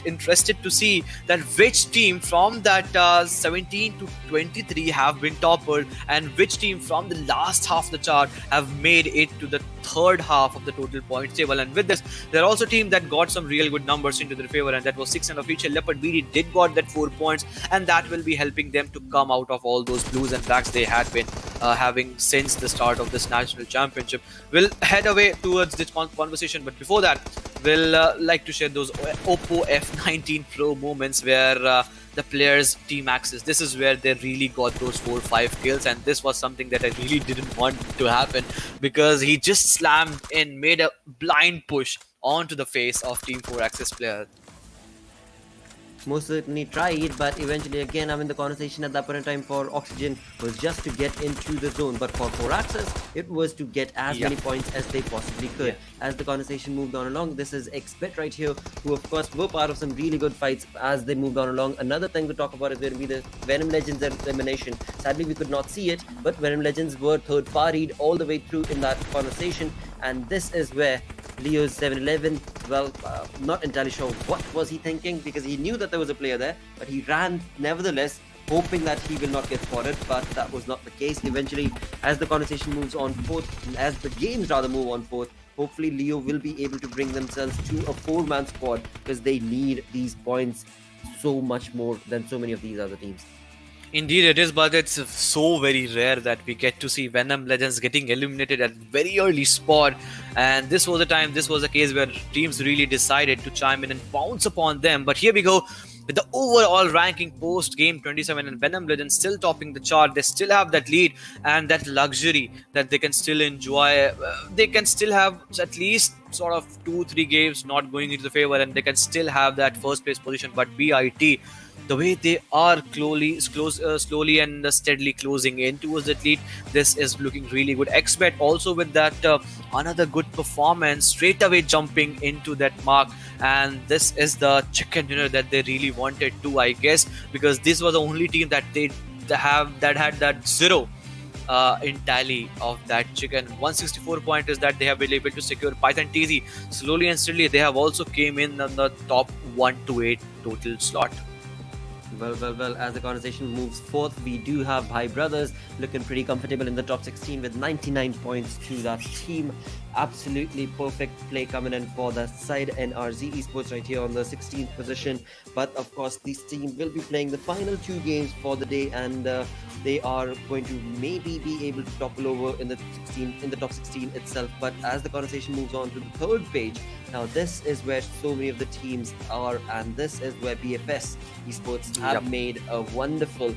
interested to see that which team from that 17 to 23 have been toppled, and which team from the last half of the chart have made it to the third half of the total points table. And with this, there are also teams that got some real good numbers into their favor, and that was 6 and official LEOPARD BD did got that 4 points, and that will be helping them to come out of all those blues and blacks they had been having since the start of this national championship. We'll head away towards this conversation, but before that, we'll like to share those Oppo F19 Pro moments where the players Team Axis, this is where they really got those 4-5 kills, and this was something that I really didn't want to happen, because he just slammed in, made a blind push onto the face of Team 4 Axis player. Most certainly tried, but eventually again the conversation at that point in time for Oxygen was just to get into the zone, but for 4 Axis it was to get as many points as they possibly could. As the conversation moved on along, this is XBET right here, who of course were part of some really good fights as they moved on along. Another thing to talk about is going to be the VNM Legends elimination. Sadly we could not see it, but VNM Legends were third partied all the way through in that conversation, and this is where Leo's 711, not entirely sure what was he thinking, because he knew that there was a player there, but he ran nevertheless, hoping that he will not get spotted, but that was not the case. Eventually, as the conversation moves on forth, as the games rather move on forth, hopefully Leo will be able to bring themselves to a 4-man squad, because they need these points so much more than so many of these other teams. Indeed it is, but it's so very rare that we get to see VNM Legends getting eliminated at very early spot, and this was a case where teams really decided to chime in and bounce upon them. But here we go, with the overall ranking post game 27, and VNM Legends still topping the chart. They still have that lead and that luxury that they can still enjoy. They can still have at least sort of 2-3 games not going into the favor, and they can still have that first place position. But BIT, the way they are slowly and steadily closing in towards that lead, this is looking really good. XBET also with that another good performance, straight away jumping into that mark, and this is the chicken dinner that they really wanted to, I guess, because this was the only team that had that zero in tally of that chicken. 164 pointers that they have been able to secure. Python TZ slowly and steadily they have also came in on the top 1 to 8 total slot. Well, as the conversation moves forth, we do have BhaiBrothers looking pretty comfortable in the top 16 with 99 points to that team. Absolutely perfect play coming in for that side. NRZ Esports right here on the 16th position. But of course, this team will be playing the final 2 games for the day, and they are going to maybe be able to topple over in the top 16 itself. But as the conversation moves on to the third page, now this is where so many of the teams are, and this is where BFS Esports have made a wonderful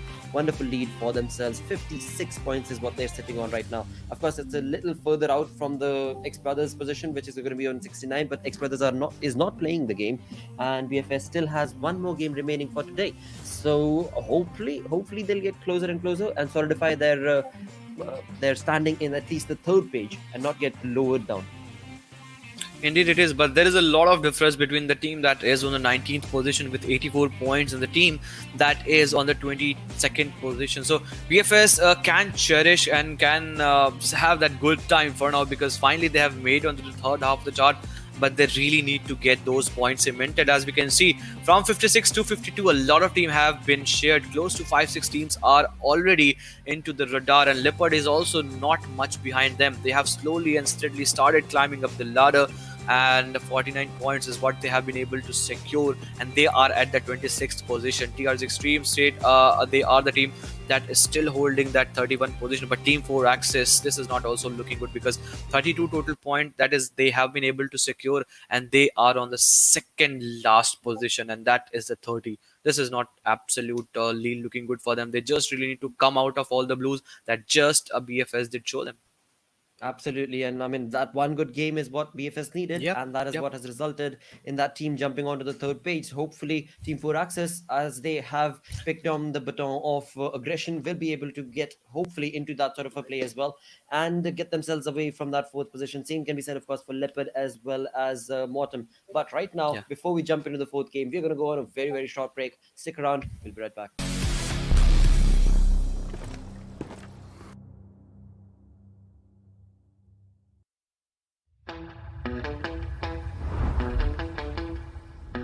lead for themselves. 56 points is what they're sitting on right now. Of course, it's a little further out from the XBrothers position, which is going to be on 69, but XBrothers is not playing the game, and BFS still has one more game remaining for today. So hopefully they'll get closer and closer and solidify their standing in at least the third page and not get lowered down. Indeed it is, but there is a lot of difference between the team that is on the 19th position with 84 points and the team that is on the 22nd position. So BFS can cherish and can have that good time for now, because finally they have made onto the third half of the chart, but they really need to get those points cemented. As we can see, from 56 to 52, a lot of teams have been shared. Close to 5-6 teams are already into the radar, and LEOPARD is also not much behind them. They have slowly and steadily started climbing up the ladder, and 49 points is what they have been able to secure, and they are at the 26th position. TR's Extreme State, they are the team that is still holding that 31 position, but Team 4 Axis, this is not also looking good, because 32 total point that is they have been able to secure, and they are on the second last position, and that is the 30. This is not absolutely looking good for them. They just really need to come out of all the blues that just a BFS did show them. Absolutely, and I mean that one good game is what BFS needed, and that is what has resulted in that team jumping onto the third page. Hopefully, Team 4 Access, as they have picked on the baton of aggression, will be able to get hopefully into that sort of a play as well and get themselves away from that fourth position. Same can be said, of course, for LEOPARD as well as Mortem. But right now, before we jump into the fourth game, we're going to go on a very, very short break. Stick around, we'll be right back.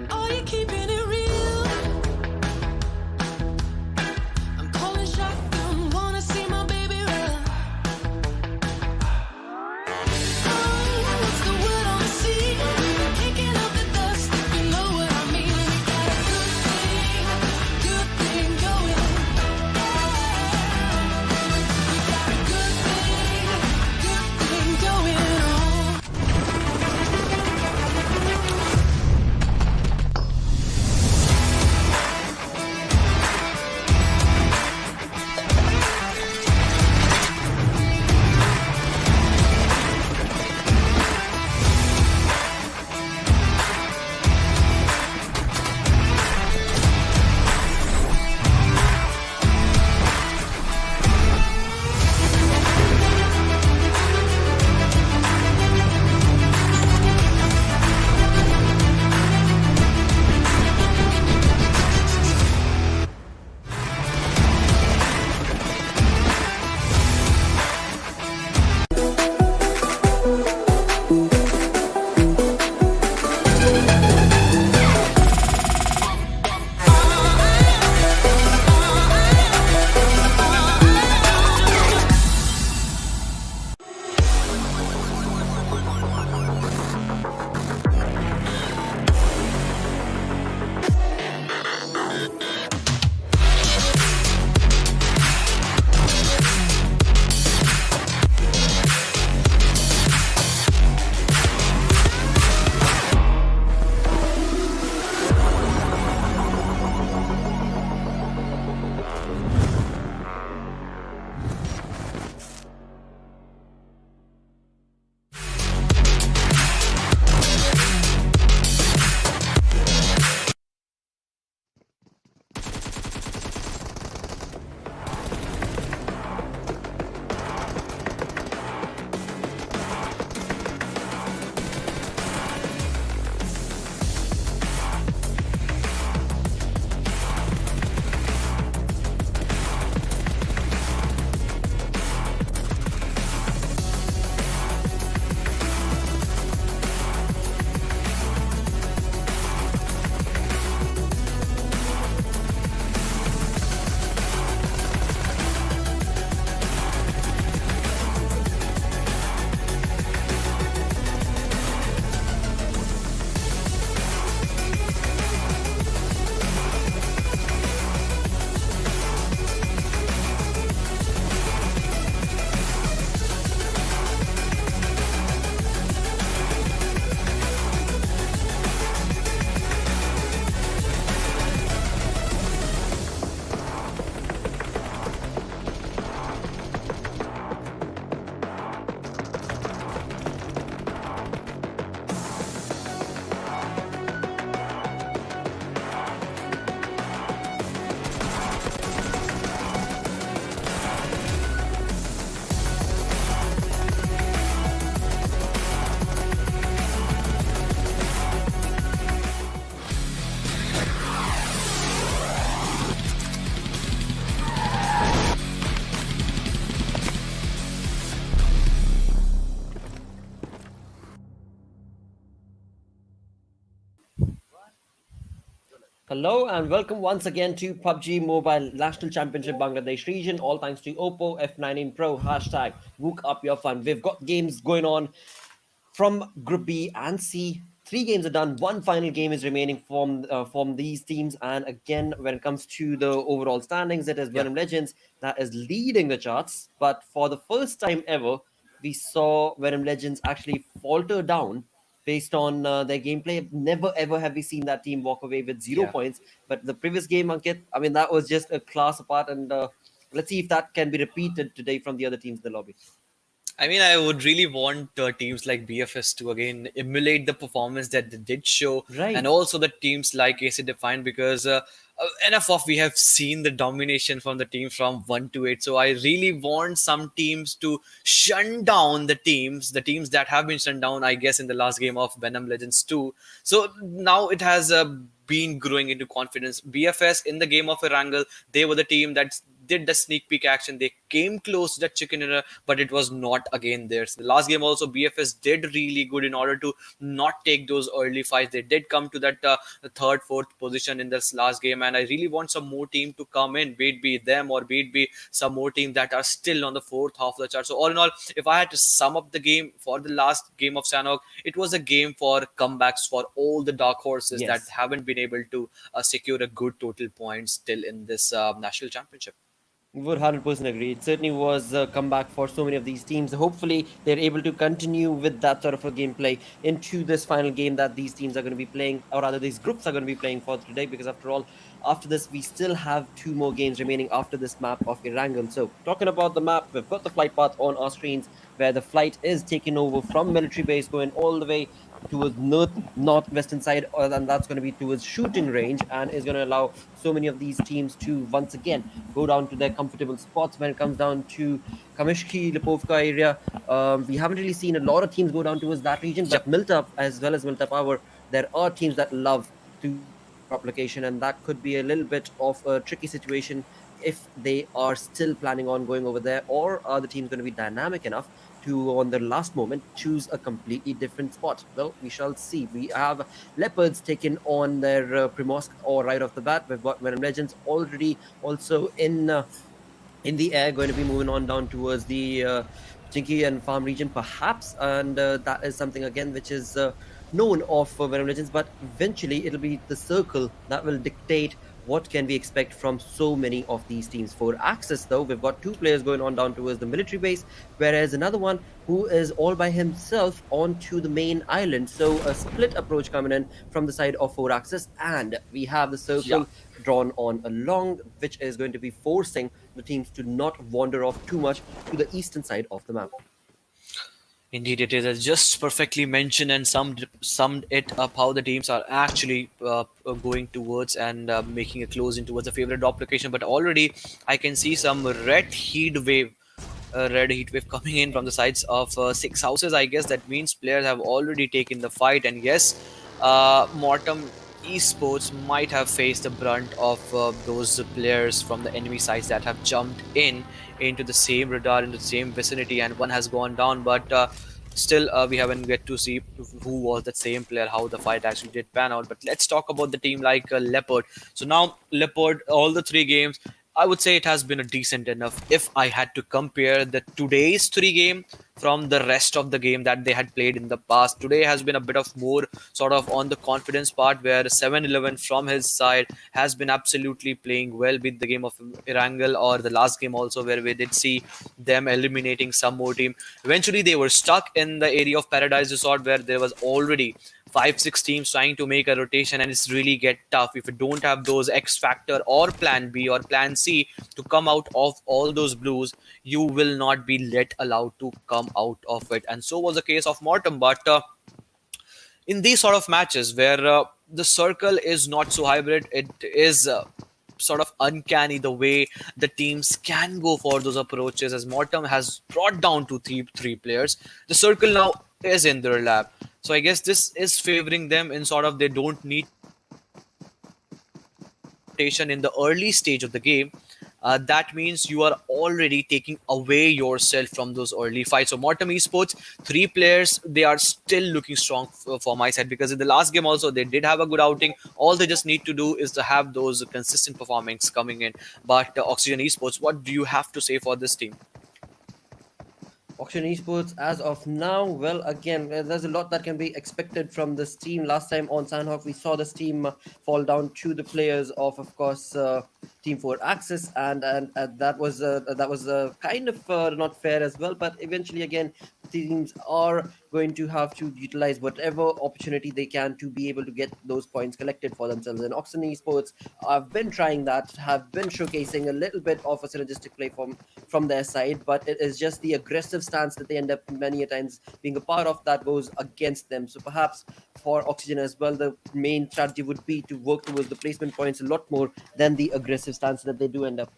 Are you keeping it real? I'm calling shotgun, wanna see my baby run. Oh, what's the word on the sea? Kicking up the dust, if you know what I mean. We got a good thing going. Hello and welcome once again to PUBG Mobile National Championship Bangladesh region. All thanks to Oppo F19 Pro hashtag Wook Up Your Fun. We've got games going on from Group B and C. Three games are done. One final game is remaining from these teams. And again, when it comes to the overall standings, it is Yeah. VNM Legends that is leading the charts. But for the first time ever, we saw VNM Legends actually falter down based on their gameplay. Never ever have we seen that team walk away with 0 points. But the previous game, Ankit, I mean, that was just a class apart. And let's see if that can be repeated today from the other teams in the lobby. I mean, I would really want teams like BFS to again emulate the performance that they did show, and Right. also the teams like AcidDEFIANT, because enough of we have seen the domination from the team from 1 to 8. So I really want some teams to shun down the teams that have been shut down, I guess, in the last game of Venom Legends 2. So now it has been growing into confidence. BFS in the game of Erangel, they were the team that did the sneak peek action. They came close to that chicken dinner, but it was not again theirs. The last game also, BFS did really good in order to not take those early fights. They did come to that third, fourth position in this last game, and I really want some more team to come in, be it be them or be it be some more team that are still on the fourth half of the chart. So all in all, if I had to sum up the game for the last game of Sanhok, it was a game for comebacks for all the dark horses that Yes. haven't been able to secure a good total points still in this national championship. Would 100% agree. It certainly was a comeback for so many of these teams. Hopefully, they're able to continue with that sort of a gameplay into this final game that these teams are going to be playing, or rather, these groups are going to be playing for today. Because after all, after this, we still have two more games remaining after this map of Erangel. So, talking about the map, we've got the flight path on our screens where the flight is taken over from military base, going all the way towards northwestern side, and that's going to be towards shooting range, and is going to allow so many of these teams to once again go down to their comfortable spots. When it comes down to Kamishki, Lipovka area, we haven't really seen a lot of teams go down towards that region, but Yep. Miltup as well as Miltup Power, there are teams that love to go to that drop location, and that could be a little bit of a tricky situation if they are still planning on going over there, or are the teams going to be dynamic enough to, on the last moment, choose a completely different spot? Well, we shall see. We have Leopards taking on their Primosk or right off the bat. We've got Venom Legends already also in the air, going to be moving on down towards the Chinky and Farm region, perhaps, and that is something again which is known of Venom Legends. But eventually, it'll be the circle that will dictate what can we expect from so many of these teams. For Axis, though, we've got two players going on down towards the military base, whereas another one who is all by himself onto the main island. So a split approach coming in from the side of 4 Axis, and we have the Yeah. circle drawn on along, which is going to be forcing the teams to not wander off too much to the eastern side of the map. Indeed, it is. As just perfectly mentioned and summed it up how the teams are actually going towards and making a closing towards a favorite drop location. But already I can see some red heat wave coming in from the sides of six houses. I guess that means players have already taken the fight, and yes, Mortem Esports might have faced the brunt of those players from the enemy sides that have jumped in into the same radar, into the same vicinity, and one has gone down. But still, we haven't get to see who was that same player, how the fight actually did pan out. But let's talk about the team like Leopard. So now Leopard, all the three games, I would say it has been a decent enough. If I had to compare the today's three game from the rest of the game that they had played in the past, today has been a bit of more sort of on the confidence part, where 7-11 from his side has been absolutely playing well with the game of Erangel, or the last game also, where we did see them eliminating some more team. Eventually, they were stuck in the area of Paradise Resort, where there was already 5-6 teams trying to make a rotation, and it's really get tough if you don't have those X factor or plan B or plan C to come out of all those blues. You will not be let allowed to come out of it, and so was the case of Mortem. But in these sort of matches where the circle is not so hybrid, it is sort of uncanny the way the teams can go for those approaches, as Mortem has brought down to three players. The circle now is in their lap, so I guess this is favoring them in sort of they don't need rotation in the early stage of the game, that means you are already taking away yourself from those early fights. So Mortem Esports, 3 players, they are still looking strong for my side, because in the last game also they did have a good outing. All they just need to do is to have those consistent performance coming in. But Oxygen Esports, what do you have to say for this team? Auction Esports, as of now, well, again, there's a lot that can be expected from this team. Last time on Sanhok, we saw this team fall down to the players of course, Team 4 Axis, and that was kind of not fair as well. But eventually, again, teams are going to have to utilize whatever opportunity they can to be able to get those points collected for themselves. And Auction Esports have been trying that, have been showcasing a little bit of a synergistic play from their side, but it is just the aggressive stance that they end up many a times being a part of that goes against them. So perhaps for Oxygen as well, the main strategy would be to work towards the placement points a lot more than the aggressive stance that they do end up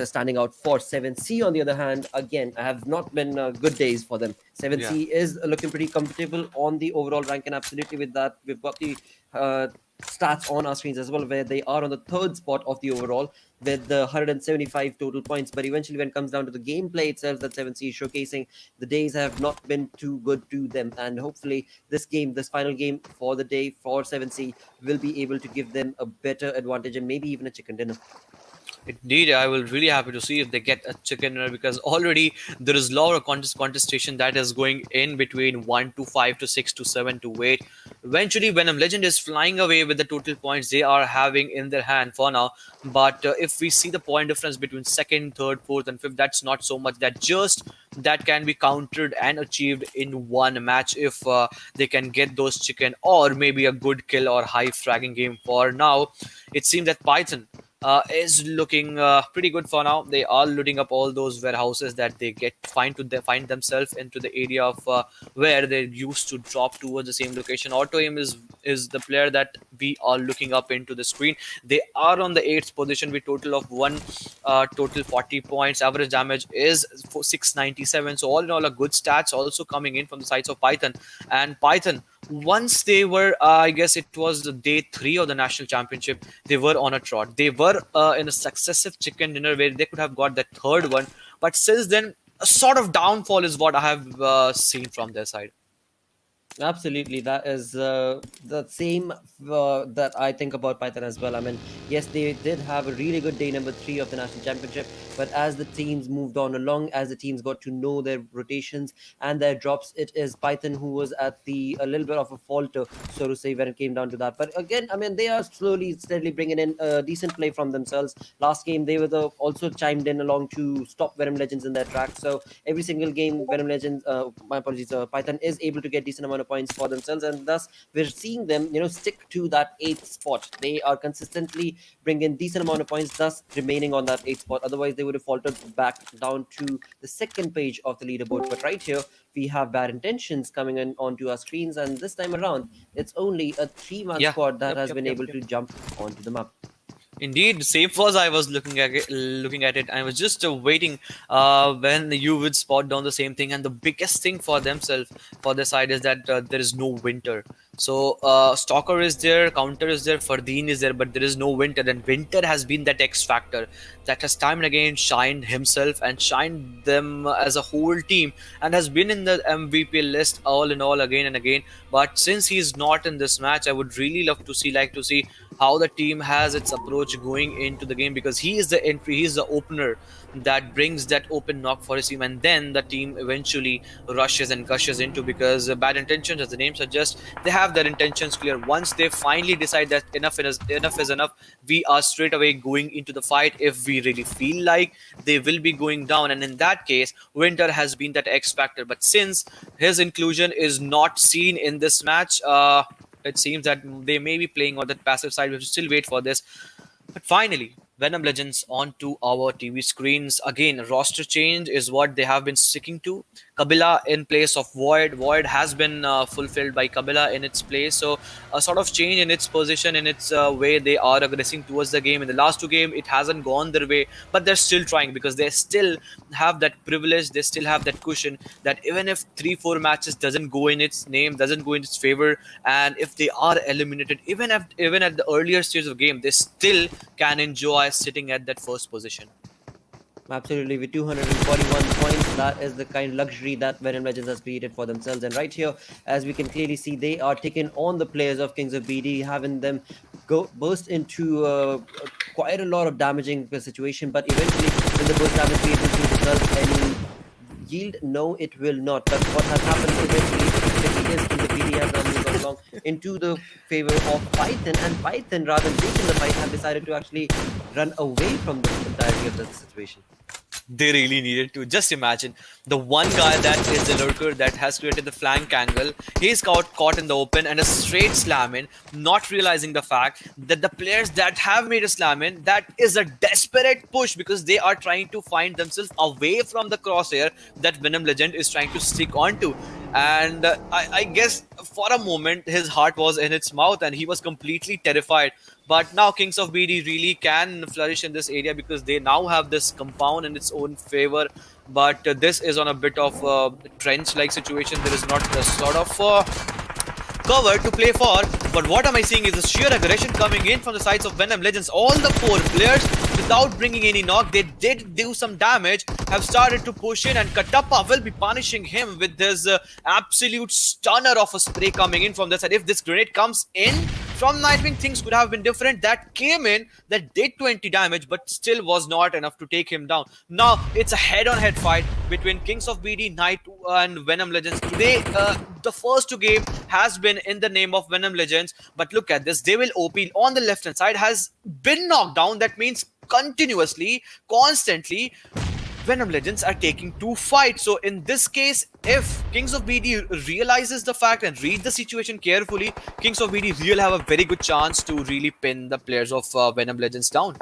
standing out for. 7C, on the other hand, again, have not been good days for them. 7C is looking pretty comfortable on the overall rank, and absolutely with that, we've got the stats on our screens as well, where they are on the 3rd spot of the overall with the 175 total points. But eventually, when it comes down to the gameplay itself that 7C is showcasing, the days have not been too good to them. And hopefully, this final game for the day for 7C, will be able to give them a better advantage and maybe even a chicken dinner. Indeed, I will really happy to see if they get a chicken dinner, because already there is a lot of contestation that is going in between 1 to 5 to 6 to 7 to 8. Eventually, Venom Legend is flying away with the total points they are having in their hand for now. But if we see the point difference between second, third, fourth, and fifth, that's not so much. That can be countered and achieved in one match if they can get those chicken, or maybe a good kill or high fragging game. For now, it seems that Python is looking pretty good for now. They are looting up all those warehouses that they find themselves into the area of where they used to drop towards the same location. Auto aim is the player that we are looking up into the screen. They are on the 8th position with total of total 40 points. Average damage is 697. So all in all, a good stats also coming in from the sides of Python. And Python, once they were, I guess it was the day 3 of the national championship, they were on a trot. They were in a successive chicken dinner where they could have got the 3rd one. But since then, a sort of downfall is what I have seen from their side. Absolutely, that is the same that I think about Python as well. I mean, yes, they did have a really good day number 3 of the national championship, but as the teams moved on along, as the teams got to know their rotations and their drops, it is Python who was at the a little bit of a falter, so to say, when it came down to that. But again, I mean, they are slowly, steadily bringing in a decent play from themselves. Last game, they were also chimed in along to stop Venom Legends in their track. So every single game, Venom Legends, my apologies, Python is able to get decent amount of points for themselves, and thus we're seeing them, stick to that 8th spot. They are consistently bringing decent amount of points, thus remaining on that 8th spot. Otherwise, they would have faltered back down to the 2nd page of the leaderboard. But right here, we have Bad Intentions coming in onto our screens, and this time around, it's only a 3-man Yeah. squad that Yep, has yep, been yep, able yep. to jump onto the map. Indeed, same was I was looking at it. I was just waiting when you would spot down the same thing. And the biggest thing for themselves, for their side, is that there is no winter. So Stalker is there, Counter is there, Fardeen is there, but there is no Winter. And Winter has been that X factor that has time and again shined himself and shined them as a whole team, and has been in the MVP list all in all again and again. But since he's not in this match, I would really like to see how the team has its approach going into the game, because he is the entry, he is the opener that brings that open knock for his team, and then the team eventually rushes and gushes into, because Bad Intentions, as the name suggests, they have their intentions clear. Once they finally decide that enough is enough, we are straight away going into the fight if we really feel like they will be going down. And in that case, Winter has been that X factor. But since his inclusion is not seen in this match, it seems that they may be playing on that passive side. We have to still wait for this. But finally, Venom Legends onto our TV screens. Again, roster change is what they have been sticking to. Kabila in place of Void. Void has been fulfilled by Kabila in its place. So a sort of change in its position, in its way they are aggressing towards the game. In the last two games, it hasn't gone their way, but they're still trying because they still have that privilege. They still have that cushion that even if 3-4 matches doesn't go in its name, doesn't go in its favor, and if they are eliminated, even at the earlier stage of the game, they still can enjoy sitting at that first position. Absolutely, with 241 points, that is the kind of luxury that VNM Legends has created for themselves. And right here, as we can clearly see, they are taking on the players of Kings of BD, having them go burst into quite a lot of damaging situation. But eventually, will the burst damage be able to result any yield? No, it will not. But what has happened eventually, effectively, is Kings of BD has now moved along into the favor of Python, and Python, rather than taking the fight, have decided to actually run away from the entirety of the situation. They really needed to. Just imagine the one guy that is the lurker that has created the flank angle. He's caught in the open and a straight slam in, not realizing the fact that the players that have made a slam in, that is a desperate push because they are trying to find themselves away from the crosshair that Venom Legend is trying to stick onto. And I guess for a moment his heart was in its mouth and he was completely terrified. But now Kings of BD really can flourish in this area because they now have this compound in its own favor. But this is on a bit of a trench-like situation. There is not a sort of cover to play for. But what am I seeing is the sheer aggression coming in from the sides of Venom Legends. All the 4 players, without bringing any knock, they did do some damage, have started to push in, and Katappa will be punishing him with this absolute stunner of a spray coming in from the side. If this grenade comes in from Nightwing, things could have been different. That came in, that did 20 damage, but still was not enough to take him down. Now it's a head-on-head fight between Kings of BD, Night, and Venom Legends. Today, the first 2 games has been in the name of Venom Legends, but look at this. They will OP on the left-hand side has been knocked down. That means continuously, constantly, Venom Legends are taking 2 fights. So in this case, if Kings of BD realizes the fact and read the situation carefully, Kings of BD will have a very good chance to really pin the players of Venom Legends down.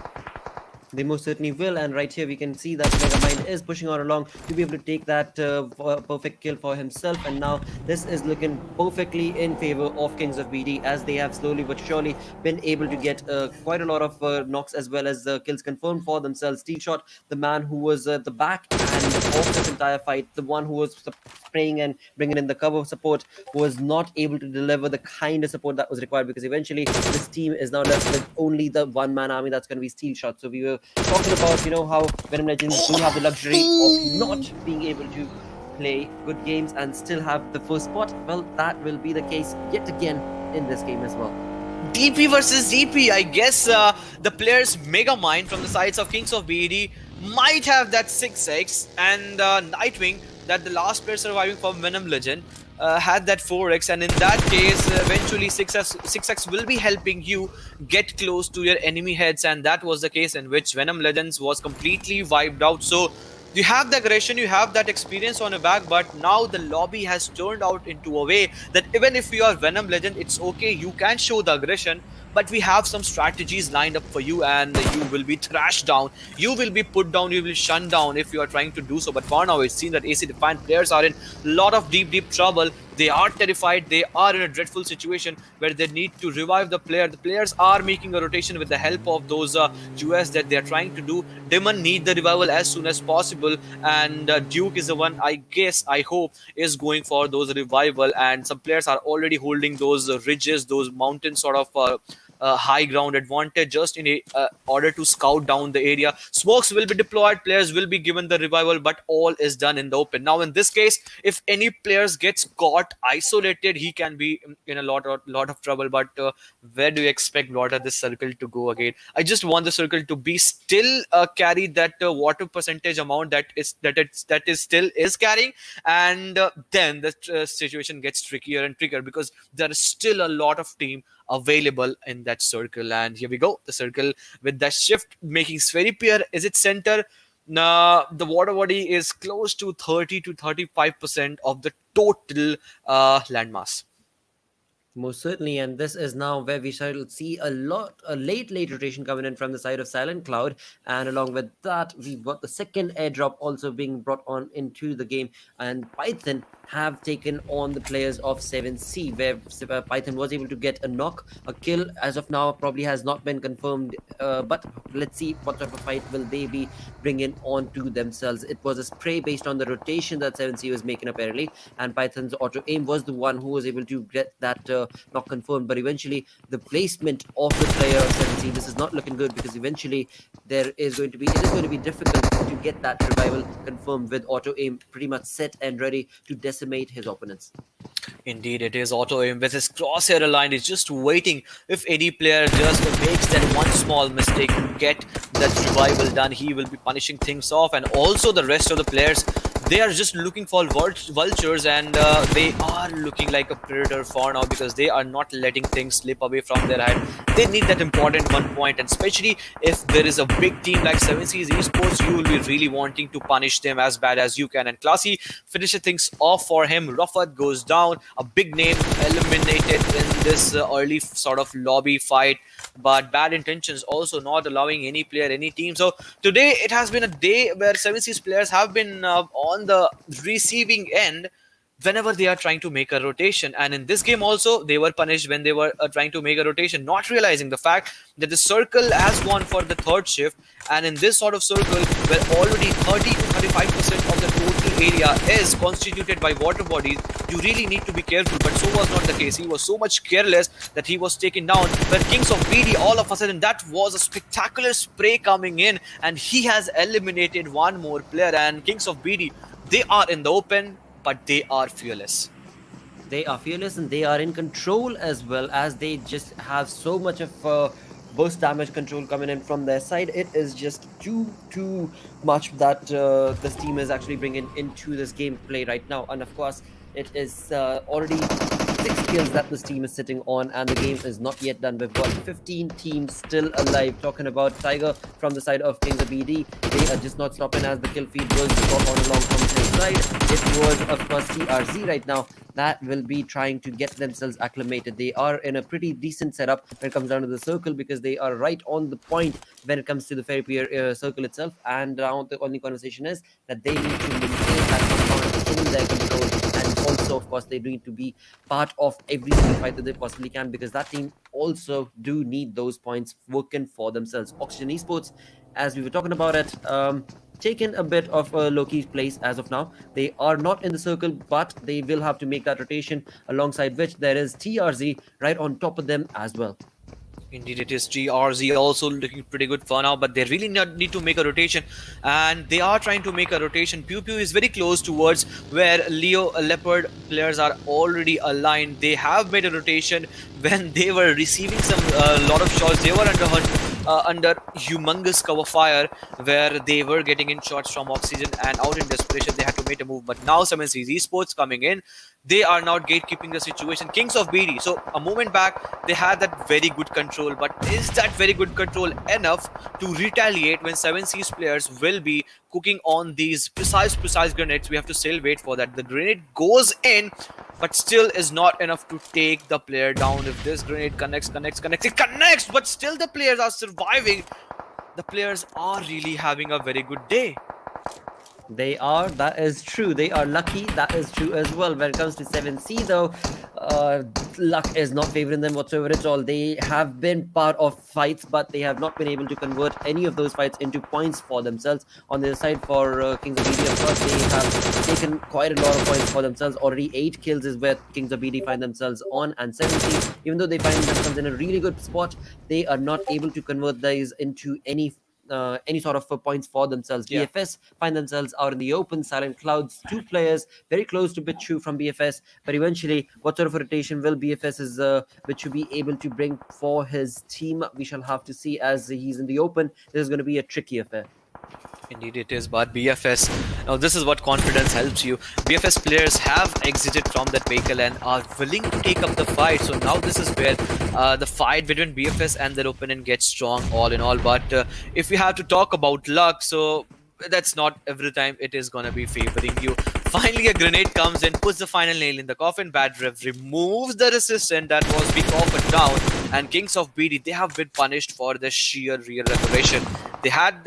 They most certainly will, and right here we can see that Megamind is pushing on along to be able to take that perfect kill for himself. And now this is looking perfectly in favor of Kings of BD, as they have slowly but surely been able to get quite a lot of knocks as well as kills confirmed for themselves. Steel Shot, the man who was the back and of this entire fight, the one who was spraying and bringing in the cover support, was not able to deliver the kind of support that was required, because eventually this team is now left with only the one-man army that's going to be Steel Shot. So we were talking about, how Venom Legends do have the luxury of not being able to play good games and still have the first spot. Well, that will be the case yet again in this game as well. DP versus DP. I guess the players Megamind from the sides of Kings of BD might have that 6x, and Nightwing, that the last player surviving from Venom Legend, had that 4x, and in that case eventually 6x will be helping you get close to your enemy heads, and that was the case in which Venom Legends was completely wiped out. So you have the aggression, you have that experience on your back, but now the lobby has turned out into a way that even if you are Venom Legend, it's okay, you can show the aggression, but we have some strategies lined up for you, and you will be thrashed down, you will be put down, you will be shunned down if you are trying to do so. But for now, it seems that AcidDEFIANT players are in a lot of deep trouble. They are terrified, they are in a dreadful situation where they need to revive the player. The players are making a rotation with the help of those US that they are trying to do. Demon need the revival as soon as possible, and Duke is the one, I hope, is going for those revival, and some players are already holding those ridges, those mountain sort of high ground advantage just in order to scout down the area. Smokes will be deployed, players will be given the revival, but all is done in the open. Now in this case, if any players gets caught isolated, he can be in a lot of trouble. But where do you expect water this circle to go again? I just want the circle to be still carry that water percentage amount that is still is carrying, and then the situation gets trickier and trickier because there is still a lot of team available in that circle. And here we go, the circle with that shift making very clear is its center. Now the water body is close to 30 to 35% of the total landmass. Most certainly, and this is now where we shall see a late rotation coming in from the side of Silent Cloud, and along with that, we've got the second airdrop also being brought on into the game, and Python have taken on the players of 7C, where Python was able to get a knock, a kill. As of now, probably has not been confirmed, but let's see what sort of a fight will they be bringing on to themselves. It was a spray based on the rotation that 7C was making apparently, and Python's auto aim was the one who was able to get that not confirmed. But eventually, the placement of the player of 7C, this is not looking good, because eventually it is going to be difficult to get that revival confirmed with auto aim pretty much set and ready to decimate his opponents. Indeed, it is auto aim with his crosshair aligned. He's just waiting. If any player just makes that one small mistake to get that revival done, he will be punishing things off. And also the rest of the players, they are just looking for vultures, and they are looking like a predator for now, because they are not letting things slip away from their hand. They need that important 1 point, and especially if there is a big team like 7C's Esports, you will be really wanting to punish them as bad as you can. And Classy finishes things off for him. Rafat goes down, a big name eliminated in this early sort of lobby fight, but bad intentions also not allowing any player, any team. So today it has been a day where 7C's players have been on the receiving end whenever they are trying to make a rotation. And in this game also, they were punished when they were trying to make a rotation, not realizing the fact that the circle has gone for the third shift. And in this sort of circle, where already 30 to 35% of the total area is constituted by water bodies, you really need to be careful. But so was not the case. He was so much careless that he was taken down. But Kings of BD, all of a sudden, that was a spectacular spray coming in, and he has eliminated one more player. And Kings of BD, they are in the open, but they are fearless. They are fearless, and they are in control as well, as they just have so much of burst damage control coming in from their side. It is just too much that this team is actually bringing into this gameplay right now. And of course, it is already 6 kills that this team is sitting on, and the game is not yet done. We've got 15 teams still alive. Talking about Tiger from the side of Kings of BD, they are just not stopping, as the kill feed was brought on along from his side. It was, of course, TRZ right now that will be trying to get themselves acclimated. They are in a pretty decent setup when it comes down to the circle, because they are right on the point when it comes to the fairy pier circle itself. And now the only conversation is that they need to maintain that compound in their control, and also, of course, they need to be part of every single fight that they possibly can, because that team also do need those points working for themselves. Oxygen Esports, as we were talking about it, taken a bit of a low-key place as of now. They are not in the circle, but they will have to make that rotation, alongside which there is TRZ right on top of them as well. Indeed, it is. GRZ also looking pretty good for now, but they really need to make a rotation, and they are trying to make a rotation. Pubg is very close towards where LEOPARD players are already aligned. They have made a rotation when they were receiving some lot of shots. They were under humongous cover fire, where they were getting in shots from Oxygen, and out in desperation they had to make a move. But now 7C's Esports coming in, they are now gatekeeping the situation. Kings of BD, so a moment back they had that very good control, but is that very good control enough to retaliate when 7C's players will be cooking on these precise grenades? We have to still wait for that. The grenade goes in, but still is not enough to take the player down. If this grenade connects, it connects, but still the players are surviving. The players are really having a very good day. They are, that is true. They are lucky, that is true as well. When it comes to 7C though, luck is not favoring them whatsoever at all. They have been part of fights, but they have not been able to convert any of those fights into points for themselves. On the other side, for Kings of BD, of course, they have taken quite a lot of points for themselves. Already 8 kills is where Kings of BD find themselves on, and 7C, even though they find themselves in a really good spot, they are not able to convert these into any sort of points for themselves. Yeah. BFS find themselves out in the open. Silent Clouds, 2 players very close to Bichu from BFS, but eventually what sort of a rotation will BFS is Bichu be able to bring for his team? We shall have to see, as he's in the open. This is going to be a tricky affair. Indeed it is, but BFS, now this is what confidence helps you. BFS players have exited from that vehicle and are willing to take up the fight. So now this is where the fight between BFS and their opponent gets strong all in all. But if we have to talk about luck, so that's not every time it is going to be favoring you. Finally, a grenade comes in, puts the final nail in the coffin. Bad Rev removes the resistance that was being offered down, and Kings of BD, they have been punished for the sheer real aggression. They had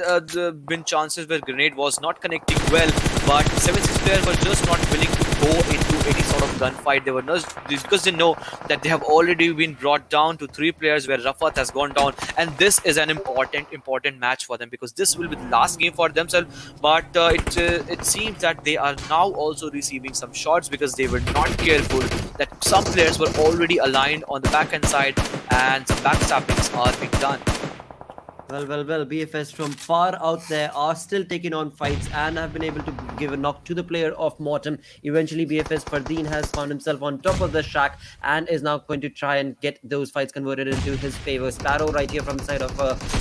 been chances where grenade was not connecting well, but 7-6 players were just not willing to go into any sort of gunfight. They were not, because they know that they have already been brought down to 3 players where Rafat has gone down, and this is an important match for them because this will be the last game for themselves. But it seems that they are now also receiving some shots because they were not careful, that some players were already aligned on the backhand side and some backstabbings are being done. Well, BFS from far out there are still taking on fights and have been able to give a knock to the player of Mortem. Eventually, BFS Fardeen has found himself on top of the shack and is now going to try and get those fights converted into his favor. Sparrow right here from the side of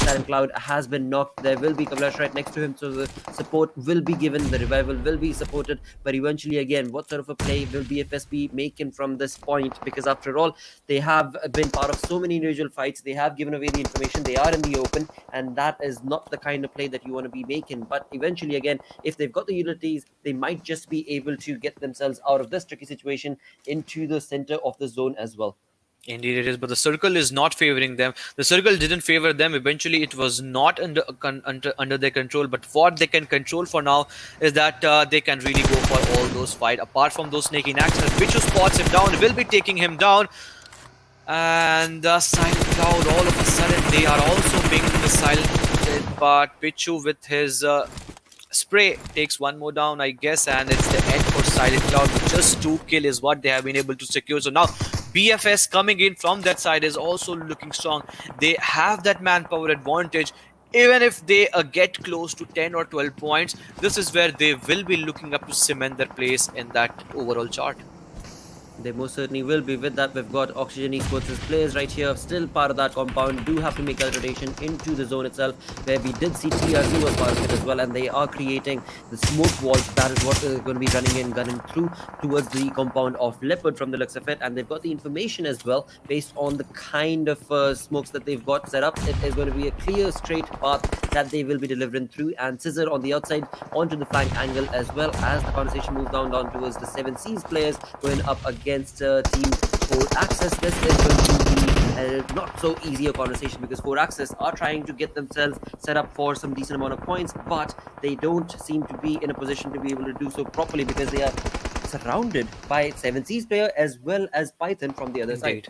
Silent Cloud has been knocked. There will be Kavlash right next to him, so the support will be given, the revival will be supported. But eventually, again, what sort of a play will BFS be making from this point? Because after all, they have been part of so many individual fights. They have given away the information. They are in the open, and that is not the kind of play that you want to be making. But eventually, again, if they've got the utilities, they might just be able to get themselves out of this tricky situation into the center of the zone as well. Indeed it is, but the circle is not favoring them. The circle didn't favor them. Eventually, it was not under their control. But what they can control for now is that they can really go for all those fights. Apart from those snaking actions, Pichu spots him down, will be taking him down. And the Silent Cloud, all of a sudden, they are also being silenced. But Pichu with his spray takes one more down, I guess, and it's the end for Silent Cloud. With just 2 kills is what they have been able to secure. So now BFS coming in from that side is also looking strong. They have that manpower advantage. Even if they get close to 10 or 12 points, this is where they will be looking up to cement their place in that overall chart. They most certainly will be. With that, we've got Oxygen Esports' players right here, still part of that compound, do have to make that rotation into the zone itself, where we did see TRC was part of it as well, and they are creating the smoke walls. That is what is going to be running in, gunning through towards the compound of Leopard from the looks of it, and they've got the information as well, based on the kind of smokes that they've got set up. It is going to be a clear, straight path that they will be delivering through, and Scissor on the outside onto the flank angle, as well as the conversation moves down towards the 7Cs players going up against Team 4 Access. This is going to be not so easy a conversation because 4 Access are trying to get themselves set up for some decent amount of points, but they don't seem to be in a position to be able to do so properly because they are surrounded by 7C's player as well as Python from the other side.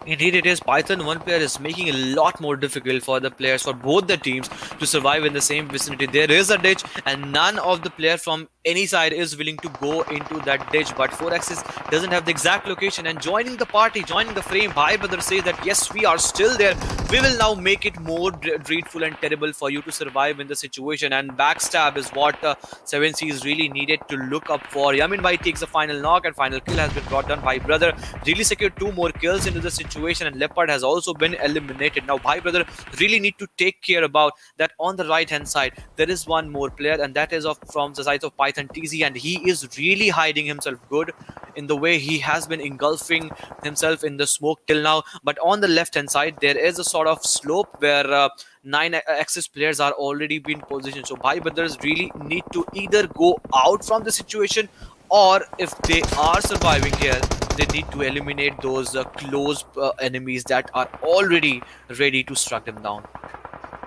Indeed it is. Python, one player, is making a lot more difficult for the players, for both the teams, to survive in the same vicinity. There is a ditch and none of the players from any side is willing to go into that ditch, but 4Axis doesn't have the exact location, and joining the party, joining the frame, BhaiBrother says that yes, we are still there. We will now make it more dreadful and terrible for you to survive in the situation, and backstab is what 7C is really needed to look up for. Yamin Bhai takes the final knock and final kill has been brought down. BhaiBrother really secured 2 more kills into the situation, and Leopard has also been eliminated. Now BhaiBrother really need to take care about that. On the right hand side there is one more player, and that is from the side of Python TZ, and he is really hiding himself good in the way he has been engulfing himself in the smoke till now. But on the left hand side there is a sort of slope where 9 Axis players are already been positioned. So BhaiBrothers really need to either go out from the situation, or if they are surviving here, they need to eliminate those close enemies that are already ready to strike them down.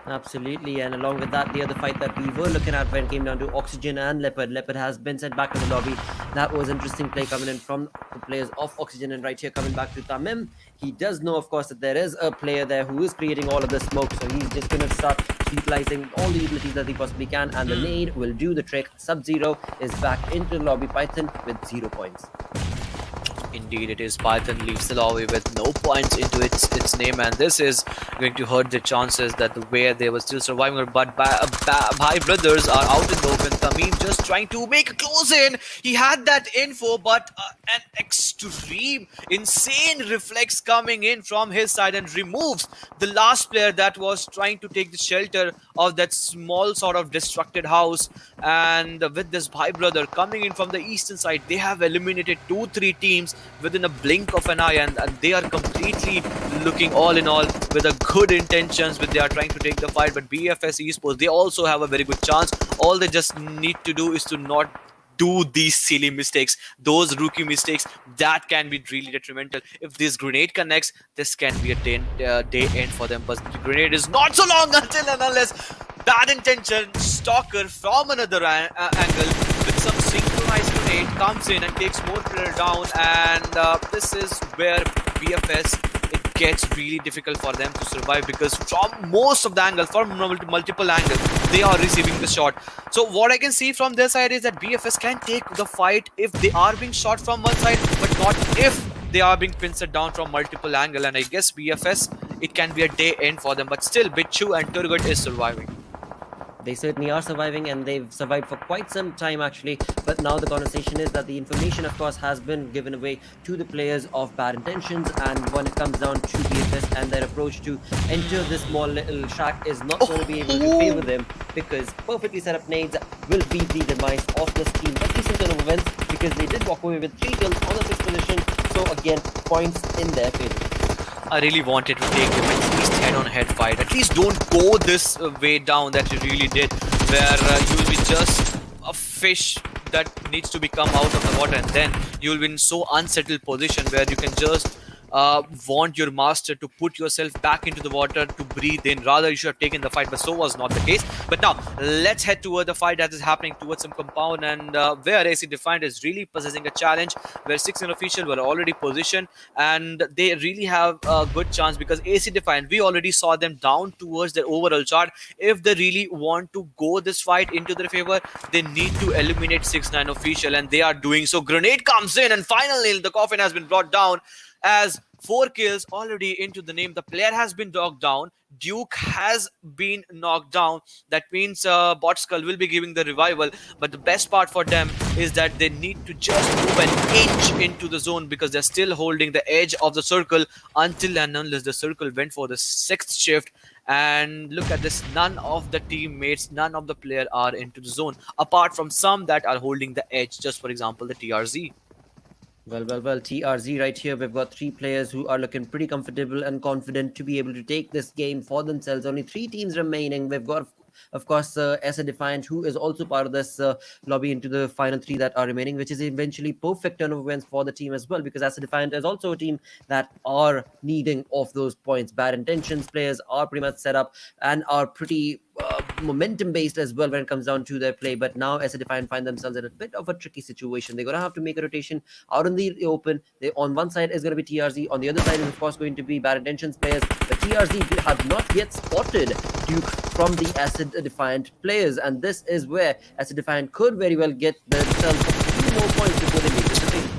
Absolutely, and along with that, the other fight that we were looking at when it came down to Oxygen and Leopard. Leopard has been sent back to the lobby. That was interesting play coming in from the players of Oxygen, and right here coming back to Tamim. He does know, of course, that there is a player there who is creating all of the smoke, so he's just going to start utilizing all the utilities that he possibly can, and the nade will do the trick. Sub-Zero is back into the lobby. Python with 0 points. Indeed it is. Python leaves the lobby with no points into its name, and this is going to hurt their chances that the way they were still surviving. But BhaiBrothers are out in the open. Tamim just trying to make a close in. He had that info, but an extreme, insane reflex coming in from his side and removes the last player that was trying to take the shelter of that small sort of destructed house. And with this BhaiBrother coming in from the eastern side, they have eliminated 2-3 teams within a blink of an eye, and they are completely looking all in all with a good intentions when they are trying to take the fight. But BFS Esports, they also have a very good chance. All they just need to do is to not do these silly mistakes, those rookie mistakes that can be really detrimental. If this grenade connects, this can be a day end for them. But the grenade is not so long until and unless bad intention stalker from another angle with some synchronized grenade comes in and takes more player down, and this is where BFS, it gets really difficult for them to survive, because from most of the angle, from multiple angles, they are receiving the shot. So what I can see from their side is that BFS can take the fight if they are being shot from one side, but not if they are being pinched down from multiple angle. And I guess BFS, it can be a day end for them, but still Bichu and Turgut is surviving. They certainly are surviving, and they've survived for quite some time actually. But now the conversation is that the information, of course, has been given away to the players of bad intentions, and when it comes down to BFS and their approach to enter this small little shack is not going to be able to favor them, because perfectly set up nades will be the demise of this team. But decent turn of events, because they did walk away with 3 kills on the 6th position. So again, points in their favor. I really wanted to take them at least head-on-head fight. At least don't go this way down that you really did, where you will be just a fish that needs to be come out of the water, and then you will be in so unsettled position where you can just want your master to put yourself back into the water to breathe in. Rather, you should have taken the fight, but so was not the case. But now, let's head toward the fight that is happening towards some compound, and where AcidDEFIANT is really possessing a challenge, where 6 official were already positioned, and they really have a good chance, because AcidDEFIANT, we already saw them down towards their overall chart. If they really want to go this fight into their favor, they need to eliminate 6-9 official, and they are doing so. Grenade comes in, and finally the coffin has been brought down, as 4 kills already into the name. The player has been knocked down. Duke has been knocked down. That means Bot Skull will be giving the revival. But the best part for them is that they need to just move an inch into the zone, because they're still holding the edge of the circle until and unless the circle went for the 6th shift. And look at this, none of the teammates, none of the player are into the zone, apart from some that are holding the edge. Just for example, the TRZ. Well, TRZ right here. We've got 3 players who are looking pretty comfortable and confident to be able to take this game for themselves. Only 3 teams remaining. We've got, of course, AcidDEFIANT, who is also part of this lobby into the final 3 that are remaining, which is eventually perfect turn of events for the team as well, because AcidDEFIANT is also a team that are needing of those points. Bad intentions players are pretty much set up and are pretty momentum based as well when it comes down to their play. But now AcidDEFIANT find themselves in a bit of a tricky situation. They're going to have to make a rotation out in the open. On one side is going to be TRZ, on the other side is of course going to be bad intentions players. The TRZ have not yet spotted Duke from the AcidDEFIANT players, and this is where AcidDEFIANT could very well get themselves a few more points before they make this rotation.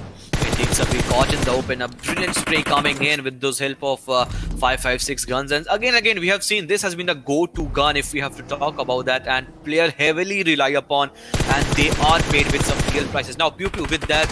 Indeed, Sabri caught in the open. A brilliant spray coming in with those help of 5.56 guns. And again, we have seen this has been a go-to gun if we have to talk about that. And player heavily rely upon, and they are paid with some real prices. Now, Pubg with that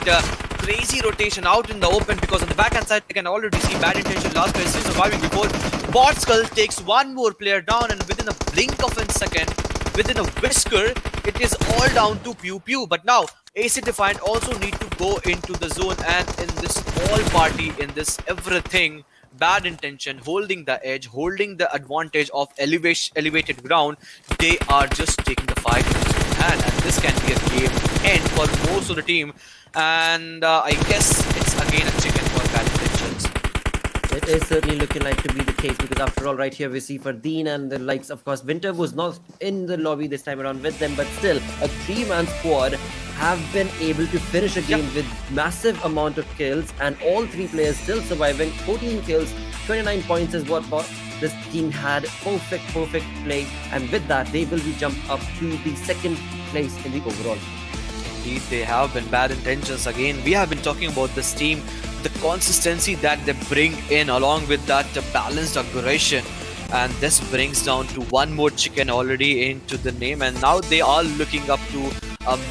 crazy rotation out in the open, because on the backhand side, I can already see bad intention. Last player still surviving before Bot Skull takes one more player down, and within a blink of a second, within a whisker, it is all down to Pubg. But now, AcidDEFIANT also need to go into the zone, and in this small party, in this everything, bad intention, holding the edge, holding the advantage of elevated ground, they are just taking the fight in their own hand, and this can be a game end for most of the team. And I guess it's again a chicken for bad intentions. It is certainly looking like to be the case, because after all, right here we see Fardeen and the likes. Of course, Winter was not in the lobby this time around with them, but still a 3-man squad have been able to finish a game with massive amount of kills, and all 3 players still surviving. 14 kills, 29 points is what this team had. Perfect play, and with that they will be jumped up to the 2nd place in the overall. Indeed, they have been bad intentions. Again, we have been talking about this team, the consistency that they bring in, along with that balanced aggression, and this brings down to one more chicken already into the name, and now they are looking up to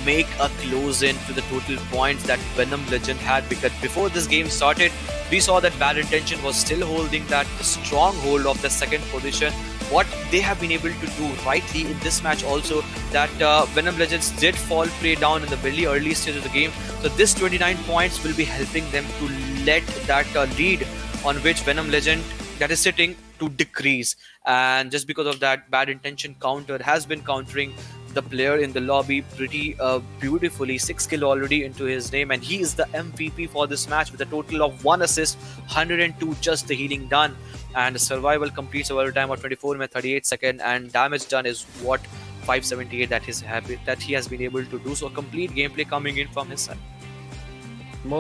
make a close in to the total points that VNM Legend had, because before this game started, we saw that bad intention was still holding that stronghold of the 2nd position. What they have been able to do rightly in this match also, that VNM Legends did fall prey down in the very early stage of the game. So this 29 points will be helping them to let that lead on which VNM Legend that is sitting to decrease. And just because of that, bad intention counter has been countering the player in the lobby pretty beautifully. 6 kill already into his name, and he is the MVP for this match with a total of 1 assist, 102 just the healing done, and survival completes over time of 24 minutes 38 seconds, and damage done is what 578 that he has been able to do. So a complete gameplay coming in from his side.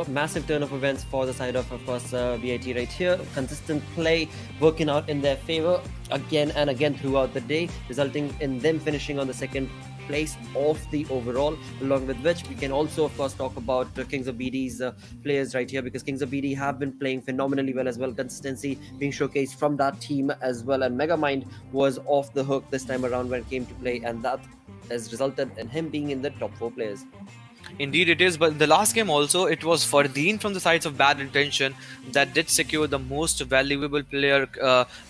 Massive turn of events for the side of course, VIT right here. Consistent play working out in their favor again and again throughout the day, resulting in them finishing on the second place of the overall, along with which we can also of course talk about Kings of BD's players right here, because Kings of BD have been playing phenomenally well as well. Consistency being showcased from that team as well, and Megamind was off the hook this time around when it came to play, and that has resulted in him being in the top 4 players. Indeed it is, but the last game also, it was Fardeen from the sides of Bad Intention that did secure the most valuable player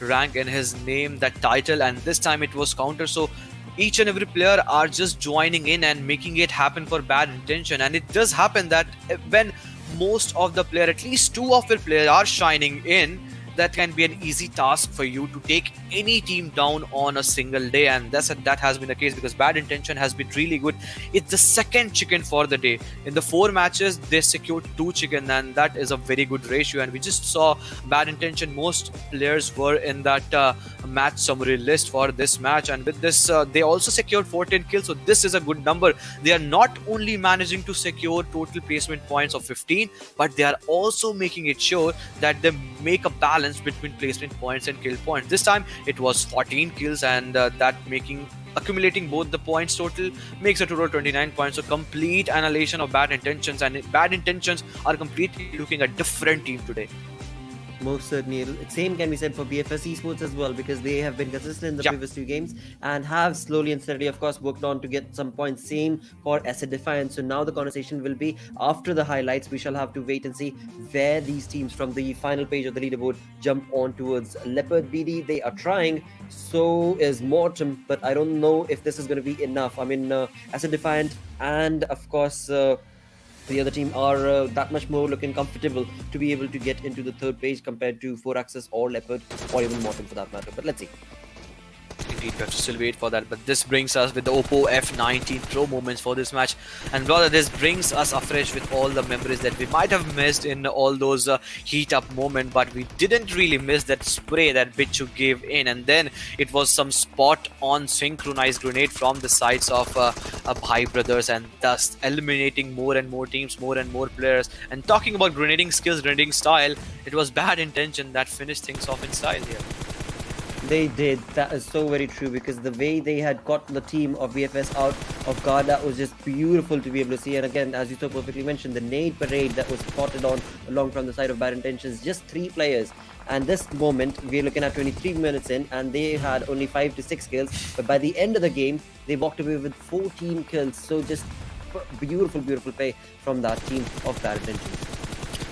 rank in his name, that title, and this time it was counter. So each and every player are just joining in and making it happen for Bad Intention, and it does happen that when most of the player, at least 2 of your players are shining in, that can be an easy task for you to take any team down on a single day, and that has been the case because Bad Intention has been really good. It's the second chicken for the day. In the 4 matches, they secured 2 chicken, and that is a very good ratio. And we just saw Bad Intention, most players were in that match summary list for this match, and with this they also secured 14 kills, so this is a good number. They are not only managing to secure total placement points of 15, but they are also making it sure that they make a balance between placement points and kill points. This time it was 14 kills, and that accumulating both the points total makes a total of 29 points. So complete annihilation of Bad Intentions, and Bad Intentions are completely looking a different team today. Most certainly. Same can be said for BFS Esports as well, because they have been consistent in the previous 2 games and have slowly and steadily, of course, worked on to get some points. Same for AcidDEFIANT. So now the conversation will be after the highlights. We shall have to wait and see where these teams from the final page of the leaderboard jump on towards LEOPARD BD. They are trying. So is Mortem, but I don't know if this is going to be enough. I mean, AcidDEFIANT and of course the other team are that much more looking comfortable to be able to get into the 3rd page compared to 4Axis or LEOPARD or even Mortem for that matter. But let's see. Indeed, we have to still wait for that, but this brings us with the Oppo F19 Pro moments for this match, and brother, this brings us afresh with all the memories that we might have missed in all those heat up moments, but we didn't really miss that spray that Bichu gave in, and then it was some spot on synchronized grenade from the sides of BhaiBrothers, and thus eliminating more and more teams, more and more players. And talking about grenading skills, grenading style, it was Bad Intention that finished things off in style here. They did. That is so very true, because the way they had gotten the team of BFS out of guard, that was just beautiful to be able to see. And again, as you so perfectly mentioned, the nade parade that was spotted on along from the side of Bad Intentions, just 3 players. And this moment, we're looking at 23 minutes in, and they had only 5 to 6 kills. But by the end of the game, they walked away with 14 kills. So just beautiful, beautiful play from that team of Bad Intentions.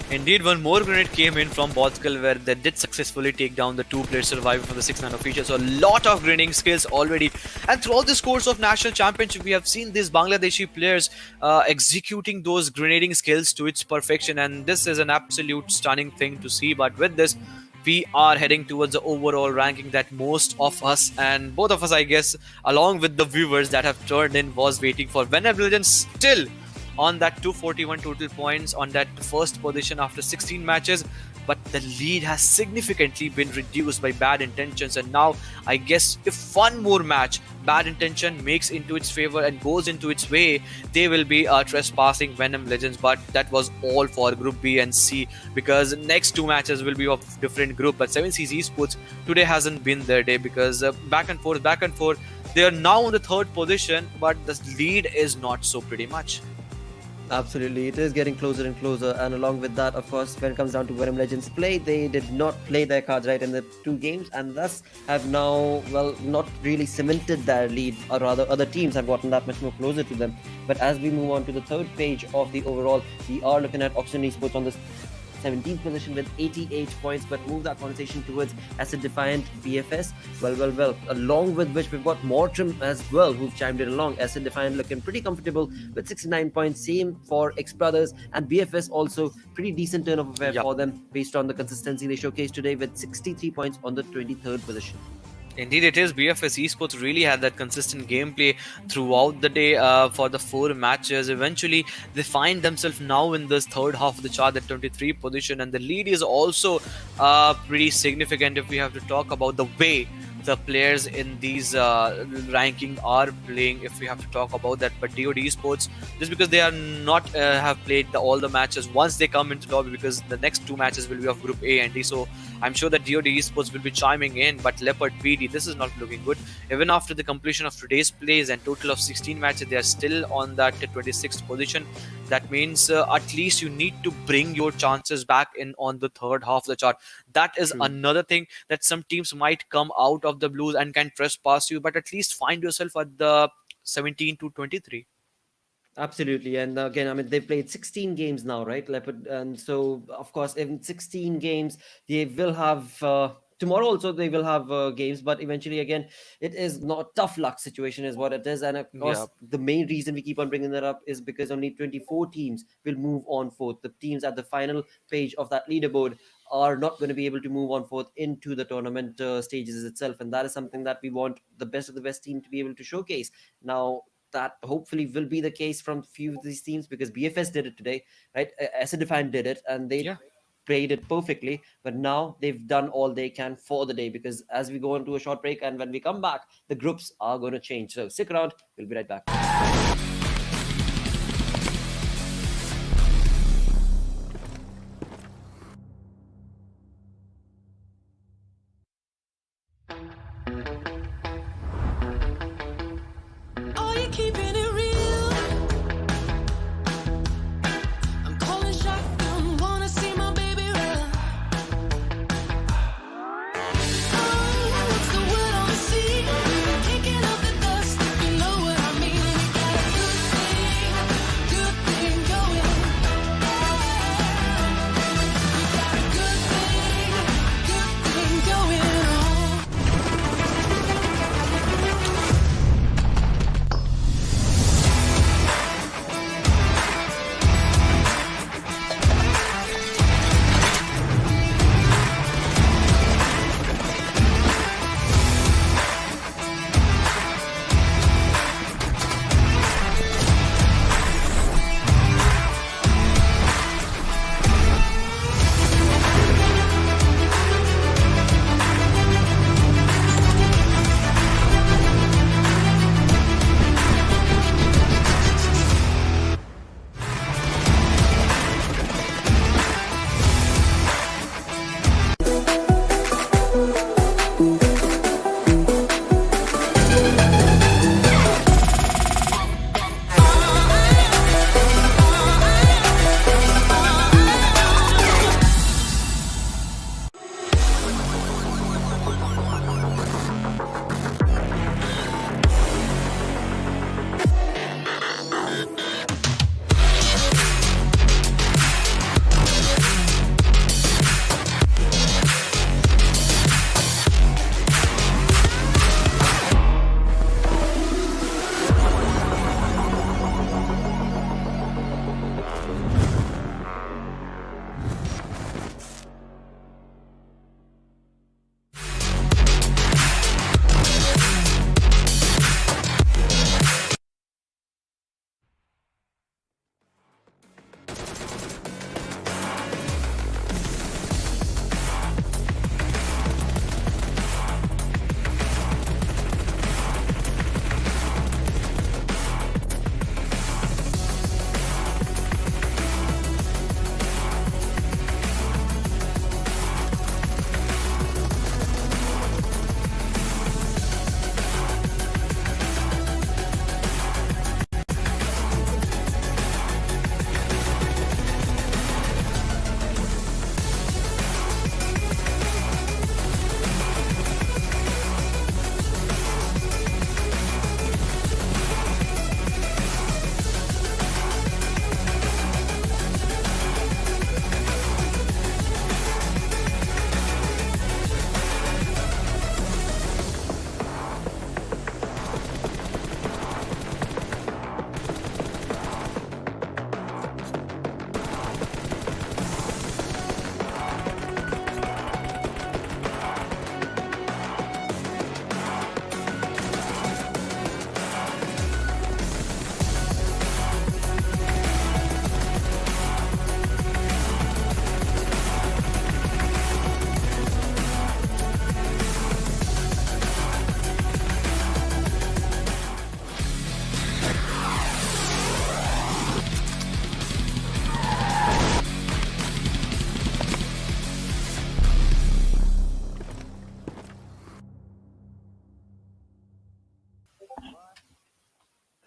Indeed, one more grenade came in from Botskull, where they did successfully take down the 2-player survivor from the 6 nano feature. So a lot of grenading skills already. And throughout this course of National Championship, we have seen these Bangladeshi players executing those grenading skills to its perfection. And this is an absolute stunning thing to see. But with this, we are heading towards the overall ranking that most of us, and both of us, I guess, along with the viewers that have turned in, was waiting for. VNM Legends still on that 241 total points on that 1st position after 16 matches, but the lead has significantly been reduced by Bad Intentions. And now I guess if one more match Bad Intention makes into its favor and goes into its way, they will be trespassing VNM Legends. But that was all for Group B and C, because next 2 matches will be of different group. But 7Seas Esports today hasn't been their day, because back and forth, they are now on the 3rd position, but the lead is not so pretty much. Absolutely, it is getting closer and closer, and along with that, of course, when it comes down to VNM Legends play, they did not play their cards right in the 2 games, and thus have now, well, not really cemented their lead, or rather other teams have gotten that much more closer to them. But as we move on to the 3rd page of the overall, we are looking at Oxygen Esports on the 17th position with 88 points, but move that conversation towards AcidDEFIANT BFS. Well. Along with which we've got Mortem as well, who've chimed in along. AcidDEFIANT looking pretty comfortable with 69 points. Same for XBET, and BFS also pretty decent turn of affair for them based on the consistency they showcased today with 63 points on the 23rd position. Indeed, it is. BFS Esports really had that consistent gameplay throughout the day for the 4 matches. Eventually, they find themselves now in this third half of the chart, at 23 position, and the lead is also pretty significant if we have to talk about the way the players in these ranking are playing. If we have to talk about that, but DoD Esports, just because they are not have played all the matches once they come into lobby, because the next 2 matches will be of Group A and D. So I'm sure that DoD Esports will be chiming in, but Leopard PD, this is not looking good. Even after the completion of today's plays and total of 16 matches, they are still on that 26th position. That means at least you need to bring your chances back in on the third half of the chart. That is True. another thing, that some teams might come out of the blues and can trespass you, but at least find yourself at the 17 to 23. Absolutely, and again, I mean, they've played 16 games now, right, Leopard? And so, of course, in 16 games, they will have tomorrow also they will have games, but eventually, again, it is not tough luck situation, is what it is. And of Yeah. course, the main reason we keep on bringing that up is because only 24 teams will move on fourth. The teams at the final page of that leaderboard are not going to be able to move on fourth into the tournament stages itself, and that is something that we want the best of the best team to be able to showcase. Now, that hopefully will be the case from few of these teams, because BFS did it today, right? AcidDEFIANT did it, and they Yeah. played it perfectly. But now they've done all they can for the day, because as we go into a short break and when we come back, the groups are going to change. So stick around. We'll be right back. Are you keeping it real? I'm calling shotgun, wanna see my baby run. Oh, what's the word on the sea? Kicking up the dust, if you know what I mean.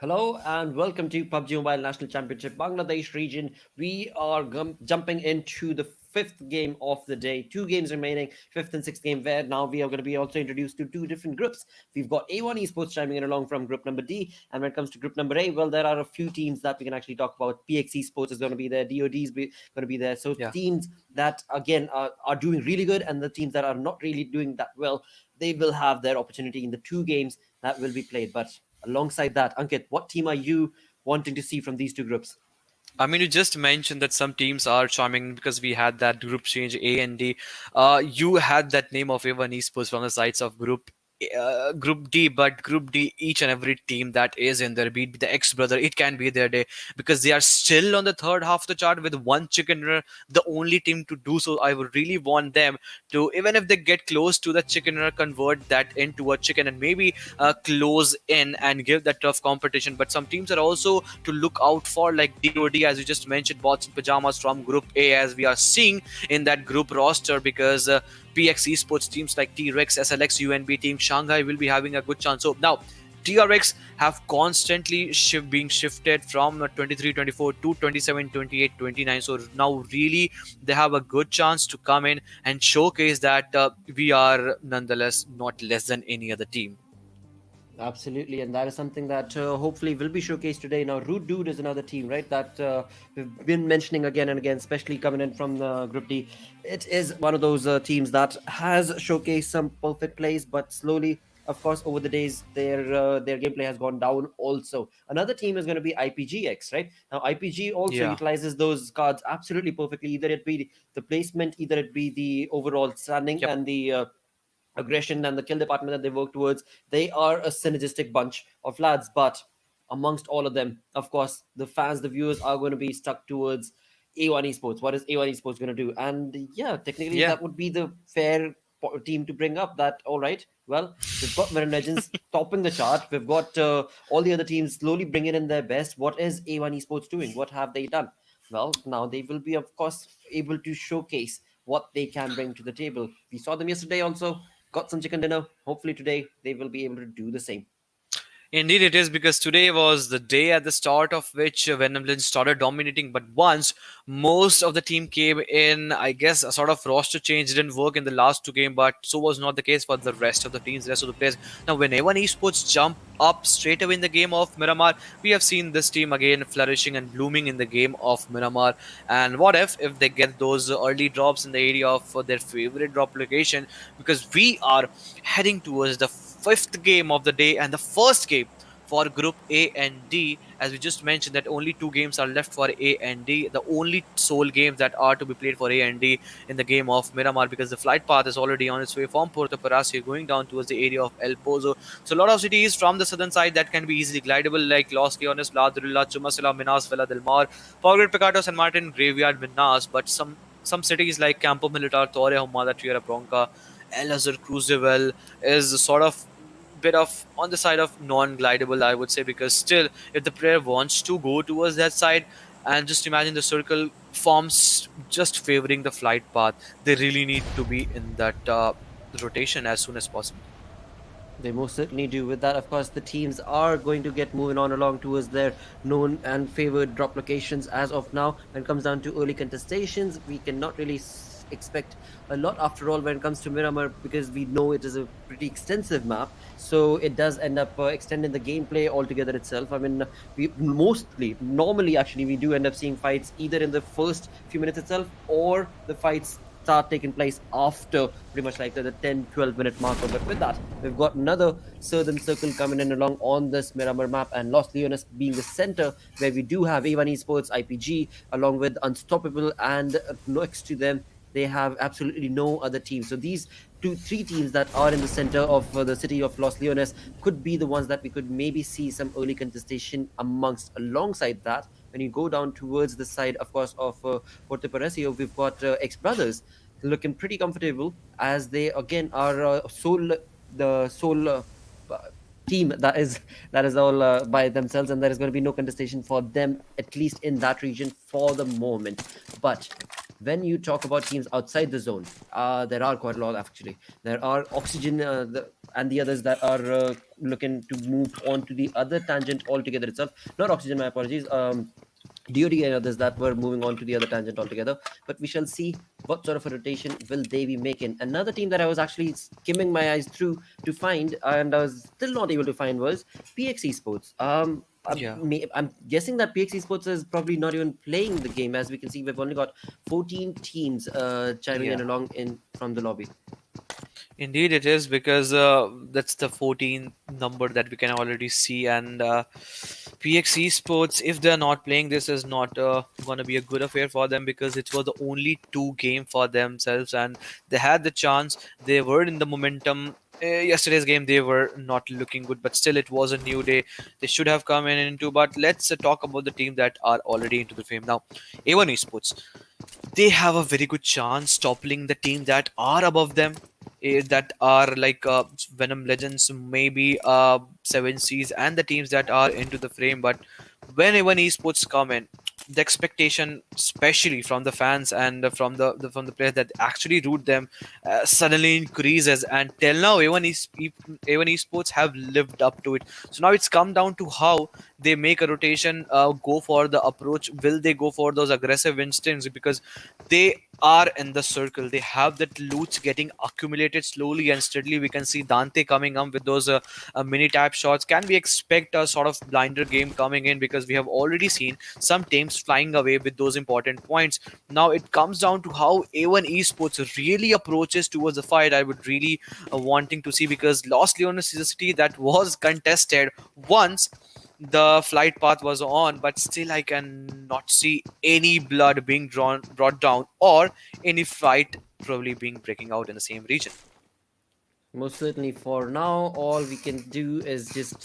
Hello and welcome to PUBG Mobile National Championship Bangladesh region. We are jumping into the fifth game of the day. Two games remaining, fifth and sixth game, where now we are going to be also introduced to two different groups. We've got A1 Esports chiming in along from group number D. And when it comes to group number A, well, there are a few teams that we can actually talk about. PX Esports is going to be there, DoD is going to be there. So Yeah. teams that, again, are doing really good, and the teams that are not really doing that well, they will have their opportunity in the two games that will be played. But alongside that, Ankit, what team are you wanting to see from these two groups? I mean, you just mentioned that some teams are charming because we had that group change A and D. You had that name of A1 Esports from the sides of Group D, but Group D, each and every team that is in there, be it the BhaiBrother, it can be their day because they are still on the third half of the chart with one chicken dinner, the only team to do so. I would really want them to, even if they get close to the chicken dinner, convert that into a chicken and maybe close in and give that tough competition. But some teams are also to look out for, like DoD, as you just mentioned, bots and pajamas from Group A, as we are seeing in that group roster, because PX Esports teams like TREX, SLX, UNB team, SANGAI will be having a good chance. So now TRX have constantly being shifted from 23 24 to 27 28 29. So now really they have a good chance to come in and showcase that we are nonetheless not less than any other team. Absolutely, and that is something that hopefully will be showcased today. Now, Root Dude is another team, right? That we've been mentioning again and again, especially coming in from Group D. It is one of those teams that has showcased some perfect plays, but slowly, of course, over the days, their gameplay has gone down. Also, another team is going to be IPGX, right? Now, IPG also Yeah. utilizes those cards absolutely perfectly. Either it be the placement, either it be the overall standing Yep. and the aggression and the kill department that they work towards. They are a synergistic bunch of lads, but amongst all of them, of course, the fans, the viewers are going to be stuck towards A1 Esports. What is A1 Esports going to do? And yeah, technically, Yeah. that would be the fair team to bring up. That all right. Well, we've got Winner Legends topping the chart. We've got all the other teams slowly bringing in their best. What is A1 Esports doing? What have they done? Well, now they will be, of course, able to showcase what they can bring to the table. We saw them yesterday also, got some chicken dinner. Hopefully today they will be able to do the same. Indeed, it is, because today was the day at the start of which VNM Legends started dominating. But once most of the team came in, I guess a sort of roster change didn't work in the last two games, but so was not the case for the rest of the teams, rest of the players. Now, when A1 Esports jump up straight away in the game of Miramar, we have seen this team again flourishing and blooming in the game of Miramar. And what if they get those early drops in the area of their favorite drop location? Because we are heading towards the fifth game of the day and the first game for Group A and D. As we just mentioned, that only two games are left for A and D. The only sole games that are to be played for A and D in the game of Miramar, because the flight path is already on its way from Puerto Parasio going down towards the area of El Pozo. So a lot of cities from the southern side that can be easily glidable, like Los Leones, Ladrilla, Chumasila, Minas, Villa del Mar, Pogred, Picato, San Martin, Graveyard, Minas. But some cities like Campo Militar, Torre, Humada, Tierra Bronca, El Azur, Cruzeval is sort of bit of on the side of non-glidable, I would say, because still, if the player wants to go towards that side, and just imagine the circle forms just favoring the flight path, they really need to be in that rotation as soon as possible. They most certainly do. With that, of course, the teams are going to get moving on along towards their known and favored drop locations as of now. When it comes down to early contestations, we cannot really expect a lot after all when it comes to Miramar, because we know it is a pretty extensive map. So it does end up extending the gameplay altogether itself. I mean, we normally, actually, we do end up seeing fights either in the first few minutes itself, or the fights start taking place after pretty much like the 10-12 minute marker. But with that, we've got another southern circle coming in along on this Miramar map, and Los Leones being the center, where we do have A1 Esports, IPG, along with Unstoppable, and next to them they have absolutely no other team. So these three teams that are in the center of the city of Los Leones could be the ones that we could maybe see some early contestation amongst. Alongside that, when you go down towards the side, of course, of Puerto Parecio, we've got ex-brothers looking pretty comfortable, as they again are the sole team that is all by themselves, and there is going to be no contestation for them, at least in that region for the moment. But When you talk about teams outside the zone, there are quite a lot actually. There are Oxygen and the others that are looking to move on to the other tangent altogether itself. Not Oxygen, my apologies. DoD and others that were moving on to the other tangent altogether. But we shall see what sort of a rotation will they be making. Another team that I was actually skimming my eyes through to find, and I was still not able to find, was PX Esports. Yeah. I'm guessing that PX Esports is probably not even playing the game. As we can see, we've only got 14 teams chiming in Yeah. along in from the lobby. Indeed, it is because that's the 14 number that we can already see, and PX Esports, if they're not playing, this is not gonna be a good affair for them because it was the only two game for themselves, and they had the chance. They were in the momentum. Yesterday's game, they were not looking good, but still, it was a new day. They should have come in into. But let's talk about the team that are already into the frame now. A1 Esports, they have a very good chance toppling the team that are above them, that are like Venom Legends, maybe Seven Seas, and the teams that are into the frame. But when even esports come in, the expectation, especially from the fans and from the players that actually root them, suddenly increases. And till now, even esports have lived up to it. So now it's come down to how they make a rotation, go for the approach. Will they go for those aggressive instincts? Because they are in the circle. They have that loot getting accumulated slowly and steadily. We can see Dante coming up with those mini tap shots. Can we expect a sort of blinder game coming in? Because we have already seen some teams flying away with those important points. Now it comes down to how A1 Esports really approaches towards the fight. I would really wanting to see, because Los Leones is a city that was contested once the flight path was on, but still I can not see any blood being brought down, or any fight probably being breaking out in the same region. Most certainly, for now, all we can do is just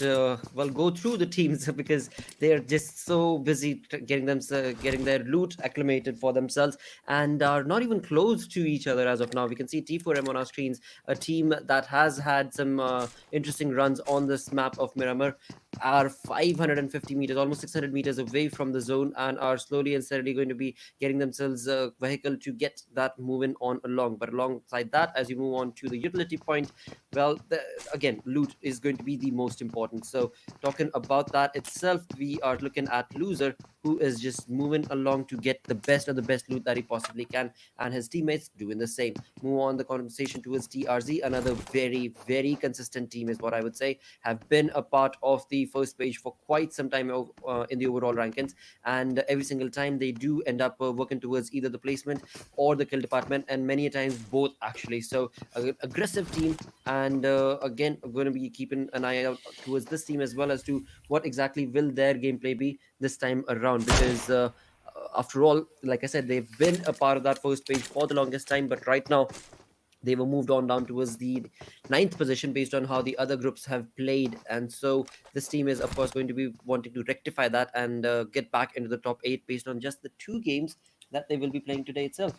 well go through the teams because they're just so busy getting their loot acclimated for themselves and are not even close to each other as of now. We can see T4M on our screens, a team that has had some interesting runs on this map of Miramar, are 550 meters, almost 600 meters away from the zone, and are slowly and steadily going to be getting themselves a vehicle to get that moving on along. But alongside that, as you move on to the utility point, well, again, loot is going to be the most important. So talking about that itself, we are looking at Loser, who is just moving along to get the best of the best loot that he possibly can, and his teammates doing the same. Move on the conversation towards TRZ, another very, very consistent team is what I would say, have been a part of the first page for quite some time in the overall rankings, and every single time they do end up working towards either the placement or the kill department, and many a times both actually. So aggressive team, and again, I'm going to be keeping an eye out towards this team as well as to what exactly will their gameplay be this time around, because after all, like I said, they've been a part of that first page for the longest time, but right now they were moved on down towards the ninth position based on how the other groups have played. And so this team is of course going to be wanting to rectify that and get back into the top 8 based on just the 2 games that they will be playing today itself.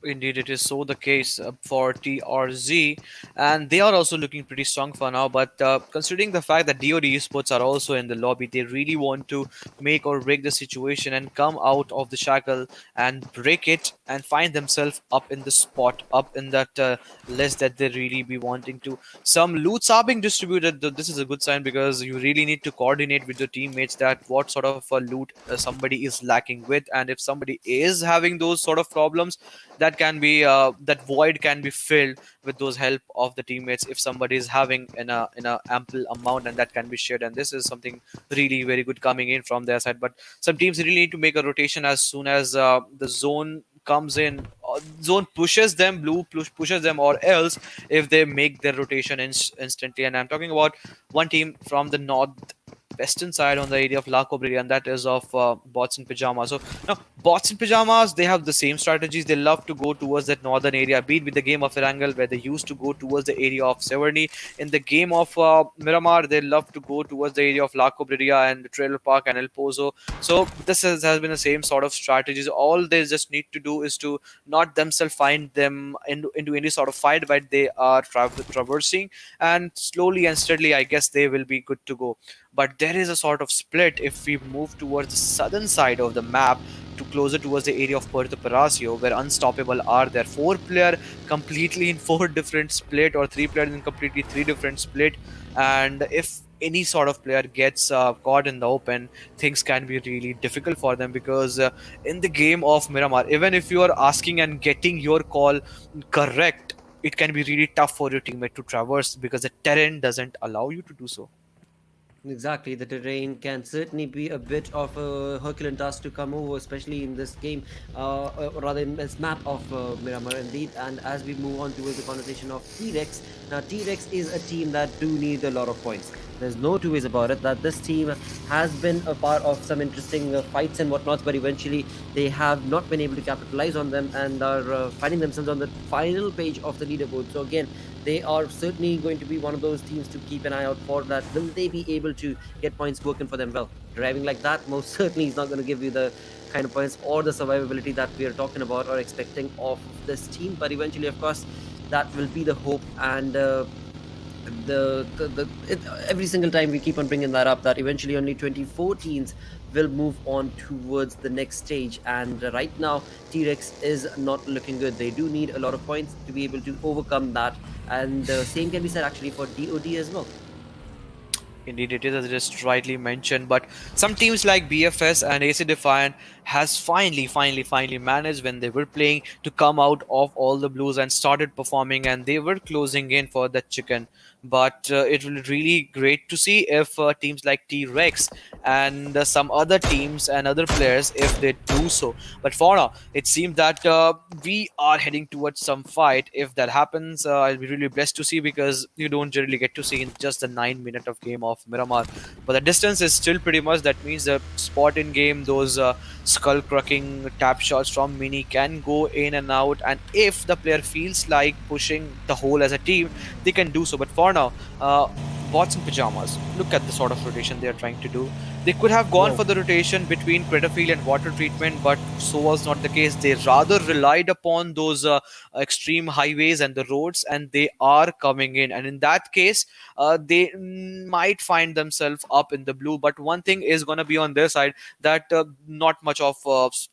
Indeed, it is so the case for TRZ, and they are also looking pretty strong for now. But considering the fact that DoD Esports are also in the lobby, they really want to make or break the situation and come out of the shackle and break it and find themselves up in the spot, up in that list that they really be wanting to. Some loots are being distributed. This is a good sign because you really need to coordinate with your teammates that what sort of loot somebody is lacking with, and if somebody is having those sort of problems, that can be that void can be filled with those help of the teammates if somebody is having in a ample amount, and that can be shared. And this is something really very good coming in from their side. But some teams really need to make a rotation as soon as the zone comes in. Zone pushes them, blue pushes them, or else if they make their rotation instantly. And I'm talking about one team from the north western side on the area of La Cobreria, and that is of Bots in Pajamas. So now, Bots in Pajamas, they have the same strategies. They love to go towards that northern area, be it with the game of Erangel, where they used to go towards the area of Severny. In the game of Miramar, they love to go towards the area of La Cobreria and Trailer Park and El Pozo. So this has been the same sort of strategies. All they just need to do is to not themselves find them into any sort of fight, but they are traversing, and slowly and steadily, I guess they will be good to go. but there is a sort of split if we move towards the southern side of the map to closer towards the area of Puerto Palacio, where Unstoppable are there. 4 player completely in 4 different split, or 3 player in completely 3 different split. And if any sort of player gets caught in the open, things can be really difficult for them, because in the game of Miramar, even if you are asking and getting your call correct, it can be really tough for your teammate to traverse because the terrain doesn't allow you to do so. Exactly, the terrain can certainly be a bit of a Herculean task to come over, especially in this game, rather in this map of Miramar indeed. And as we move on towards the conversation of T-Rex, now T-Rex is a team that do need a lot of points. There's no two ways about it that this team has been a part of some interesting fights and whatnot, but eventually they have not been able to capitalize on them and are finding themselves on the final page of the leaderboard. So again, they are certainly going to be one of those teams to keep an eye out for. That will they be able to get points working for them well? Driving like that most certainly is not going to give you the kind of points or the survivability that we are talking about or expecting of this team. But eventually, of course, that will be the hope. And every single time we keep on bringing that up, that eventually only 24 teams will move on towards the next stage. And right now, T-Rex is not looking good. They do need a lot of points to be able to overcome that. And same can be said actually for DoD as well. Indeed, it is, as just rightly mentioned. But some teams like BFS and AcidDEFIANT has finally managed, when they were playing, to come out of all the blues and started performing, and they were closing in for the chicken. But it will really great to see if teams like T-Rex and some other teams and other players, if they do so. But for now, it seems that we are heading towards some fight. If that happens, I'll be really blessed to see, because you don't generally get to see in just the 9 minute of game of Miramar. But the distance is still pretty much. That means the spot in game, those skull crucking tap shots from Mini can go in and out. And if the player feels like pushing the whole as a team, they can do so. But for now, bots in pajamas, look at the sort of rotation they are trying to do. They could have gone Whoa. for the rotation between Craterfield and water treatment, but so was not the case. They rather relied upon those extreme highways and the roads, and they are coming in. And in that case, they might find themselves up in the blue. But one thing is going to be on their side, that not much of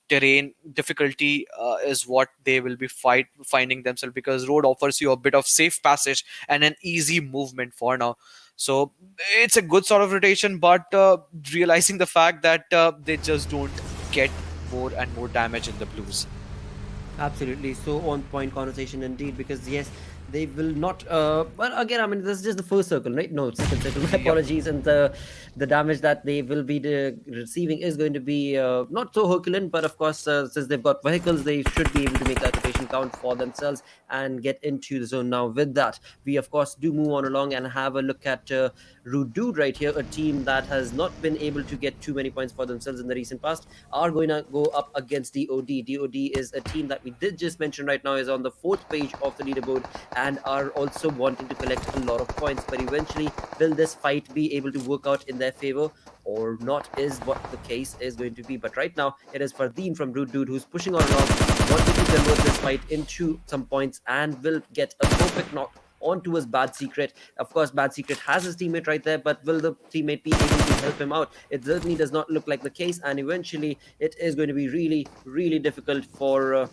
terrain difficulty is what they will be finding themselves, because road offers you a bit of safe passage and an easy movement for now. So it's a good sort of rotation, but realizing the fact that they just don't get more and more damage in the blues. Absolutely, so on point conversation indeed. Because yes, they will not. But again, I mean, this is just the first circle, right? No, second circle. My Yep. apologies. And the damage that they will be receiving is going to be not so Herculean, but of course, since they've got vehicles, they should be able to make that rotation count for themselves and get into the zone. Now, with that, we of course do move on along and have a look at Rude Dude right here, a team that has not been able to get too many points for themselves in the recent past, are going to go up against DoD. DoD is a team that we did just mention right now is on the 4th page of the leaderboard and are also wanting to collect a lot of points. But eventually, will this fight be able to work out in their favor or not, is what the case is going to be. But right now, it is Fardeen from Rude Dude who's pushing on along, wanting to convert this fight into some points and will get a perfect knock onto his Bad Secret. Of course, Bad Secret has his teammate right there, but will the teammate be able to help him out? It certainly does not look like the case, and eventually it is going to be really difficult for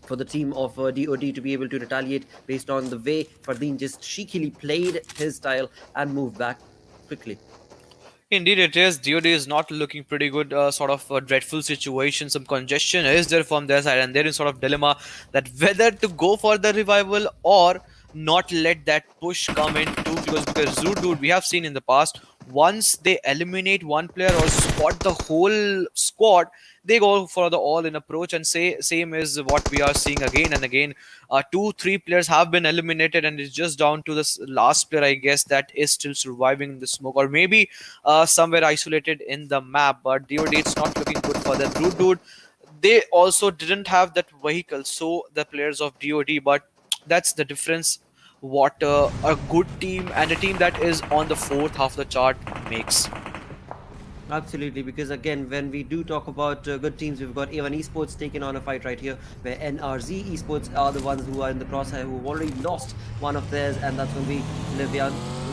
the team of DoD to be able to retaliate based on the way Fardeen just cheekily played his style and moved back quickly. Indeed, it is. DoD is not looking pretty good. Sort of a dreadful situation. Some congestion is there from their side, and they're in sort of dilemma that whether to go for the revival or not let that push come in too. Because Rude Dude, we have seen in the past, once they eliminate one player or spot the whole squad, they go for the all-in approach, and same is what we are seeing again and again. 2-3 players have been eliminated, and it's just down to this last player, I guess, that is still surviving in the smoke, or maybe somewhere isolated in the map. But DoD, it's not looking good for them. Rude Dude, they also didn't have that vehicle, so the players of DoD, but that's the difference what a good team and a team that is on the 4th half of the chart makes. Absolutely, because again, when we do talk about good teams, we've got A1 Esports taking on a fight right here, where NRZ Esports are the ones who are in the crosshair, who have already lost one of theirs, and that's going to be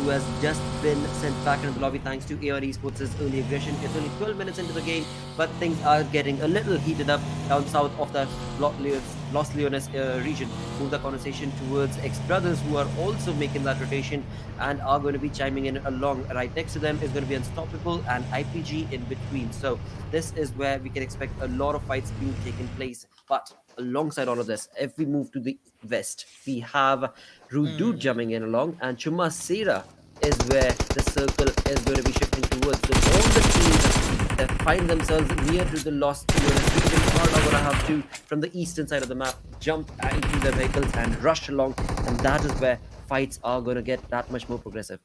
who has just been sent back into the lobby thanks to AR Esports' early aggression. It's only 12 minutes into the game, but things are getting a little heated up down south of the Los Leones region. Move the conversation towards XBET, who are also making that rotation and are going to be chiming in along. Right next to them is going to be Unstoppable and IPG in between. So this is where we can expect a lot of fights being taken place. But alongside all of this, if we move to the west, we have Rudu jumping in along, and Chumasira is where the circle is going to be shifting towards. So all the teams that find themselves near to the Lost Leones region are now going to have to, from the eastern side of the map, jump into their vehicles and rush along, and that is where fights are going to get that much more progressive.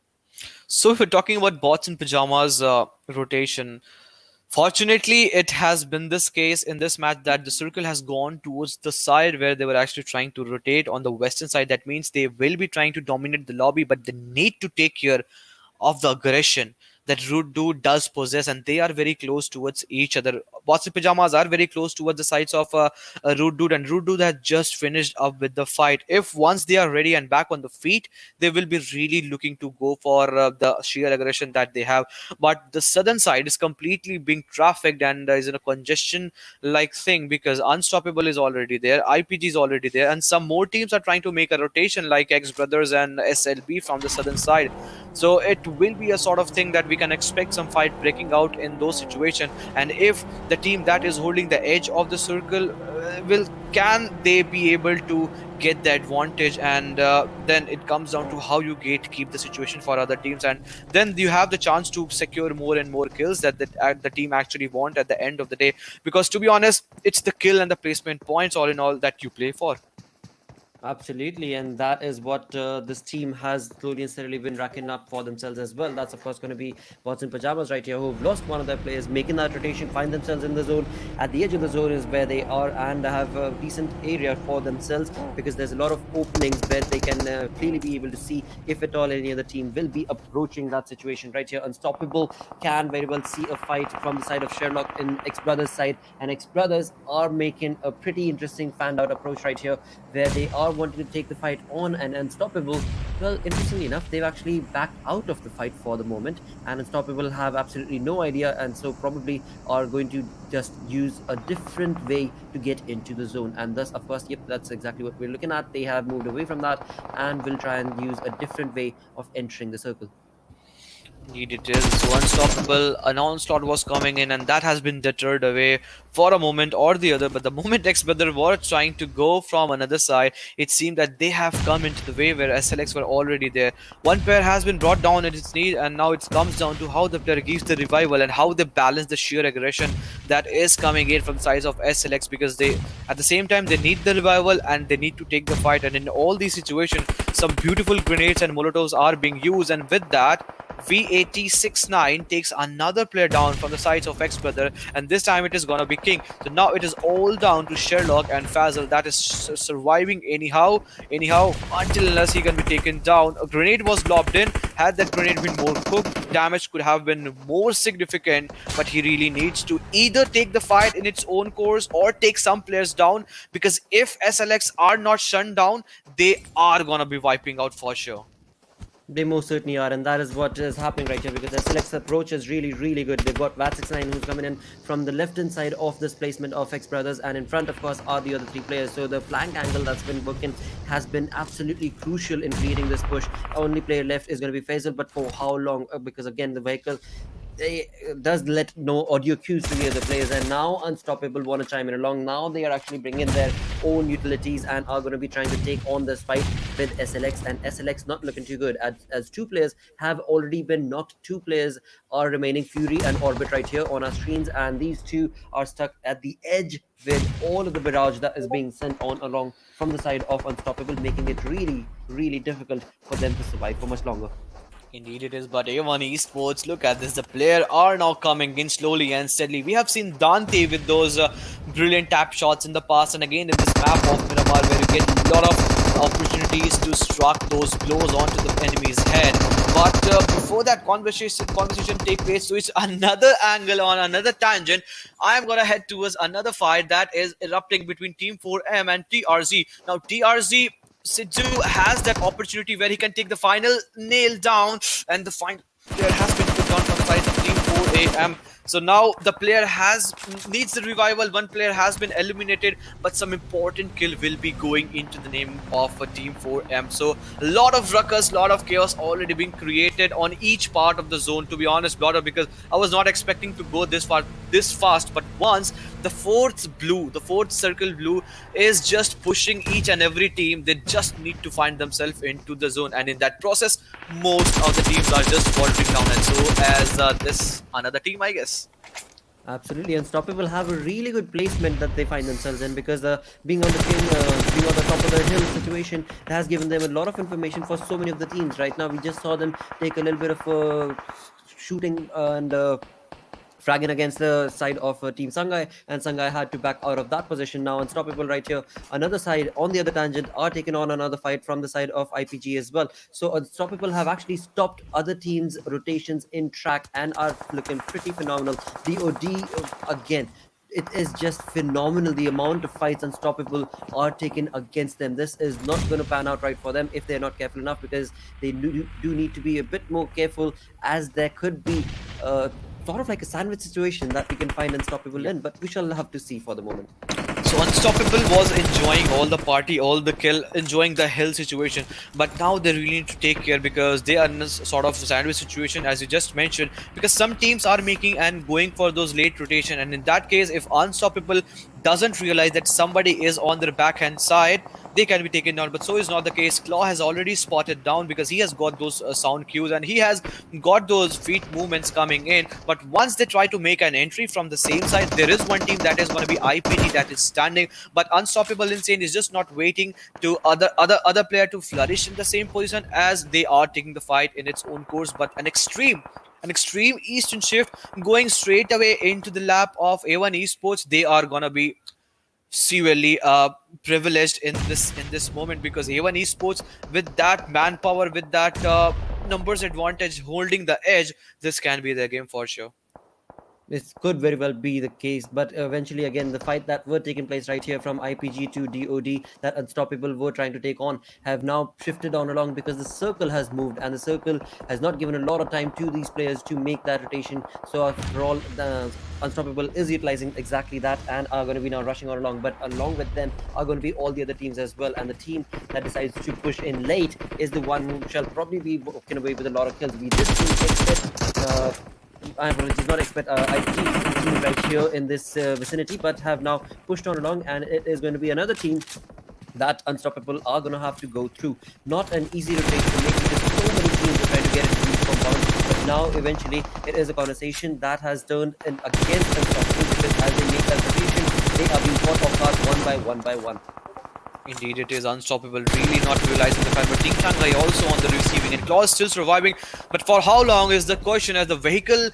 So if we're talking about bots and pajamas rotation, fortunately, it has been this case in this match that the circle has gone towards the side where they were actually trying to rotate on the western side. That means they will be trying to dominate the lobby, but they need to take care of the aggression that Root Dude does possess, and they are very close towards each other. Bots and Pajamas are very close towards the sides of Root Dude, and Root Dude has just finished up with the fight. If once they are ready and back on the feet, they will be really looking to go for the sheer aggression that they have. But the southern side is completely being trafficked and is in a congestion like thing because Unstoppable is already there, IPG is already there, and some more teams are trying to make a rotation like XBrothers and SLB from the southern side. So it will be a sort of thing that we can expect some fight breaking out in those situations. And if the team that is holding the edge of the circle can they be able to get the advantage, and then it comes down to how you gatekeep the situation for other teams, and then you have the chance to secure more and more kills that the team actually want at the end of the day, because to be honest, it's the kill and the placement points all in all that you play for. Absolutely, and that is what this team has slowly and steadily been racking up for themselves as well. That's of course going to be Bots in Pajamas right here, who've lost one of their players, making that rotation, find themselves in the zone. At the edge of the zone is where they are, and have a decent area for themselves because there's a lot of openings where they can clearly be able to see if at all any other team will be approaching that situation. Right here, Unstoppable can very well see a fight from the side of Sherlock in XBrothers side, and XBrothers are making a pretty interesting fanned out approach right here, where they are wanting to take the fight on, and Unstoppable, well, interestingly enough, they've actually backed out of the fight for the moment, and Unstoppable have absolutely no idea, and so probably are going to just use a different way to get into the zone. And thus, of course, yep, that's exactly what we're looking at. They have moved away from that and will try and use a different way of entering the circle. Indeed, it is. So Unstoppable, an onslaught was coming in, and that has been deterred away for a moment or the other. But the moment XBrother was trying to go from another side, it seemed that they have come into the way where SLX were already there. One player has been brought down at its knee, and now it comes down to how the player gives the revival and how they balance the sheer aggression that is coming in from the sides of SLX, because they, at the same time, they need the revival and they need to take the fight. And in all these situations, some beautiful grenades and molotovs are being used, and with that, V8069 takes another player down from the sides of XBrother, and this time it is gonna be King. So now it is all down to Sherlock and Fazal that is surviving anyhow, until unless he can be taken down. A grenade was lobbed in. Had that grenade been more cooked, damage could have been more significant, but he really needs to either take the fight in its own course or take some players down, because if SLX are not shunned down, they are gonna be wiping out for sure. They most certainly are, and that is what is happening right here, because SLX approach is really, really good. They've got VAT69 who's coming in from the left-hand side of this placement of XBrothers, and in front, of course, are the other three players. So the flank angle that's been working has been absolutely crucial in creating this push. Only player left is going to be Faisal, but for how long? Because again, the vehicle does let no audio cues to the other players, and now Unstoppable want to chime in along. Now they are actually bringing their own utilities and are going to be trying to take on this fight with SLX, and SLX not looking too good as two players have already been knocked. Two players are remaining, Fury and Orbit, right here on our screens, and these two are stuck at the edge with all of the barrage that is being sent on along from the side of Unstoppable, making it really, really difficult for them to survive for much longer. Indeed it is, but A1 Esports, look at this. The player are now coming in slowly and steadily. We have seen Dante with those brilliant tap shots in the past, and again in this map of Miramar where you get a lot of opportunities to struck those blows onto the enemy's head. But before that conversation take place, so it's another angle on another tangent. I'm gonna head towards another fight that is erupting between Team 4M and TRZ. Now TRZ Sidhu has that opportunity where he can take the final nail down, and the final player has been put down from the side of Team 4AM. So now the player needs the revival. One player has been eliminated, but some important kill will be going into the name of Team 4M. So a lot of ruckus, lot of chaos already being created on each part of the zone. To be honest, brother, because I was not expecting to go this far, this fast. But once the fourth circle blue is just pushing each and every team, they just need to find themselves into the zone, and in that process, most of the teams are just faltering down. And so as this another team, I guess. Absolutely, Unstoppable have a really good placement that they find themselves in, because being on the being on the top of the hill situation has given them a lot of information for so many of the teams. Right now, we just saw them take a little bit of shooting and fragging against the side of Team SANGAI, and SANGAI had to back out of that position. Now Unstoppable right here, another side on the other tangent, are taking on another fight from the side of IPG as well. So Unstoppable have actually stopped other teams' rotations in track and are looking pretty phenomenal. DoD again, it is just phenomenal the amount of fights Unstoppable are taken against them. This is not going to pan out right for them if they're not careful enough, because they do need to be a bit more careful, as there could be sort of like a sandwich situation that we can find Unstoppable in, but we shall have to see for the moment. So Unstoppable was enjoying all the party, all the kill, enjoying the hill situation. But now they really need to take care, because they are in a sort of sandwich situation, as you just mentioned. Because some teams are making and going for those late rotation, and in that case, if Unstoppable doesn't realize that somebody is on their backhand side, they can be taken down. But so is not the case. Claw has already spotted down, because he has got those sound cues, and he has got those feet movements coming in. But once they try to make an entry from the same side, there is one team that is going to be IPT that is standing. But Unstoppable Insane is just not waiting to other player to flourish in the same position, as they are taking the fight in its own course. But an extreme Eastern shift going straight away into the lap of A1 Esports. They are gonna be severely privileged in this moment, because A1 Esports, with that manpower, with that numbers advantage holding the edge, this can be their game for sure. This could very well be the case, but eventually, again, the fight that were taking place right here from IPG to DoD, that Unstoppable were trying to take on, have now shifted on along, because the circle has moved, and the circle has not given a lot of time to these players to make that rotation. So after all, the Unstoppable is utilizing exactly that, and are going to be now rushing on along. But along with them are going to be all the other teams as well, and the team that decides to push in late is the one who shall probably be walking away with a lot of kills. We did see XBET, I apologize, not expect IPG team right here in this vicinity, but have now pushed on along, and it is going to be another team that Unstoppable are going to have to go through. Not an easy rotation, making this so many teams are trying to get into these compounds, but now eventually it is a conversation that has turned in against Unstoppable, because as they make that rotation, they are being caught off guard one by one by one. Indeed, it is Unstoppable really not realizing the fact, but Team Shanghai also on the receiving end. Claw is still surviving, but for how long is the question, as the vehicle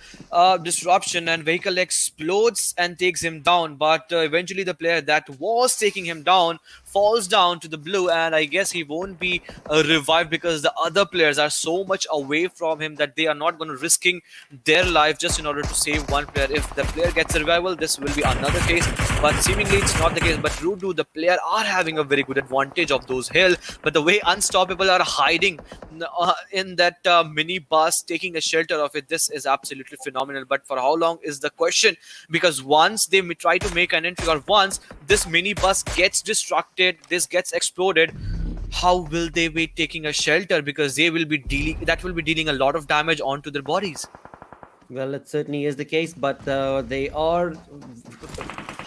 disruption and vehicle explodes and takes him down. But eventually the player that was taking him down falls down to the blue, and I guess he won't be revived, because the other players are so much away from him that they are not going to risking their life just in order to save one player. If the player gets a revival, this will be another case, but seemingly it's not the case. But Rudu, the player, are having a very good advantage of those hill, but the way Unstoppable are hiding in that mini bus, taking a shelter of it, this is absolutely phenomenal. But for how long is the question, because once they try to make an entry, or once this mini bus gets destructed, this gets exploded, how will they be taking a shelter, because they will be dealing a lot of damage onto their bodies. Well, it certainly is the case, but they are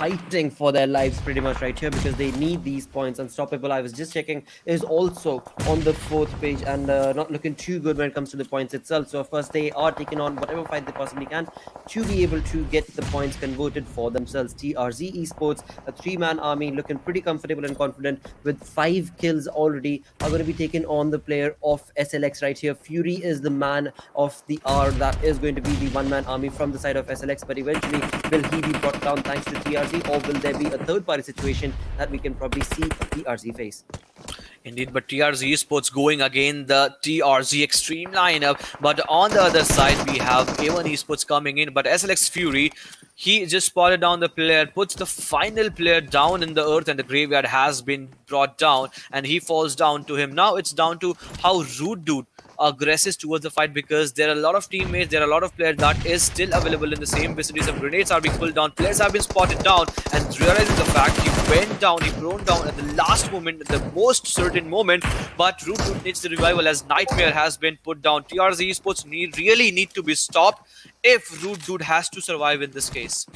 fighting for their lives pretty much right here, because they need these points. Unstoppable, I was just checking, is also on the 4th page, and not looking too good when it comes to the points itself. So of course they are taking on whatever fight they possibly can to be able to get the points converted for themselves. TRZ Esports, a 3-man army, looking pretty comfortable and confident with 5 kills already, are going to be taking on the player of SLX right here. Fury is the man of the hour, that is going to be the 1-man army from the side of SLX, but eventually will he be brought down thanks to TRZ, or will there be a third party situation that we can probably see TRZ face? Indeed, but TRZ Esports going again the TRZ Extreme lineup. But on the other side, we have A1 Esports coming in. But SLX Fury, he just spotted down the player, puts the final player down in the earth, and the graveyard has been brought down, and he falls down to him. Now it's down to how Rude Dude aggressive towards the fight, because there are a lot of teammates, there are a lot of players that is still available in the same vicinity. Some grenades are being pulled down, players have been spotted down, and realizing the fact, he went down, he prone down at the last moment, the most certain moment. But Root Root needs the revival as Nightmare has been put down. TRZ Esports really need to be stopped if Root Dude has to survive in this case.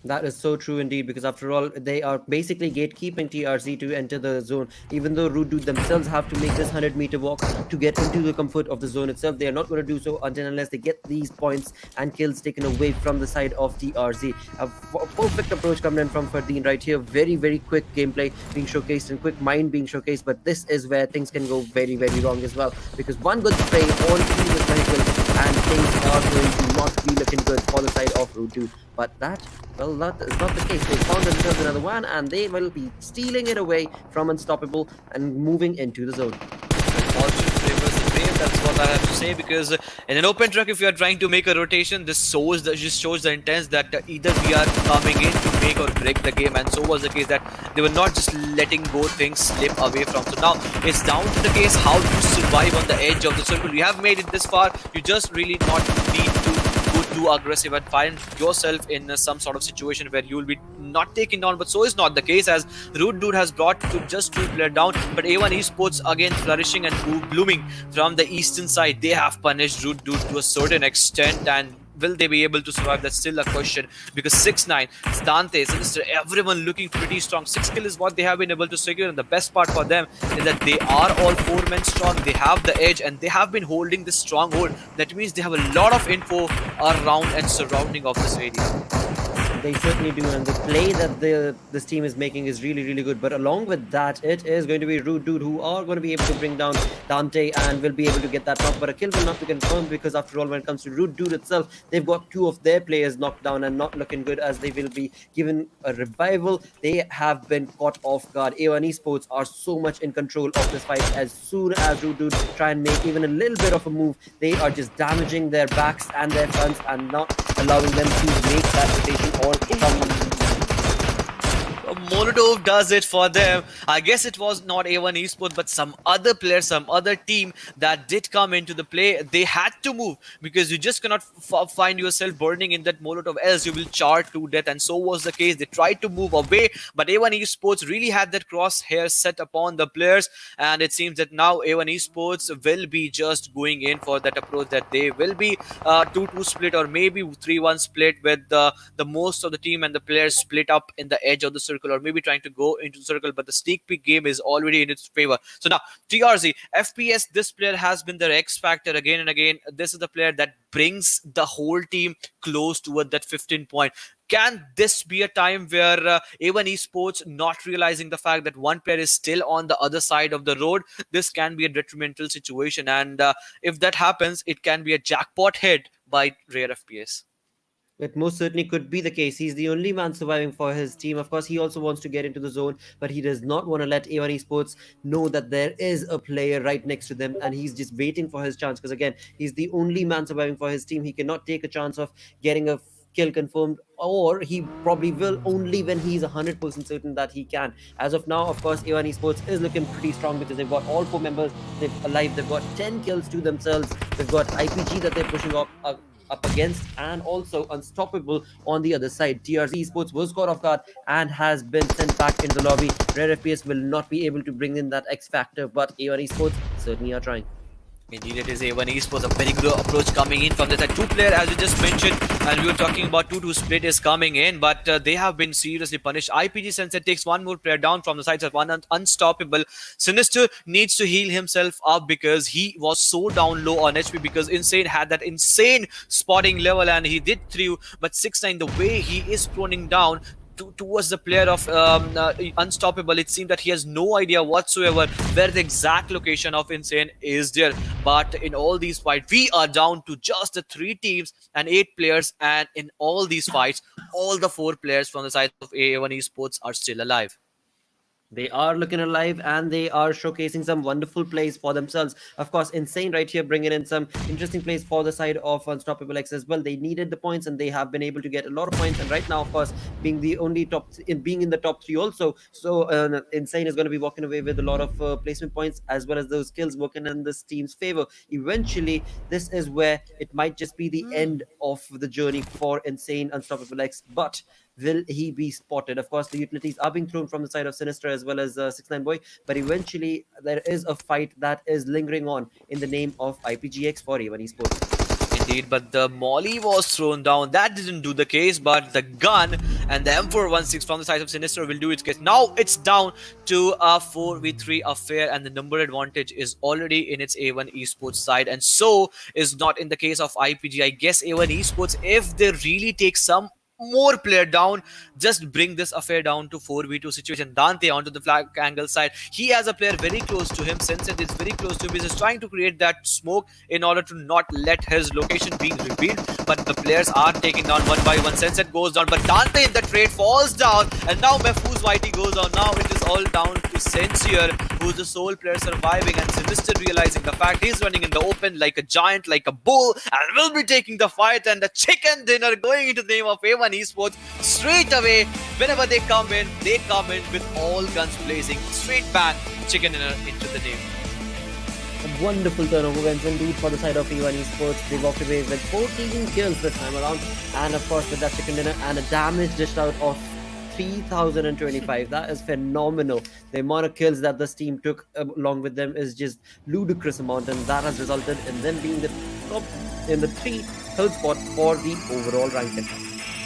That is so true indeed, because after all, they are basically gatekeeping TRZ to enter the zone. Even though Rude Dude themselves have to make this 100-meter walk to get into the comfort of the zone itself, they are not going to do so until unless they get these points and kills taken away from the side of TRZ. A perfect approach coming in from Fardeen right here. Very, very quick gameplay being showcased and quick mind being showcased. But this is where things can go very, very wrong as well, because one good spray on to this vehicle and things are going to not be looking good for the side of Rude Dude. But that, well, that is not the case. They found themselves another one, and they will be stealing it away from Unstoppable and moving into the zone. Fortune favors the brave, that's what I have to say, because in an open truck, if you are trying to make a rotation, this just shows the intent that either we are coming in to make or break the game, and so was the case that they were not just letting go things slip away from. So now it's down to the case how you survive on the edge of the circle. You have made it this far, you just really not need to go too aggressive and find yourself in some sort of situation where you will be not taken down. But so is not the case, as Rude Dude has brought to just 2 players down. But A1 Esports again flourishing and blooming from the eastern side. They have punished Rude Dude to a certain extent, and will they be able to survive? That's still a question, because 6-9, Dante, Sinister, everyone looking pretty strong. 6 kill is what they have been able to secure, and the best part for them is that they are all 4 men strong. They have the edge, and they have been holding this stronghold. That means they have a lot of info around and surrounding of this area. They certainly do, and the play that this team is making is really, really good. But along with that, it is going to be Rude Dude who are going to be able to bring down Dante and will be able to get that knock. But a kill will not be confirmed, because after all, when it comes to Rude Dude itself, they've got 2 of their players knocked down and not looking good, as they will be given a revival. They have been caught off guard. A1 Esports are so much in control of this fight. As soon as Rude Dude try and make even a little bit of a move, they are just damaging their backs and their fronts and not allowing them to make that rotation or come. Molotov does it for them. I guess it was not A1 Esports, but some other player, some other team that did come into the play. They had to move, because you just cannot find yourself burning in that Molotov, else you will char to death. And so was the case. They tried to move away, but A1 Esports really had that crosshair set upon the players. And it seems that now A1 Esports will be just going in for that approach, that they will be 2-2 split, or maybe 3-1 split, with the most of the team and the players split up in the edge of the circle, or maybe trying to go into the circle. But the sneak peek game is already in its favor. So now TRZ FPS, this player has been their X factor again and again. This is the player that brings the whole team close toward that 15 point. Can this be a time where A1 Esports, not realizing the fact that one player is still on the other side of the road, this can be a detrimental situation, and if that happens, it can be a jackpot hit by Rare FPS. It most certainly could be the case. He's the only man surviving for his team. Of course, he also wants to get into the zone, but he does not want to let A1 Esports know that there is a player right next to them, and he's just waiting for his chance. Because again, he's the only man surviving for his team. He cannot take a chance of getting a kill confirmed, or he probably will only when he's 100% certain that he can. As of now, of course, A1 Esports is looking pretty strong, because they've got all 4 members alive. They've got 10 kills to themselves. They've got IPG that they're pushing up against, and also Unstoppable on the other side. TRZ Esports was caught off guard and has been sent back into the lobby. Rare FPS will not be able to bring in that X factor, but A1 Esports certainly are trying. Indeed, it is A1 Esports, a very good approach coming in from the side. 2 player, as you just mentioned, and we were talking about 2-2 split is coming in, but they have been seriously punished. IPG Sensei takes 1 more player down from the sides of one Unstoppable. Sinister needs to heal himself up, because he was so down low on HP, because Insane had that insane spotting level, and he did through, but 6-9, the way he is proning down towards the player of Unstoppable, it seems that he has no idea whatsoever where the exact location of Insane is there. But in all these fights, we are down to just the 3 teams and 8 players, and in all these fights, all the 4 players from the side of A1 Esports are still alive. They are looking alive and they are showcasing some wonderful plays for themselves. Of course, Insane right here bringing in some interesting plays for the side of Unstoppable X as well. They needed the points and they have been able to get a lot of points. And right now, of course, being the only being in the top three also, so Insane is going to be walking away with a lot of placement points as well as those skills working in this team's favor. Eventually, this is where it might just be the end of the journey for Insane Unstoppable X, but will he be spotted? Of course, the utilities are being thrown from the side of Sinister as well as 69 Boy, but eventually there is a fight that is lingering on in the name of IPGX for A1 Esports. Indeed, but the molly was thrown down. That didn't do the case, but the gun and the M416 from the side of Sinister will do its case. Now it's down to a 4v3 affair, and the number advantage is already in its A1 Esports side, and so is not in the case of IPG. I guess A1 Esports, if they really take some more player down, just bring this affair down to 4v2 situation. Dante onto the flag angle side, he has a player very close to him. Sensei is very close to him. He's just trying to create that smoke in order to not let his location being revealed, but the players are taking down one by one. Sensei goes down, but Dante in the trade falls down, and now Mehfooz Whitey goes down. Now it is all down to Sensier, who's the sole player surviving, and Sinister realizing the fact he's running in the open like a giant, like a bull, and will be taking the fight. And the chicken dinner going into the name of A1 Esports straight away. Whenever they come in with all guns blazing. Straight bang, chicken dinner into the name. A wonderful turnover wins indeed for the side of A1 Esports. They walked away with 14 kills this time around, and of course with that chicken dinner and a damage dished out of 3025. That is phenomenal. The amount of kills that this team took along with them is just ludicrous amount, and that has resulted in them being the top in the third spot for the overall ranking.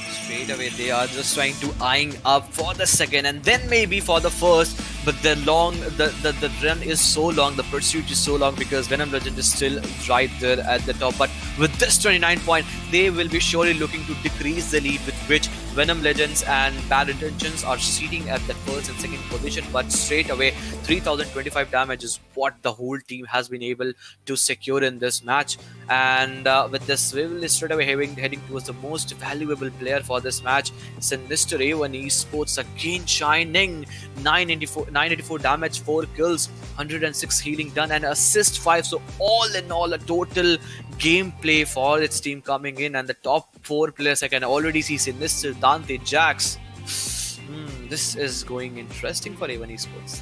Straight away they are just trying to eyeing up for the second and then maybe for the first, but the run is so long, the pursuit is so long, because VNM Legend is still right there at the top. But with this 29 point, they will be surely looking to decrease the lead, with which VNM Legends and Bad Intentions are sitting at the first and second position. But straight away 3025 damage is what the whole team has been able to secure in this match. And with this, we will straight away heading towards the most valuable player for this match, Sinister. A1 Esports again shining. 984 damage, 4 kills, 106 healing done, and assist 5. So all in all, a total gameplay for its team coming in, and the top 4 players I can already see: Sinister, Dante, Jax. This is going interesting for A1 Esports.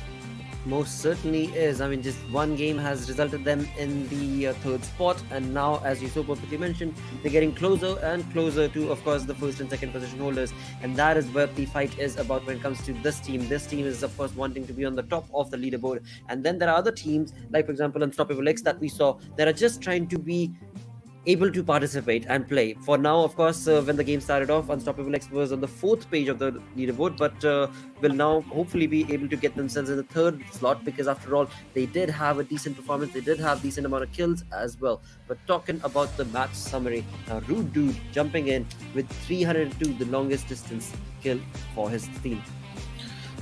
Most certainly is. I mean, just one game has resulted them in the third spot, and now, as you so perfectly mentioned, they're getting closer and closer to, of course, the first and second position holders, and that is where the fight is about when it comes to this team. This team is, of course, wanting to be on the top of the leaderboard, and then there are other teams, like, for example, Unstoppable X that we saw, that are just trying to be able to participate and play. For now, of course, when the game started off, Unstoppable X was on the 4th page of the leaderboard, but will now hopefully be able to get themselves in the 3rd slot, because after all, they did have a decent performance, they did have decent amount of kills as well. But talking about the match summary, now Rude Dude jumping in with 302, the longest distance kill for his team.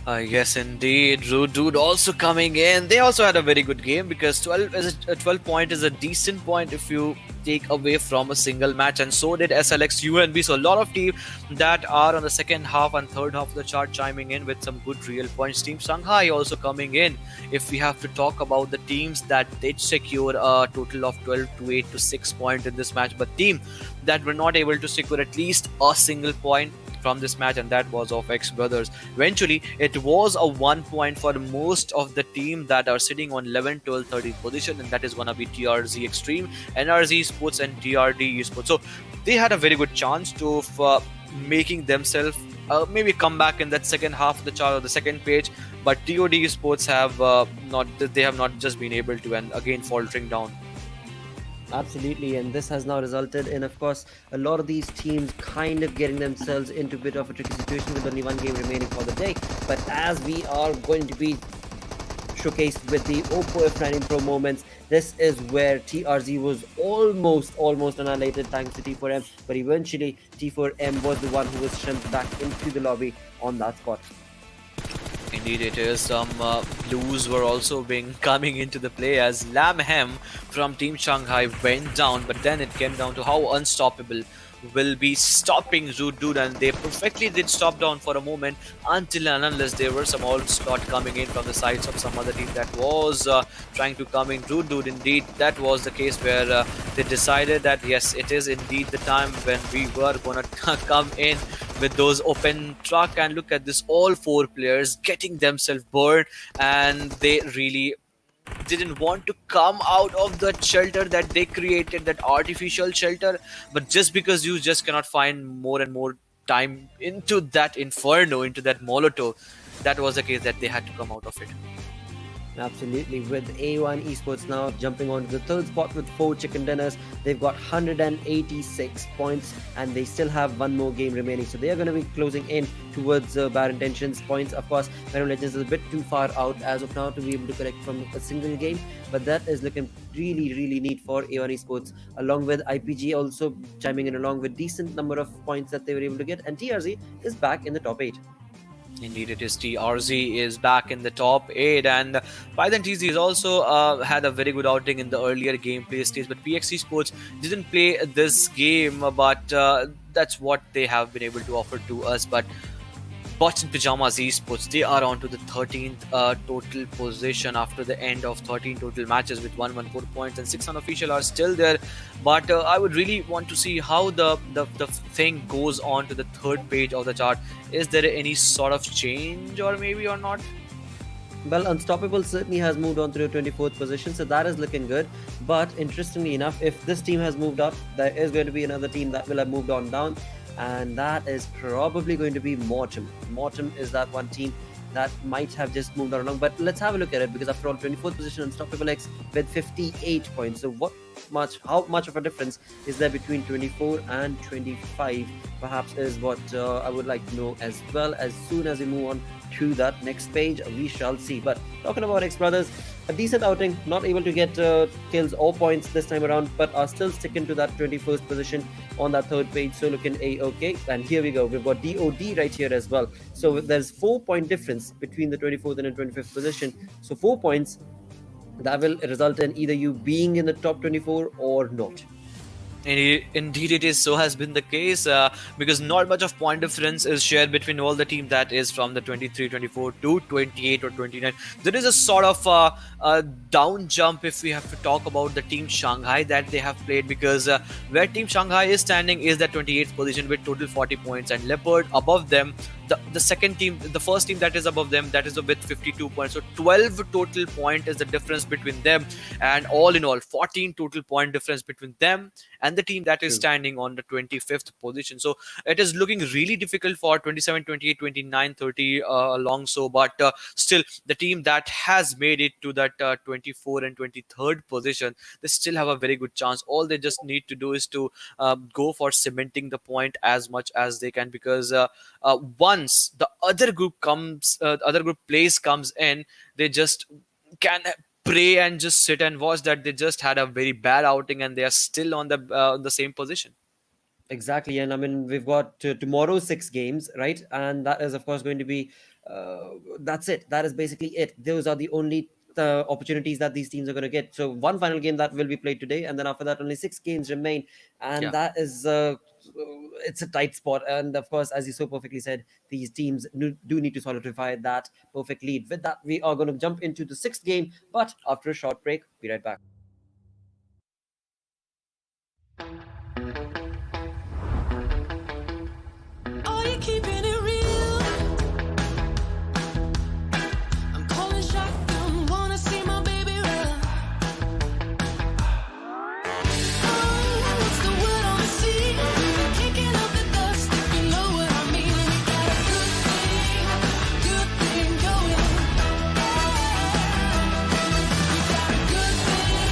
Yes, indeed. Rude Dude also coming in. They also had a very good game, because 12 point is a decent point if you take away from a single match, and so did SLX UNB. So a lot of teams that are on the second half and third half of the chart chiming in with some good real points. Team Shanghai also coming in. If we have to talk about the teams that did secure a total of 12 to 8 to 6 points in this match, but team that were not able to secure at least a single point from this match, and that was of XBrothers. Eventually, it was a 1 point for most of the team that are sitting on 11, 12, 13 position, and that is gonna be TRZ Extreme, NRZ Sports, and TRD Esports. So they had a very good chance to making themselves maybe come back in that second half of the chart or the second page, but DoD Esports have not just been able to, and again faltering down. Absolutely, and this has now resulted in, of course, a lot of these teams kind of getting themselves into a bit of a tricky situation with only one game remaining for the day. But as we are going to be showcased with the Oppo F19 Pro moments, this is where TRZ was almost annihilated thanks to T4M, but eventually T4M was the one who was sent back into the lobby on that spot. Indeed it is. Some blues were also coming into the play, as Lamhem from Team Shanghai went down, but then it came down to how unstoppable will be stopping Root Dude, and they perfectly did stop down for a moment until and unless there were some onslaught coming in from the sides of some other team that was trying to come in. Root Dude, indeed, that was the case where they decided that yes, it is indeed the time when we were gonna come in with those open truck, and look at this, all four players getting themselves burned, and they really didn't want to come out of that shelter that they created, that artificial shelter. But just because you just cannot find more and more time into that inferno, into that molotov, that was the case that they had to come out of it. Absolutely. With A1 Esports now jumping on to the third spot with 4 chicken dinners. They've got 186 points and they still have one more game remaining. So they are going to be closing in towards bad intentions points. Of course, Winner of Legends is a bit too far out as of now to be able to collect from a single game. But that is looking really, really neat for A1 Esports, along with IPG also chiming in along with decent number of points that they were able to get. And TRZ is back in the top 8. Indeed, it is. TRZ is back in the top 8, and Python TZ has also had a very good outing in the earlier gameplay stage. But PX Esports didn't play this game, but that's what they have been able to offer to us. But Bots and Pajamas Esports, they are on to the 13th total position after the end of 13 total matches with 114 points, and 6 unofficial are still there. But I would really want to see how the thing goes on to the third page of the chart. Is there any sort of change, or maybe or not? Well, Unstoppable certainly has moved on to the 24th position, so that is looking good. But interestingly enough, if this team has moved up, there is going to be another team that will have moved on down, and that is probably going to be Mortem. Mortem is that one team that might have just moved on along. But let's have a look at it, because after all, 24th position Unstoppable X with 58 points. So how much of a difference is there between 24 and 25? Perhaps is what I would like to know as well. As soon as we move on to that next page, we shall see. But talking about XBrothers, a decent outing, not able to get kills or points this time around, but are still sticking to that 21st position on that third page. So looking a-okay. And here we go, we've got DoD right here as well. So there's 4-point difference between the 24th and the 25th position. So 4 points that will result in either you being in the top 24 or not. Indeed, it is. So has been the case because not much of point difference is shared between all the team that is from the 23, 24 to 28 or 29. There is a sort of down jump if we have to talk about the team Shanghai that they have played, because where team Shanghai is standing is the 28th position with total 40 points, and Leopard above them, the second team, the first team that is above them, that is with 52 points. So 12 total point is the difference between them, and all in all 14 total point difference between them and the team that is standing on the 25th position. So it is looking really difficult for 27, 28, 29, 30 along. So but still the team that has made it to that 24 and 23rd position, they still have a very good chance. All they just need to do is to go for cementing the point as much as they can, because once the other group plays comes in, they just can pray and just sit and watch that they just had a very bad outing and they are still on the same position. Exactly. And I mean, we've got tomorrow 6 games, right? And that is of course going to be that's it. That is basically it. Those are the only opportunities that these teams are going to get. So one final game that will be played today, and then after that only 6 games remain, and that is it's a tight spot. And of course, as you so perfectly said, these teams do need to solidify that perfect lead. With that, we are going to jump into the 6th game, but after a short break. Be right back. Are you keeping it real? I'm calling shotgun, wanna see my baby run. Oh, what's the word on the sea? Kicking up the dust, if you know what I mean. And you got a good thing going. You got a good thing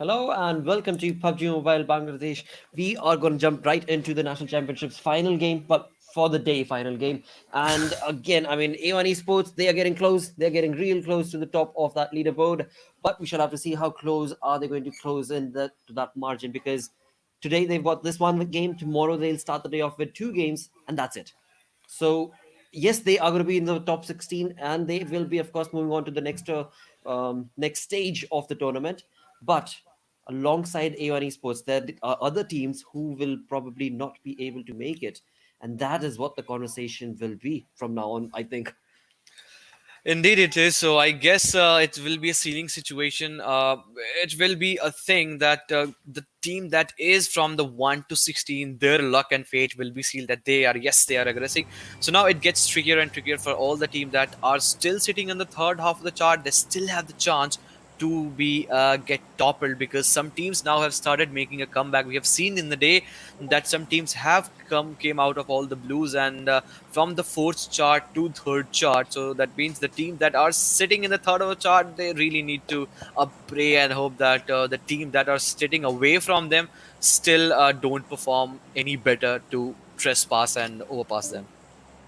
Hello and welcome to PUBG Mobile Bangladesh. We are going to jump right into the National Championships final game, but for the day final game. And again, I mean, A1 Esports, they are getting close. They're getting real close to the top of that leaderboard. But we shall have to see how close are they going to close in to that margin, because today they've got this one game. Tomorrow they'll start the day off with two games, and that's it. So yes, they are going to be in the top 16, and they will be, of course, moving on to the next stage of the tournament. But alongside A1 Esports, there are other teams who will probably not be able to make it, and that is what the conversation will be from now on, I think. Indeed, it is. So I guess it will be a ceiling situation. It will be a thing that the team that is from the 1 to 16, their luck and fate will be sealed that they are, yes, they are aggressive. So now it gets trickier and trickier for all the team that are still sitting in the third half of the chart. They still have the chance to be get toppled, because some teams now have started making a comeback. We have seen in the day that some teams have came out of all the blues, and from the fourth chart to third chart. So that means the team that are sitting in the third of the chart, they really need to pray and hope that the team that are sitting away from them still don't perform any better to trespass and overpass them.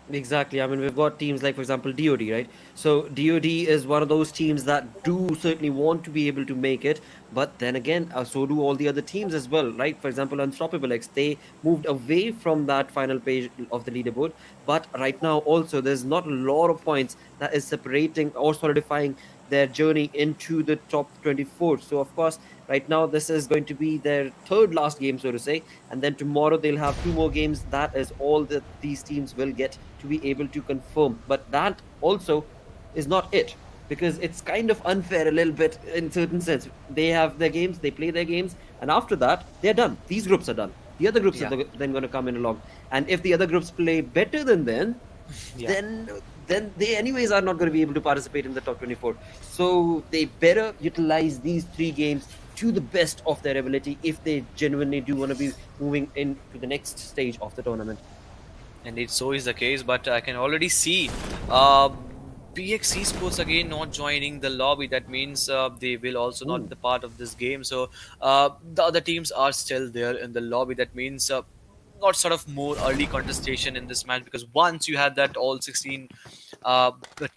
Exactly. I mean, we've got teams like, for example, DoD, right? So DoD is one of those teams that do certainly want to be able to make it, but then again, so do all the other teams as well, right? For example, Unstoppable X, they moved away from that final page of the leaderboard, but right now also there's not a lot of points that is separating or solidifying their journey into the top 24. So of course, right now this is going to be their third last game, so to say, and then tomorrow they'll have two more games. That is all that these teams will get to be able to confirm. But that also is not it, because it's kind of unfair a little bit in certain sense. They have their games, they play their games, and after that they're done. These groups are done. The other groups are Yeah, then going to come in along, and if the other groups play better than them, yeah. then then they anyways are not going to be able to participate in the top 24. So they better utilize these three games to the best of their ability if they genuinely do want to be moving into the next stage of the tournament. Indeed, so is the case, but I can already see uh, BX Esports again not joining the lobby. That means they will also not be Ooh, the part of this game. So the other teams are still there in the lobby. That means not sort of more early contestation in this match, because once you had that all 16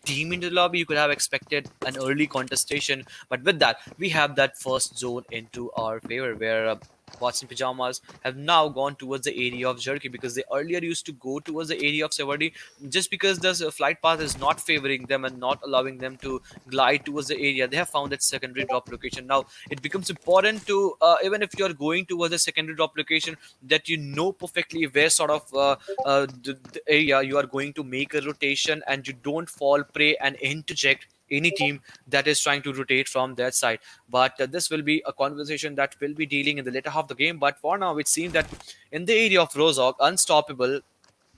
team into the lobby, you could have expected an early contestation. But with that, we have that first zone into our favor, where Watson Pajamas have now gone towards the area of Jerky, because they earlier used to go towards the area of Savardi, just because the flight path is not favoring them and not allowing them to glide towards the area. They have found that secondary drop location. Now it becomes important to, even if you are going towards the secondary drop location, that you know perfectly where sort of the area you are going to make a rotation, and you don't fall prey and interject any team that is trying to rotate from that side. But this will be a conversation that will be dealing in the later half of the game. But for now, it seems that in the area of Rozok, Unstoppable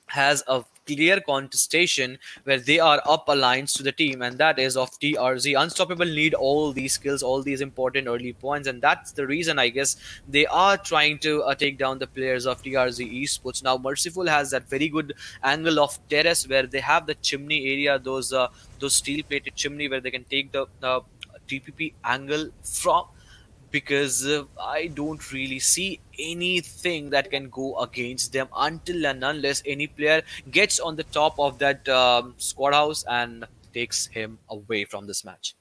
has a clear contestation where they are up alliance to the team, and that is of TRZ. Unstoppable need all these skills, all these important early points, and that's the reason I guess they are trying to take down the players of TRZ Esports. Now, Merciful has that very good angle of terrace where they have the chimney area, those steel plated chimney where they can take the TPP angle from, because I don't really see anything that can go against them until and unless any player gets on the top of that squad house and takes him away from this match.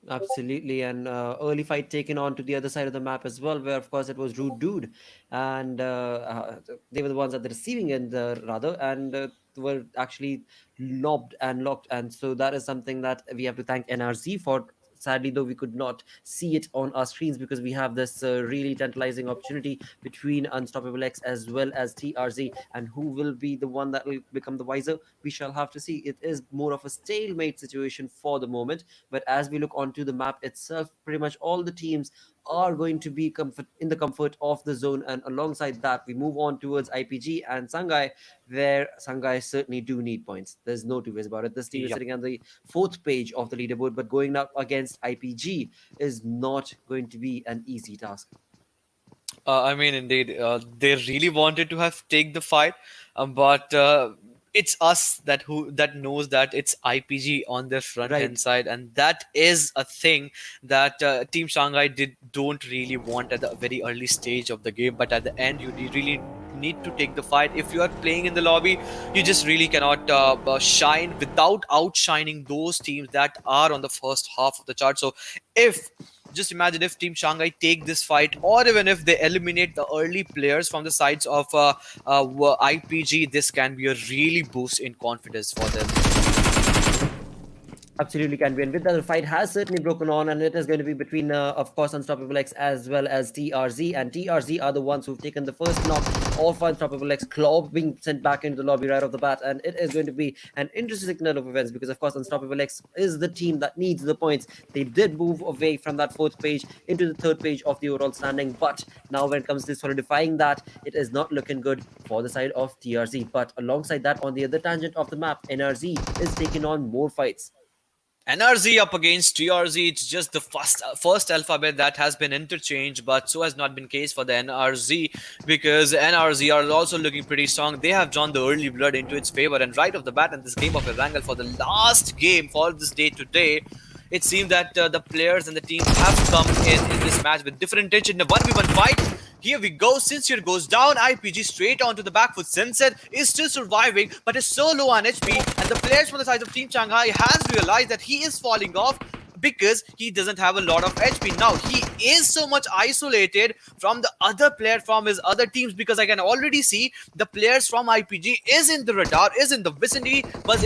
absolutely. And early fight taken on to the other side of the map as well, where of course it was Rude Dude, and they were the ones at the receiving end, rather, and were actually lobbed and locked. And so that is something that we have to thank NRZ for. Sadly, though, we could not see it on our screens because we have this really tantalizing opportunity between Unstoppable X as well as TRZ. And who will be the one that will become the wiser? We shall have to see. It is more of a stalemate situation for the moment. But as we look onto the map itself, pretty much all the teams are going to be in the comfort of the zone. And alongside that, we move on towards IPG and Sangai, where Sangai certainly do need points. There's no two ways about it. This team is Yep. sitting on the fourth page of the leaderboard, but going up against IPG is not going to be an easy task. I mean, indeed, they really wanted to have take the fight, but it's us that knows that it's IPG on their front hand Right. side, and that is a thing that Team Shanghai don't really want at the very early stage of the game. But at the end, you really need to take the fight. If you are playing in the lobby, you just really cannot shine without outshining those teams that are on the first half of the chart. So if just imagine if Team Shanghai take this fight, or even if they eliminate the early players from the sides of IPG, this can be a really boost in confidence for them. Absolutely can be. And with that, the fight has certainly broken on, and it is going to be between, of course, Unstoppable X as well as TRZ. And TRZ are the ones who've taken the first knock of Unstoppable X. Claw being sent back into the lobby right off the bat. And it is going to be an interesting signal of events because, of course, Unstoppable X is the team that needs the points. They did move away from that fourth page into the third page of the overall standing. But now, when it comes to solidifying that, it is not looking good for the side of TRZ. But alongside that, on the other tangent of the map, NRZ is taking on more fights. NRZ up against TRZ. It's just the first alphabet that has been interchanged, but so has not been case for the NRZ, because NRZ are also looking pretty strong. They have drawn the early blood into its favor, and right off the bat in this game of Erangel, for the last game for this day today, it seems that the players and the teams have come in this match with different intention. In a 1v1 fight, here we go. Sincere goes down. IPG straight onto the back foot. Sincere is still surviving, but is so low on HP. And the players from the side of Team Shanghai has realized that he is falling off because he doesn't have a lot of HP. Now, he is so much isolated from the other player from his other teams, because I can already see the players from IPG is in the radar, is in the vicinity, but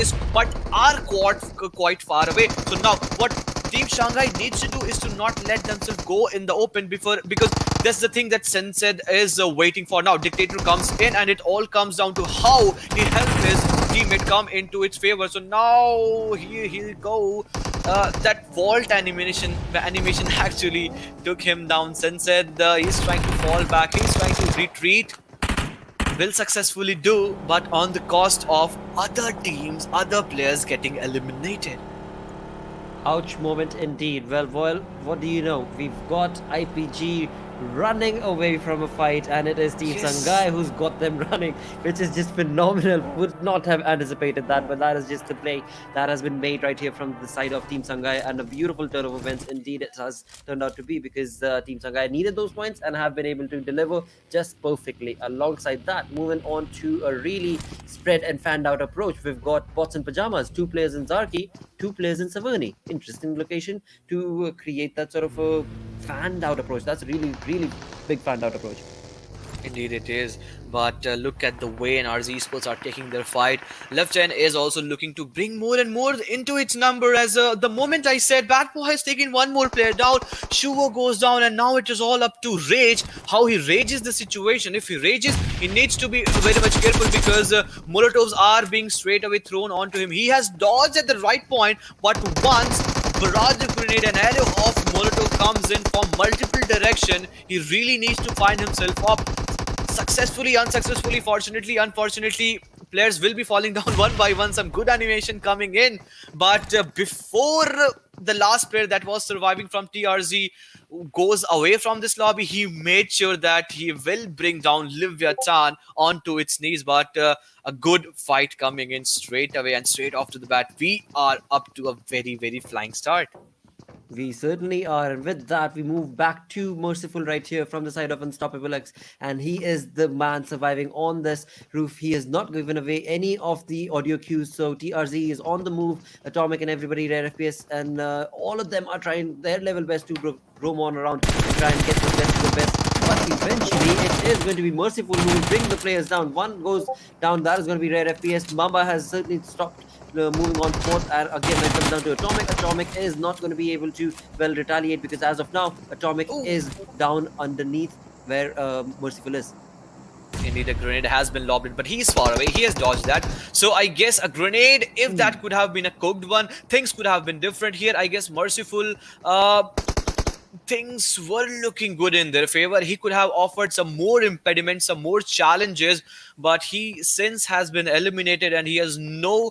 are quite far away. So now, what Team Shanghai needs to do is to not let themselves go in the open because that's the thing that Sensed is waiting for now. Dictator comes in, and it all comes down to how he helped his teammate come into its favor. So now he'll go. That vault animation actually took him down. Sensed, he's trying to fall back. He's trying to retreat. Will successfully do, but on the cost of other teams, other players getting eliminated. Ouch moment indeed. Well, what do you know? We've got IPG running away from a fight, and it is Team Yes. Sangai who's got them running, which is just phenomenal. Would not have anticipated that, but that is just the play that has been made right here from the side of Team Sangai, and a beautiful turn of events indeed it has turned out to be, because Team Sangai needed those points and have been able to deliver just perfectly. Alongside that, moving on to a really spread and fanned out approach, we've got Bots and Pajamas, 2 players in Zarki, 2 players in Saverni. Interesting location to create that sort of a fanned out approach. That's really big fanned out approach. Indeed it is, but look at the way NRZ Esports are taking their fight. Left Hand is also looking to bring more and more into its number, as the moment I said Batpo has taken one more player down, Shuvo goes down, and now it is all up to Rage, how he rages the situation. If he rages, he needs to be very much careful, because Molotovs are being straight away thrown onto him. He has dodged at the right point, but once barrage of grenade and arrow of Molotov comes in from multiple direction, he really needs to find himself up. Successfully, unsuccessfully, fortunately, unfortunately, players will be falling down one by one. Some good animation coming in, but before the last player that was surviving from TRZ goes away from this lobby, he made sure that he will bring down Livyatan onto its knees. But a good fight coming in straight away and straight off to the bat. We are up to a very flying start. We certainly are, and with that, we move back to Merciful right here from the side of Unstoppable X, and he is the man surviving on this roof. He has not given away any of the audio cues, so TRZ is on the move. Atomic and everybody, Rare FPS, and all of them are trying their level best to roam on around and try and get the best of the best. But eventually, it is going to be Merciful who will bring the players down. One goes down, that is going to be Rare FPS. Mamba has certainly stopped moving on fourth, and again when it comes down to Atomic is not going to be able to retaliate, because as of now Atomic is down underneath where Merciful is. Indeed, a grenade has been lobbed in, but he's far away. He has dodged that. So I guess a grenade, if that could have been a cooked one, things could have been different here. I guess Merciful, things were looking good in their favor. He could have offered some more impediments, some more challenges, but he since has been eliminated, and he has no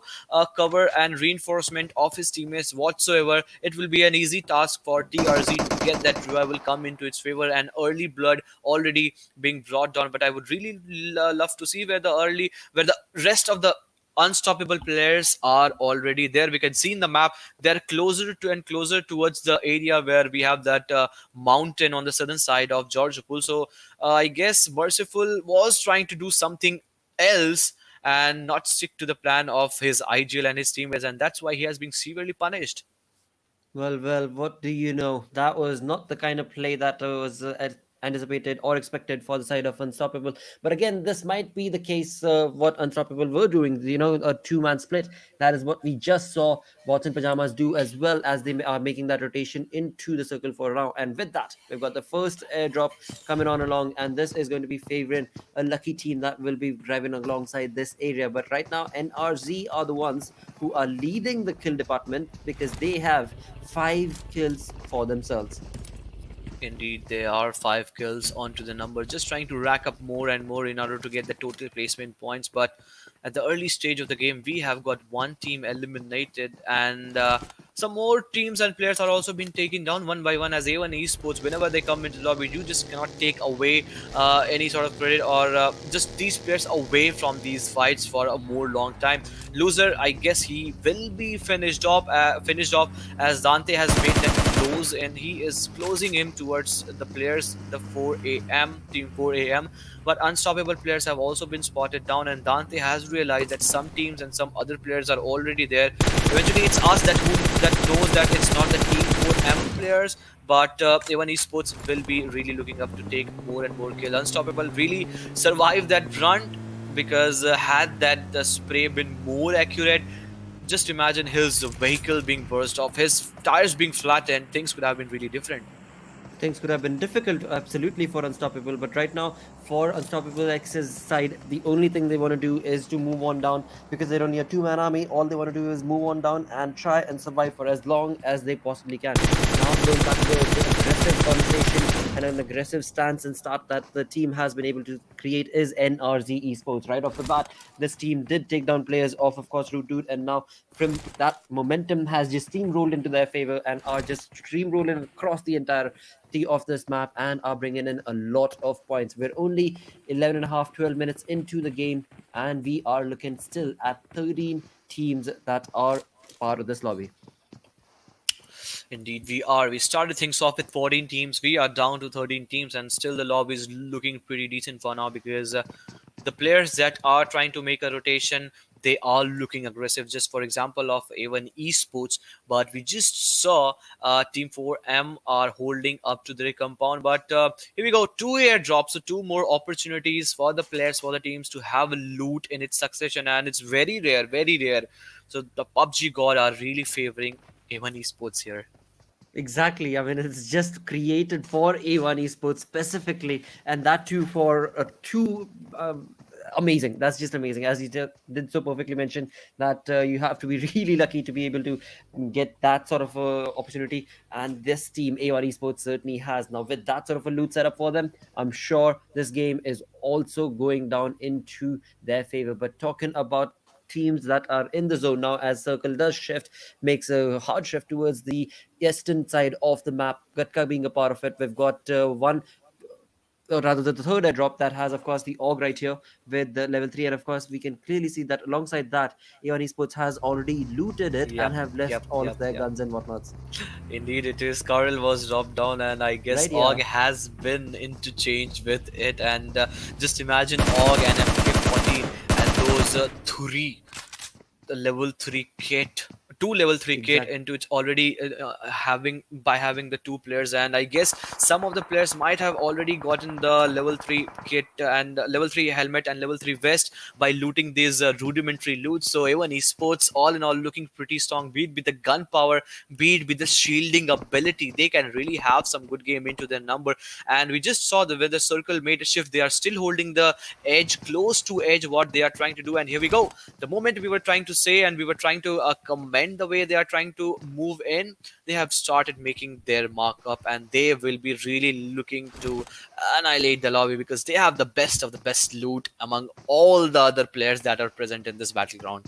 cover and reinforcement of his teammates whatsoever. It will be an easy task for TRZ to get that revival come into its favor, and early blood already being brought down. But I would really love to see where the rest of the unstoppable players are already there. We can see in the map they're closer to and closer towards the area where we have that mountain on the southern side of Georgia Pool. So I guess Merciful was trying to do something else and not stick to the plan of his IGL and his teammates, and that's why he has been severely punished. Well, what do you know? That was not the kind of play that was anticipated or expected for the side of Unstoppable. But again, this might be the case what Unstoppable were doing, a two-man split. That is what we just saw Bots and Pajamas do, as well as they are making that rotation into the circle for a round. And with that, we've got the first airdrop coming on along, and this is going to be favoring a lucky team that will be driving alongside this area. But right now, NRZ are the ones who are leading the kill department because they have 5 kills for themselves. Indeed, there are 5 kills onto the number, just trying to rack up more and more in order to get the total placement points. But at the early stage of the game, we have got one team eliminated, and some more teams and players are also being taken down one by one. As A1 Esports, whenever they come into the lobby, you just cannot take away any sort of credit or just these players away from these fights for a more long time. Loser, I guess he will be finished off as Dante has made them close, and he is closing him towards the players, the 4 a.m. team 4 a.m. But unstoppable players have also been spotted down, and Dante has realized that some teams and some other players are already there. Eventually, it's us that knows that it's not the team 4M players, but A1 Esports will be really looking up to take more and more kills. Unstoppable really survived that run because had that the spray been more accurate, just imagine his vehicle being burst off, his tires being flattened, things could have been really different. Things could have been difficult, absolutely, for Unstoppable. But right now, for Unstoppable X's side, the only thing they want to do is to move on down because they're only a two-man army. All they want to do is move on down and try and survive for as long as they possibly can. Now, going back to the aggressive conversation and an aggressive stance and start that the team has been able to create is NRZ Esports. Right off the bat, this team did take down players of course, Root Dude, and now from that momentum has just steamrolled into their favor and are just steamrolling across the entire of this map and are bringing in a lot of points. We're only 11 and a half, 12 minutes into the game, and we are looking still at 13 teams that are part of this lobby. Indeed, we are. We started things off with 14 teams. We are down to 13 teams, and still the lobby is looking pretty decent for now because the players that are trying to make a rotation, they are looking aggressive. Just for example of A1 Esports, but we just saw Team 4M are holding up to their compound. But here we go, 2 airdrops, so 2 more opportunities for the players, for the teams to have a loot in its succession, and it's very rare, very rare. So the PUBG god are really favoring A1 Esports here. Exactly. I mean, it's just created for A1 Esports specifically, and that too for two. Amazing. That's just amazing. As you did so perfectly mention that you have to be really lucky to be able to get that sort of opportunity. And this team, A1 Esports, certainly has. Now, with that sort of a loot setup for them, I'm sure this game is also going down into their favor. But talking about teams that are in the zone now, as Circle does shift, makes a hard shift towards the eastern side of the map, Gatka being a part of it. We've got one, or rather the third airdrop that has of course the org right here with the level 3, and of course we can clearly see that alongside that A1 Esports has already looted it Yep, and have left yep, all yep, of their yep. guns and whatnots. Indeed, it is. Karel was dropped down, and I guess Right, yeah. Og has been interchanged with it. And just imagine Og and MK14 and those the level 3 kit, two level 3 kit Exactly. into it already having the 2 players. And I guess some of the players might have already gotten the level 3 kit and level 3 helmet and level 3 vest by looting these rudimentary loot. So A1 Esports all in all looking pretty strong, be it with the gunpowder, be it with the shielding ability. They can really have some good game into their number. And we just saw the weather circle made a shift. They are still holding the edge, close to edge, what they are trying to do. And here we go, the moment we were trying to say and we were trying to commend the way they are trying to move in, they have started making their mark up, and they will be really looking to annihilate the lobby because they have the best of the best loot among all the other players that are present in this battleground.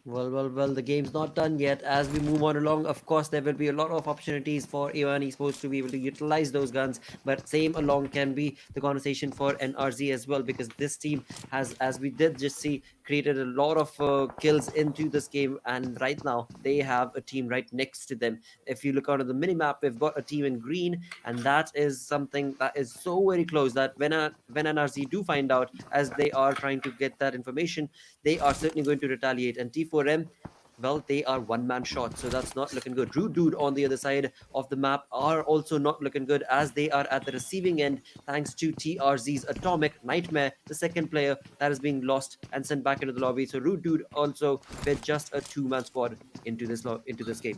Well, the game's not done yet. As we move on along, of course, there will be a lot of opportunities for A1 Esports to be able to utilize those guns, but same along can be the conversation for NRZ as well, because this team has, as we did just see, created a lot of kills into this game, and right now they have a team right next to them. If you look onto the mini-map, we've got a team in green, and that is something that is so very close that when NRZ do find out, as they are trying to get that information, they are certainly going to retaliate. And T4M, well, they are one-man short, so that's not looking good. Rude Dude on the other side of the map are also not looking good, as they are at the receiving end thanks to TRZ's Atomic Nightmare, the second player that is being lost and sent back into the lobby. So Rude Dude also with just a two-man squad into this game.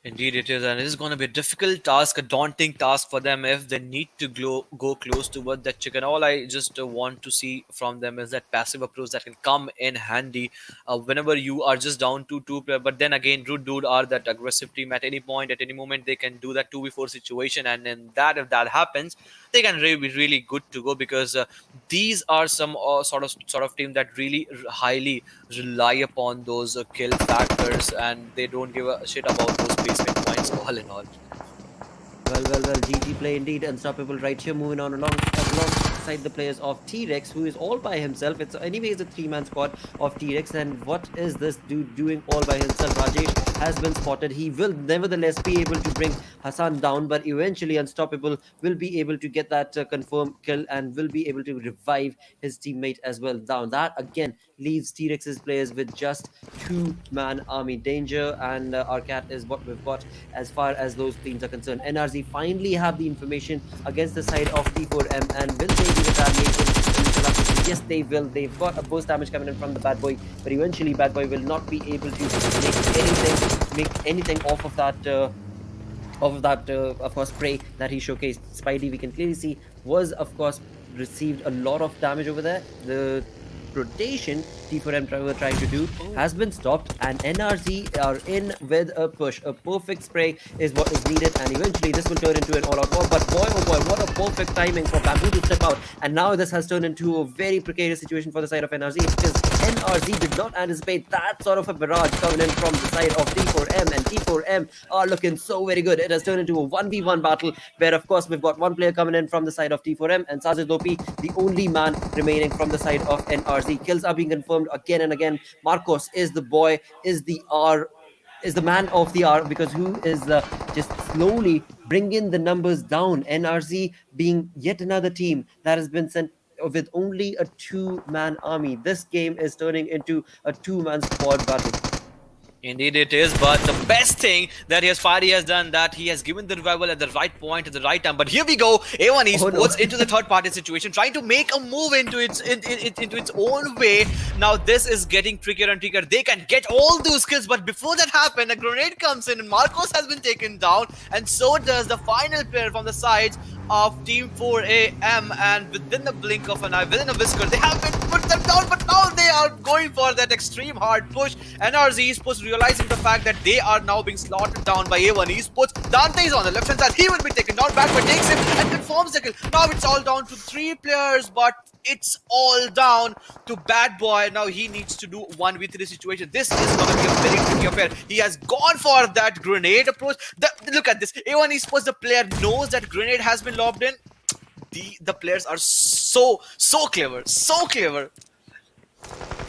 Indeed, it is, and it is going to be a difficult task, a daunting task for them if they need to go close toward that chicken. All I just want to see from them is that passive approach that can come in handy whenever you are just down to two player. But then again, Rude Dude are that aggressive team. At any point, at any moment, they can do that 2v4 situation, and then that if that happens, they can really be really good to go, because these are some sort of team that really highly rely upon those kill factors, and they don't give a shit about those placement points all in all. Well, GG play indeed. Unstoppable right here, moving on alongside the players of TREX, who is all by himself. It's anyways a three-man squad of TREX, and what is this dude doing all by himself? Rajesh has been spotted. He will nevertheless be able to bring Hassan down, but eventually Unstoppable will be able to get that confirmed kill and will be able to revive his teammate as well down. That again leaves TREX's players with just two-man army. Danger and Arcat is what we've got as far as those teams are concerned. NRZ finally have the information against the side of T4M, and will they be retaliating? Yes, they will. They've got a burst damage coming in from the Bad Boy, but eventually Bad Boy will not be able to make anything off of that. Of course, spray that he showcased. Spidey, we can clearly see, was of course received a lot of damage over there. The rotation T4M were trying to do has been stopped, and NRZ are in with a push. A perfect spray is what is needed, and eventually this will turn into an all-out war. But boy, oh boy, what a perfect timing for Bamboo to step out, and now this has turned into a very precarious situation for the side of NRZ, because NRZ did not anticipate that sort of a barrage coming in from the side of T4M, and T4M are looking so very good. It has turned into a 1v1 battle, where of course we've got one player coming in from the side of T4M, and Sajid Lopi, the only man remaining from the side of NRZ. Kills are being confirmed again and again. Marcos is the boy, is the man of the hour, because who is just slowly bringing the numbers down. NRZ being yet another team that has been sent with only a two-man army. This game is turning into a two-man squad battle. Indeed it is, but the best thing that Fari has done, that he has given the revival at the right point at the right time. But here we go, A1 Esports into the third party situation, trying to make a move into its own way. Now this is getting trickier and trickier. They can get all those kills, but before that happens, a grenade comes in and Marcos has been taken down, and so does the final player from the sides of Team 4AM, and within the blink of an eye, within a whisker, they have been put them down, but now they are going for that extreme hard push. NRZ Esports realizing the fact that they are now being slaughtered down by A1 Esports. Dante is on the left hand side, he will be taken down, Backboy takes him and confirms the kill. Now it's all down to 3 players, but it's all down to Bad Boy. Now he needs to do 1v3 situation. This is going to be a very tricky affair. He has gone for that grenade approach. Look at this. A1 Esports, the player knows that grenade has been lobbed in. The players are so clever, so clever.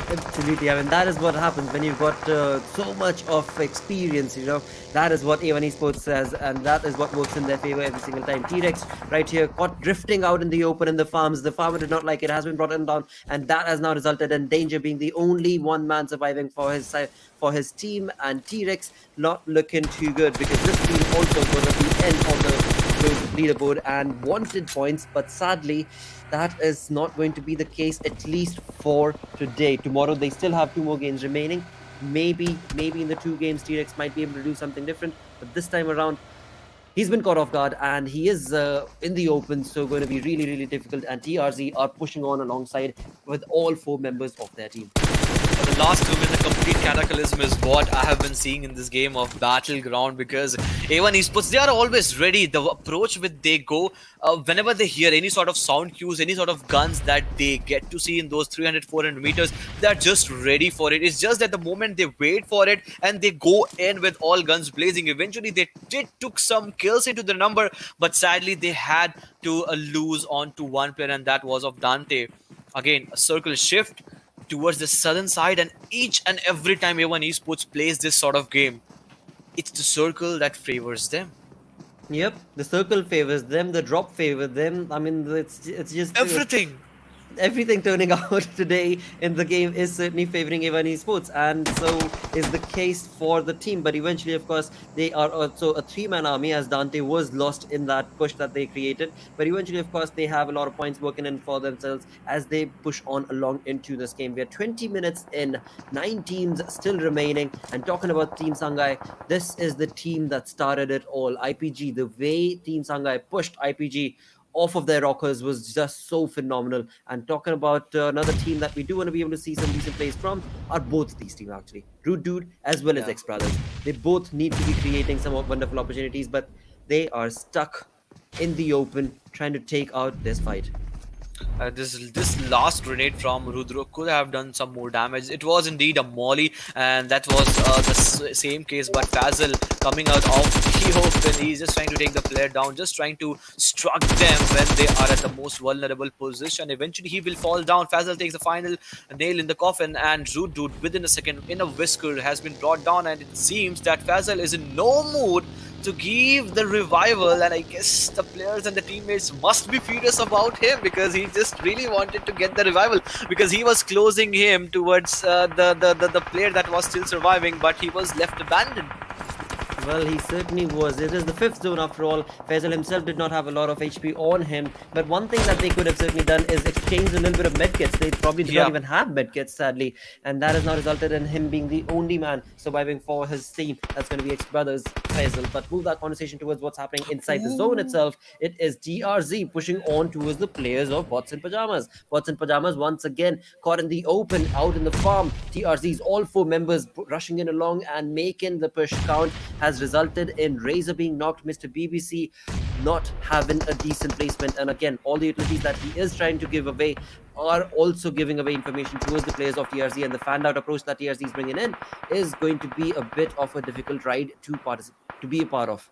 Absolutely. I mean, that is what happens when you've got so much of experience, you know. That is what A1 Esports says, and that is what works in their favor every single time. T-Rex right here caught drifting out in the open in the farms. The farmer did not like it, has been brought down, and that has now resulted in Danger being the only one man surviving for his side, for his team, and T-Rex not looking too good, because this team also was at the end of the leaderboard and wanted points, but sadly that is not going to be the case, at least for today. Tomorrow they still have 2 more games remaining. Maybe in the 2 games T-Rex might be able to do something different, but this time around He's been caught off guard and he is in the open, so going to be really, really difficult. And TRZ are pushing on alongside with all 4 members of their team. For the last 2 minutes, a complete cataclysm is what I have been seeing in this game of Battleground, because A1 Esports, they are always ready. The approach with they go, whenever they hear any sort of sound cues, any sort of guns that they get to see in those 300, 400 meters, they're just ready for it. It's just that the moment they wait for it and they go in with all guns blazing. Eventually, they took some kills into the number, but sadly, they had to lose on to one player, and that was of Dante. Again, a circle shift towards the southern side, and each and every time A1 Esports plays this sort of game, it's the circle that favors them. Yep, the circle favors them, the drop favors them. I mean, it's just Everything. turning out today in the game is certainly favoring A1 Esports, and so is the case for the team. But eventually, of course, they are also a 3-man army, as Dante was lost in that push that they created. But eventually, of course, they have a lot of points working in for themselves as they push on along into this game. We are 20 minutes in, 9 teams still remaining. And talking about Team SANGAI, this is the team that started it all. IPG, the way Team SANGAI pushed IPG off of their rockers was just so phenomenal. And talking about another team that we do want to be able to see some decent plays from are both these teams, actually. Root Dude as well as XBET. They both need to be creating some wonderful opportunities, but they are stuck in the open trying to take out this fight. This last grenade from Rudro could have done some more damage. It was indeed a molly, and that was the same case. But Fazal coming out of the open, he's just trying to take the player down, just trying to struck them when they are at the most vulnerable position. Eventually, he will fall down. Fazal takes the final nail in the coffin, and Root Dude within a second, in a whisker, has been brought down. And it seems that Fazal is in no mood to give the revival, and I guess the players and the teammates must be furious about him, because he just really wanted to get the revival, because he was closing him towards the player that was still surviving, but he was left abandoned. Well, he certainly was. It is the 5th zone after all. Faisal himself did not have a lot of HP on him. But one thing that they could have certainly done is exchange a little bit of medkits. They probably did not even have medkits, sadly. And that has now resulted in him being the only man surviving for his team. That's going to be XBRothers Faisal. But move that conversation towards what's happening inside the zone itself. It is DRZ pushing on towards the players of Bots in Pajamas. Bots in Pajamas once again caught in the open, out in the farm. TRZ's all 4 members rushing in along and making the push count has resulted in Razor being knocked, Mr. BBC not having a decent placement, and again all the utilities that he is trying to give away are also giving away information towards the players of TRZ, and the fanned out approach that TRZ is bringing in is going to be a bit of a difficult ride to be a part of.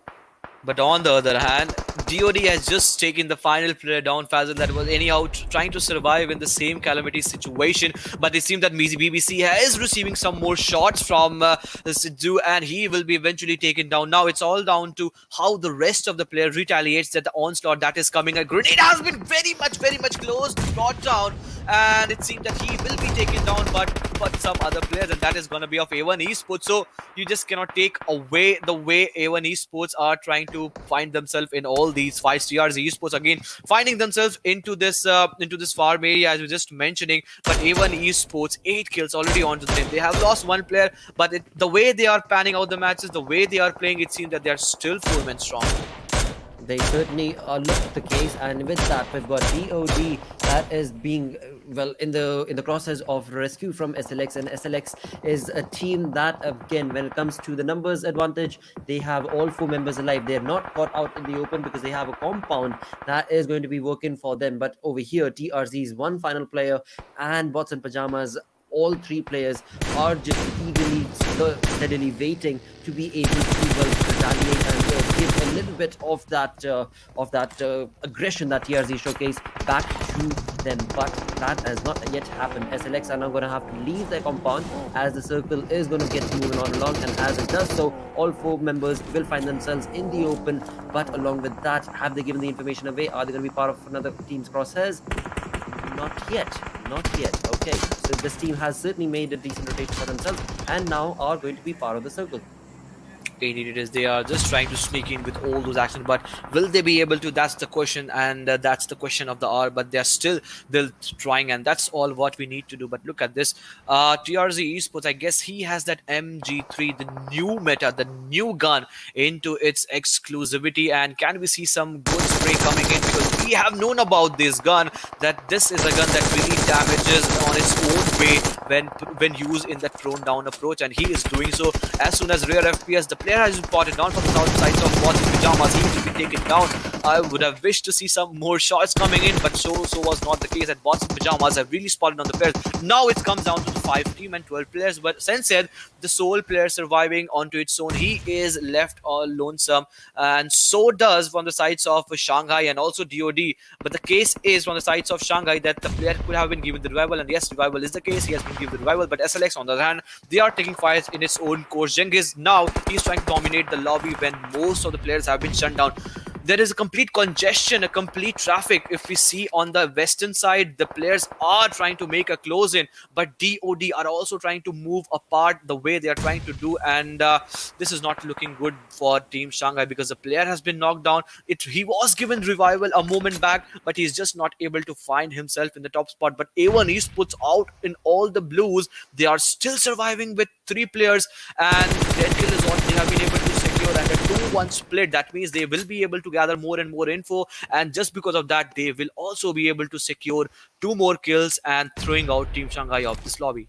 But on the other hand, DoD has just taken the final player down, Fazal, that was anyhow trying to survive in the same calamity situation. But it seems that BBC is receiving some more shots from Sidhu, and he will be eventually taken down. Now it's all down to how the rest of the player retaliates at the onslaught that is coming. A grenade has been very much close, brought down, and it seems that he will be taken down, but some other players, and that is going to be of A1 Esports. So you just cannot take away the way A1 Esports are trying to find themselves in all these fights. TRZ Esports again finding themselves into this farm area, as we were just mentioning. But A1 Esports 8 kills already onto them. They have lost 1 player, but the way they are panning out the matches, the way they are playing, it seems that they are still 4 men strong. They certainly look the case, and with that we've got DoD that is being in the process of rescue from SLX, and SLX is a team that, again, when it comes to the numbers advantage, they have all 4 members alive. They're not caught out in the open because they have a compound that is going to be working for them. But over here, TRZ's 1 final player and Bots in Pajamas, all 3 players are just eagerly, steadily waiting to be able to retaliate and give a little bit of that aggression that TRZ showcased back to them. But that has not yet happened. SLX are now going to have to leave their compound as the circle is going to get moving on along, and as it does so, all 4 members will find themselves in the open. But along with that, have they given the information away? Are they going to be part of another team's crosshairs? Not yet. Okay, so this team has certainly made a decent rotation for themselves and now are going to be part of the circle. Indeed, it is. They are just trying to sneak in with all those actions, but will they be able to? That's the question, and that's the question of the hour. But they're still trying, and that's all what we need to do. But look at this, TRZ Esports. I guess he has that MG3, the new meta, the new gun into its exclusivity. And can we see some good spray coming in? Because we have known about this gun, that this is a gun that really damages on its own way when used in that prone down approach, and he is doing so. As soon as rear FPS, the player has been spotted down from the south side of Mortem Pajamas. He will be taken down. I would have wished to see some more shots coming in, but so was not the case. At Mortem Pajamas have really spotted on the players. Now it comes down to the 5 team and 12 players, but since said the sole player surviving onto its own, he is left all lonesome, and so does from the sides of Shanghai and also DoD. But the case is from the sides of Shanghai that the player could have been given the revival, and yes, revival is the case. He has been given the revival, but SLX on the other hand, they are taking fires in its own course. Genghis now he's trying to dominate the lobby when most of the players have been shut down. There is a complete congestion, a complete traffic. If we see on the western side, the players are trying to make a close in, but DoD are also trying to move apart the way they are trying to do, and this is not looking good for Team Shanghai because the player has been knocked down. He was given revival a moment back, but he's just not able to find himself in the top spot. But A1 Esports out in all the blues. They are still surviving with 3 players, and dead kill is what they have been able to secure, and a 2-1 split. That means they will be able to gather more and more info, and just because of that, they will also be able to secure 2 more kills and throwing out Team Shanghai off this lobby.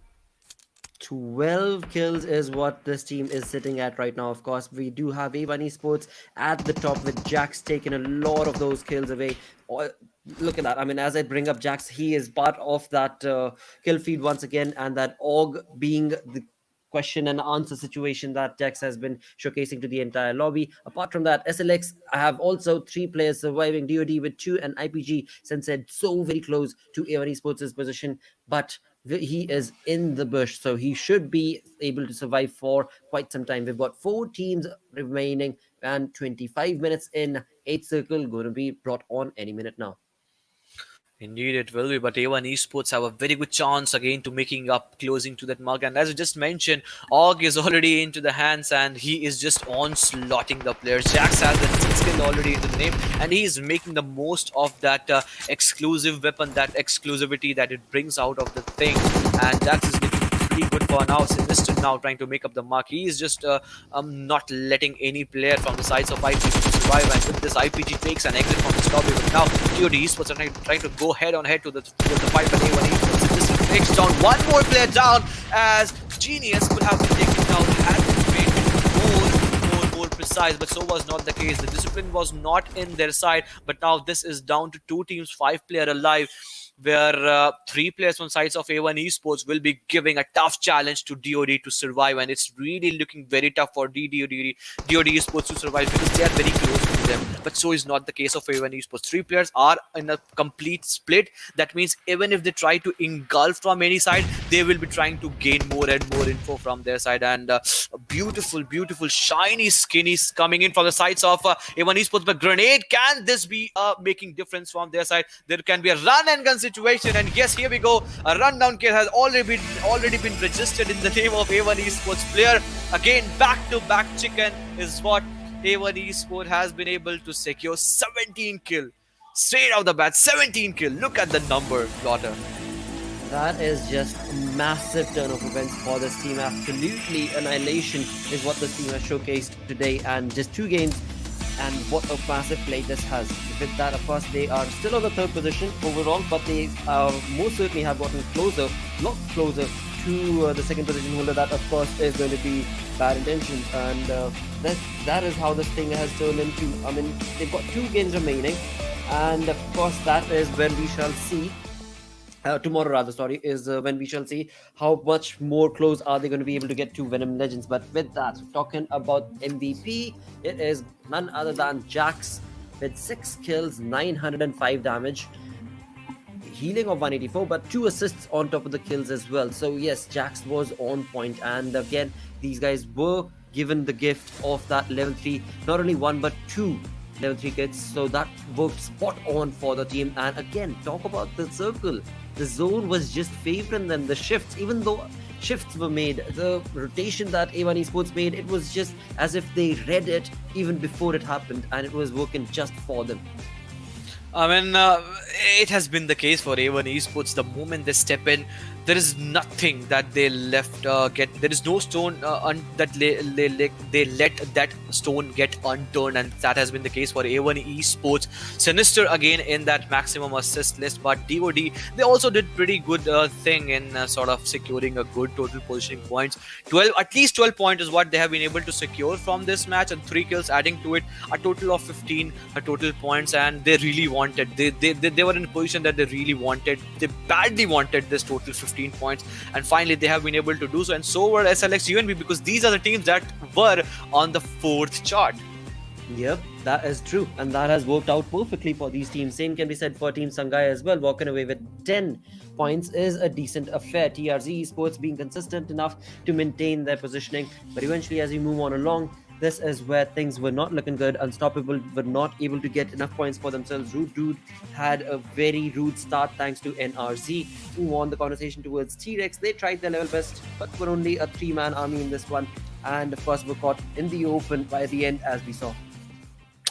12 kills is what this team is sitting at right now. Of course, we do have A1 Esports at the top with Jax taking a lot of those kills away. Look at that. I mean, as I bring up Jax, he is part of that kill feed once again, and that AUG being the question and answer situation that Jax has been showcasing to the entire lobby. Apart from that, SLX, I have also 3 players surviving, DoD with 2 and IPG since said so very close to A1 Esports' position, but he is in the bush, so he should be able to survive for quite some time. We've got 4 teams remaining and 25 minutes in. 8th circle going to be brought on any minute now. Indeed, it will be. But A1 Esports have a very good chance again to making up, closing to that mark. And as I just mentioned, AUG is already into the hands, and he is just onslaughting the players. Jax has that 6 skill already into the name, and he is making the most of that exclusive weapon, that exclusivity that it brings out of the thing. And that is looking pretty good for now. Sinister now trying to make up the mark. He is just not letting any player from the sides of IPG survive, and with this IPG takes an exit from this lobby. But now DoD Esports are trying to go head on head to the fight, but A1 Esports Sinister takes down one more player down, as Genius could have been taken down had been more precise, but so was not the case. The discipline was not in their side, but now this is down to 2 teams, 5 player alive, where 3 players on sides of A1 Esports will be giving a tough challenge to DoD to survive, and it's really looking very tough for DoD Esports to survive because they are very close to them. But so is not the case of A1 Esports. 3 players are in a complete split. That means even if they try to engulf from any side, they will be trying to gain more and more info from their side. And a beautiful, shiny skinnies coming in from the sides of A1 Esports. But grenade, can this be making difference from their side? There can be a run and gun situation, and yes, here we go. A rundown kill has already been registered in the name of A1 Esports player. Again, back-to-back chicken is what A1 Esports has been able to secure. 17 kill. Straight out the bat, 17 kill. Look at the number, Daughter. That is just a massive turn of events for this team. Absolutely annihilation is what this team has showcased today, and just 2 games, and what a massive play this has. With that, of course, they are still on the 3rd position overall, but they most certainly have gotten closer, lot closer to the 2nd position holder. That, of course, is going to be Bad Intentions, and that is how this thing has turned into. I mean, they've got 2 games remaining, and of course, that is when we shall see. Tomorrow rather, sorry, is when we shall see how much more close are they going to be able to get to VNM Legends. But with that, talking about MVP, it is none other than Jax with 6 kills, 905 damage, healing of 184, but 2 assists on top of the kills as well. So yes, Jax was on point, and again, these guys were given the gift of that level 3, not only 1 but 2 level 3 kits, so that worked spot on for the team. And again, talk about the circle. The zone was just favoring them. The shifts, even though shifts were made, the rotation that A1 Esports made, it was just as if they read it even before it happened, and it was working just for them. I mean, it has been the case for A1 Esports. The moment they step in, there is nothing that they left get. There is no stone that they let that stone get unturned, and that has been the case for A1 Esports. Sinister again in that maximum assist list, but DoD, they also did pretty good thing in sort of securing a good total positioning points. At least 12 points is what they have been able to secure from this match, and 3 kills adding to it, a total of 15 total points, and they really wanted. They were in a position that they really wanted. They badly wanted this total 15 points, and finally they have been able to do so. And so were SLX UNB, because these are the teams that were on the 4th chart. Yep, that is true, and that has worked out perfectly for these teams. Same can be said for Team SANGAI as well. Walking away with 10 points is a decent affair. TRZ Esports being consistent enough to maintain their positioning, but eventually as we move on along, this is where things were not looking good. Unstoppable were not able to get enough points for themselves. Rude Dude had a very rude start thanks to NRZ, who won the conversation towards TREX. They tried their level best, but were only a 3-man army in this one, and of course were caught in the open by the end, as we saw.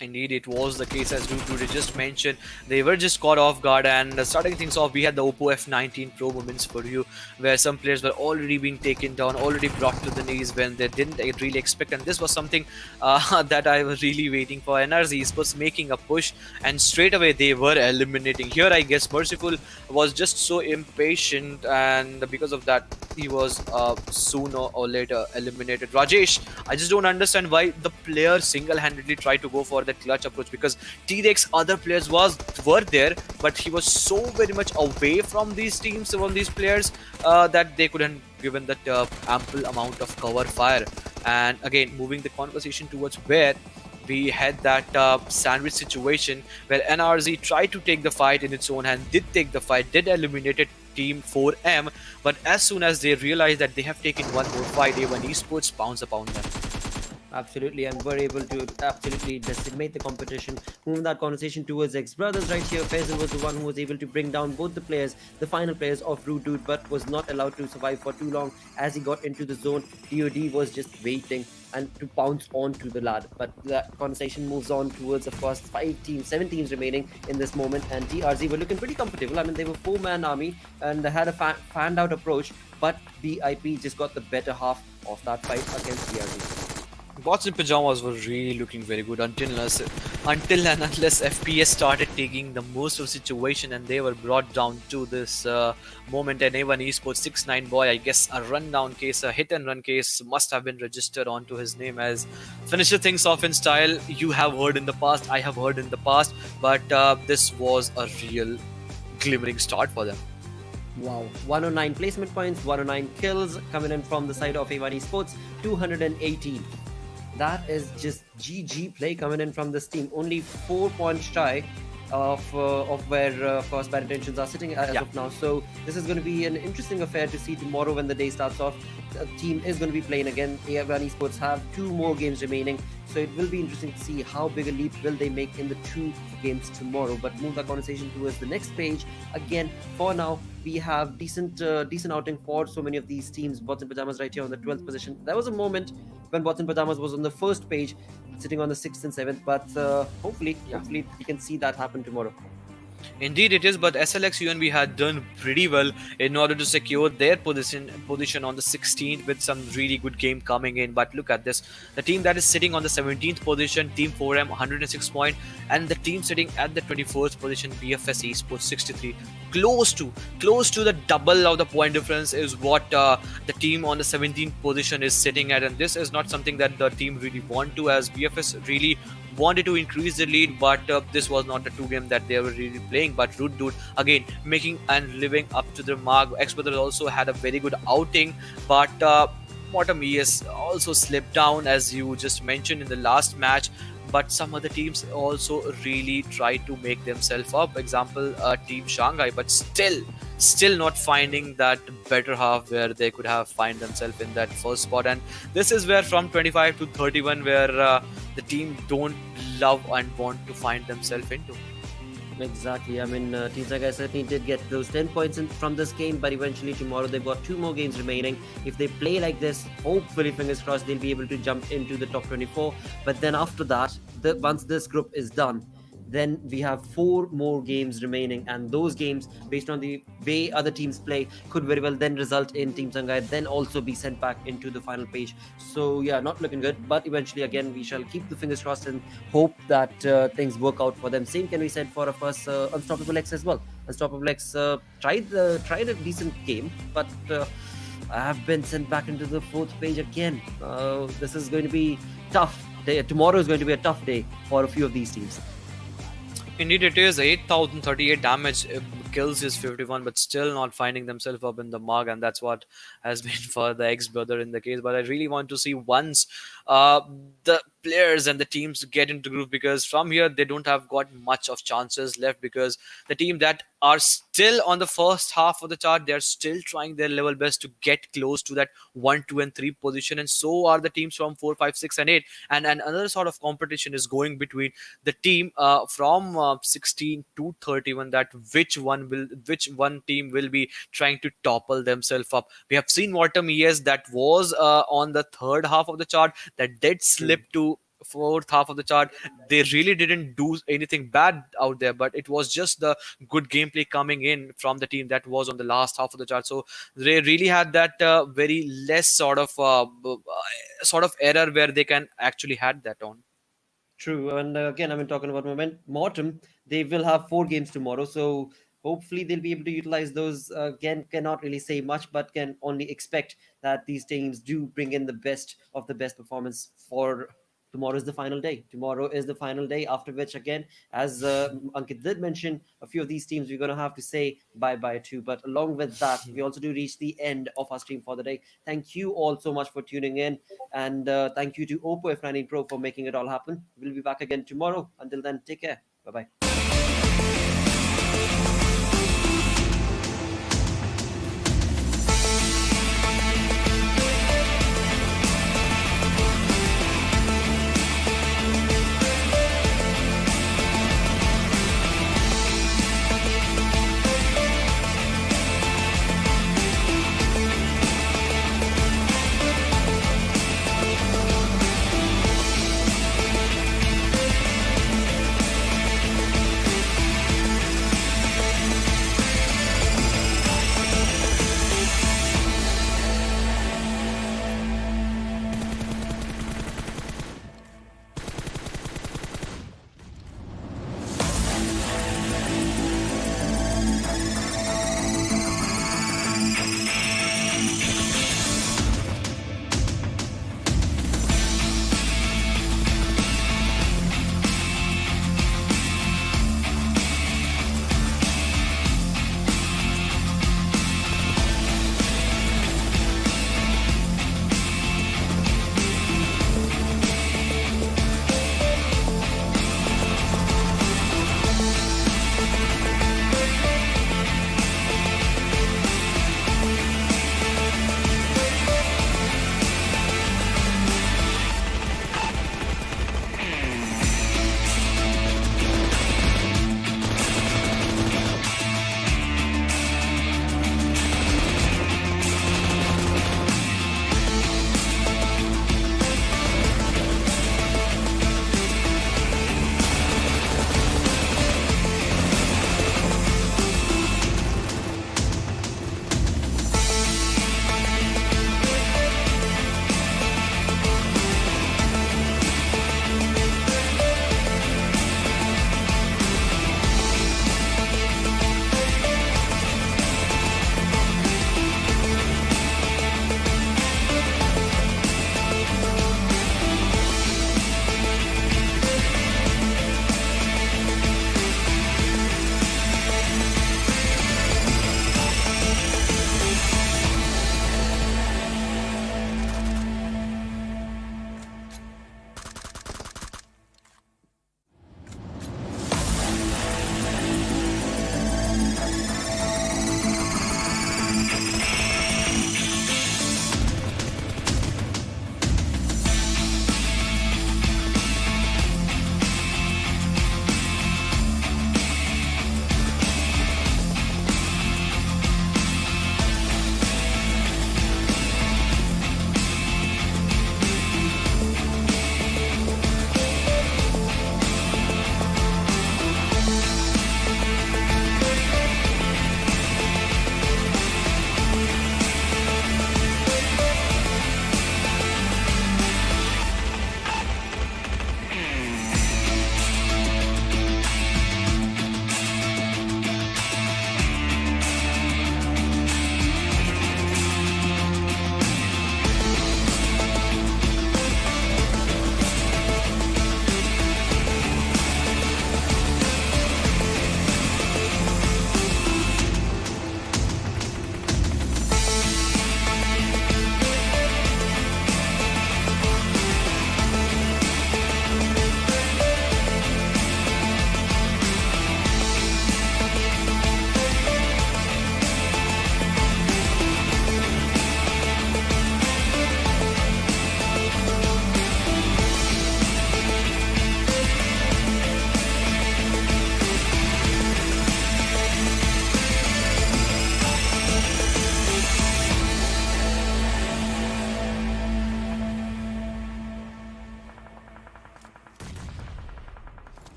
Indeed, it was the case, as Rude just mentioned. They were just caught off guard, and starting things off, we had the Oppo F19 Pro moments for you, where some players were already being taken down, already brought to the knees when they didn't really expect. And this was something that I was really waiting for. NRZ Esports making a push, and straight away they were eliminating. Here, I guess Merciful was just so impatient, and because of that, he was sooner or later eliminated. Rajesh, I just don't understand why the player single-handedly tried to go for that clutch approach, because TREX other players were there, but he was so very much away from these teams, from these players, that they couldn't given that ample amount of cover fire. And again, moving the conversation towards where we had that sandwich situation where NRZ tried to take the fight in its own hand, did take the fight, did eliminated Team 4M, but as soon as they realized that they have taken one more fight, A1 Esports pounced upon them. Absolutely, and were able to absolutely decimate the competition. Moving that conversation towards XBET right here, Faisal was the one who was able to bring down both the players, the final players of Rude Dude, but was not allowed to survive for too long as he got into the zone. DoD was just waiting and to pounce onto the lad. But that conversation moves on towards, of course, 7 teams remaining in this moment, and TRZ were looking pretty comfortable. I mean, they were 4-man army and they had a fanned out approach, but BIP just got the better half of that fight against TRZ. Bots in pajamas were really looking very good until and unless FPS started taking the most of the situation, and they were brought down to this moment. And A1 Esports 6'9" boy, I guess a rundown case, a hit and run case must have been registered onto his name as finisher things off in style. You have heard in the past, I have heard in the past, but this was a real glimmering start for them. Wow, 109 placement points, 109 kills coming in from the side of A1 Esports, 218. That is just GG play coming in from this team. Only 4 points shy of where, of course, bad intentions are sitting as of now. So this is going to be an interesting affair to see tomorrow when the day starts off. The team is going to be playing again. A1 Esports have 2 more games remaining. So it will be interesting to see how big a leap will they make in the 2 games tomorrow. But move the conversation towards the next page. Again, for now, we have decent outing for so many of these teams. Bots in Pajamas right here on the 12th position. There was a moment when Bots in Pajamas was on the first page, sitting on the 6th and 7th. But hopefully we can see that happen tomorrow. Indeed it is, but SLX UNB had done pretty well in order to secure their position on the 16th with some really good game coming in. But look at this, the team that is sitting on the 17th position, Team 4M 106 points, and the team sitting at the 21st position, BFS Esports 63. Close to the double of the point difference is what the team on the 17th position is sitting at, and this is not something that the team really want to, as BFS really wanted to increase the lead, but this was not a 2 game that they were really playing. But Rude Dude again making and living up to the mark. XBET also had a very good outing, but Mortem ES also slipped down, as you just mentioned in the last match. But some other teams also really tried to make themselves up. Example, Team SANGAI, but still not finding that better half where they could have find themselves in that first spot. And this is where from 25 to 31 where the team don't love and want to find themselves into. Exactly. I mean, Team Sangai certainly did get those 10 points from this game, but eventually tomorrow they've got 2 more games remaining. If they play like this, hopefully, fingers crossed, they'll be able to jump into the top 24. But then after that, once this group is done, then we have 4 more games remaining, and those games, based on the way other teams play, could very well then result in Team Sangai then also be sent back into the final page. So yeah, not looking good. But eventually, again, we shall keep the fingers crossed and hope that things work out for them. Same can be said for, of course, Unstoppable X as well. Unstoppable X tried a decent game, but I have been sent back into the fourth page again. This is going to be tough. Tomorrow is going to be a tough day for a few of these teams. Indeed, it is 8,038 damage. Kills is 51, but still not finding themselves up in the mark, and that's what has been for the ex-brother in the case. But I really want to see once uh, the players and the teams get into group, because from here they don't have got much of chances left, because the team that are still on the first half of the chart, they're still trying their level best to get close to that 1, 2, and 3 position, and so are the teams from 4, 5, 6, and 8. And another sort of competition is going between the team from 16 to 31, that which one team will be trying to topple themselves up. We have seen Mortem ES that was on the third half of the chart, that did slip to fourth half of the chart. They really didn't do anything bad out there, but it was just the good gameplay coming in from the team that was on the last half of the chart. So they really had that very less sort of error where they can actually had that on. True, and again, I mean, talking about Mortem, they will have 4 games tomorrow, so hopefully they'll be able to utilize those. Again, cannot really say much, but can only expect that these teams do bring in the best of the best performance for tomorrow. Is the final day. Tomorrow is the final day, after which, again, as Ankit did mention, a few of these teams we're going to have to say bye bye to. But along with that, we also do reach the end of our stream for the day. Thank you all so much for tuning in. And thank you to Oppo F19 Pro for making it all happen. We'll be back again tomorrow. Until then, take care. Bye bye.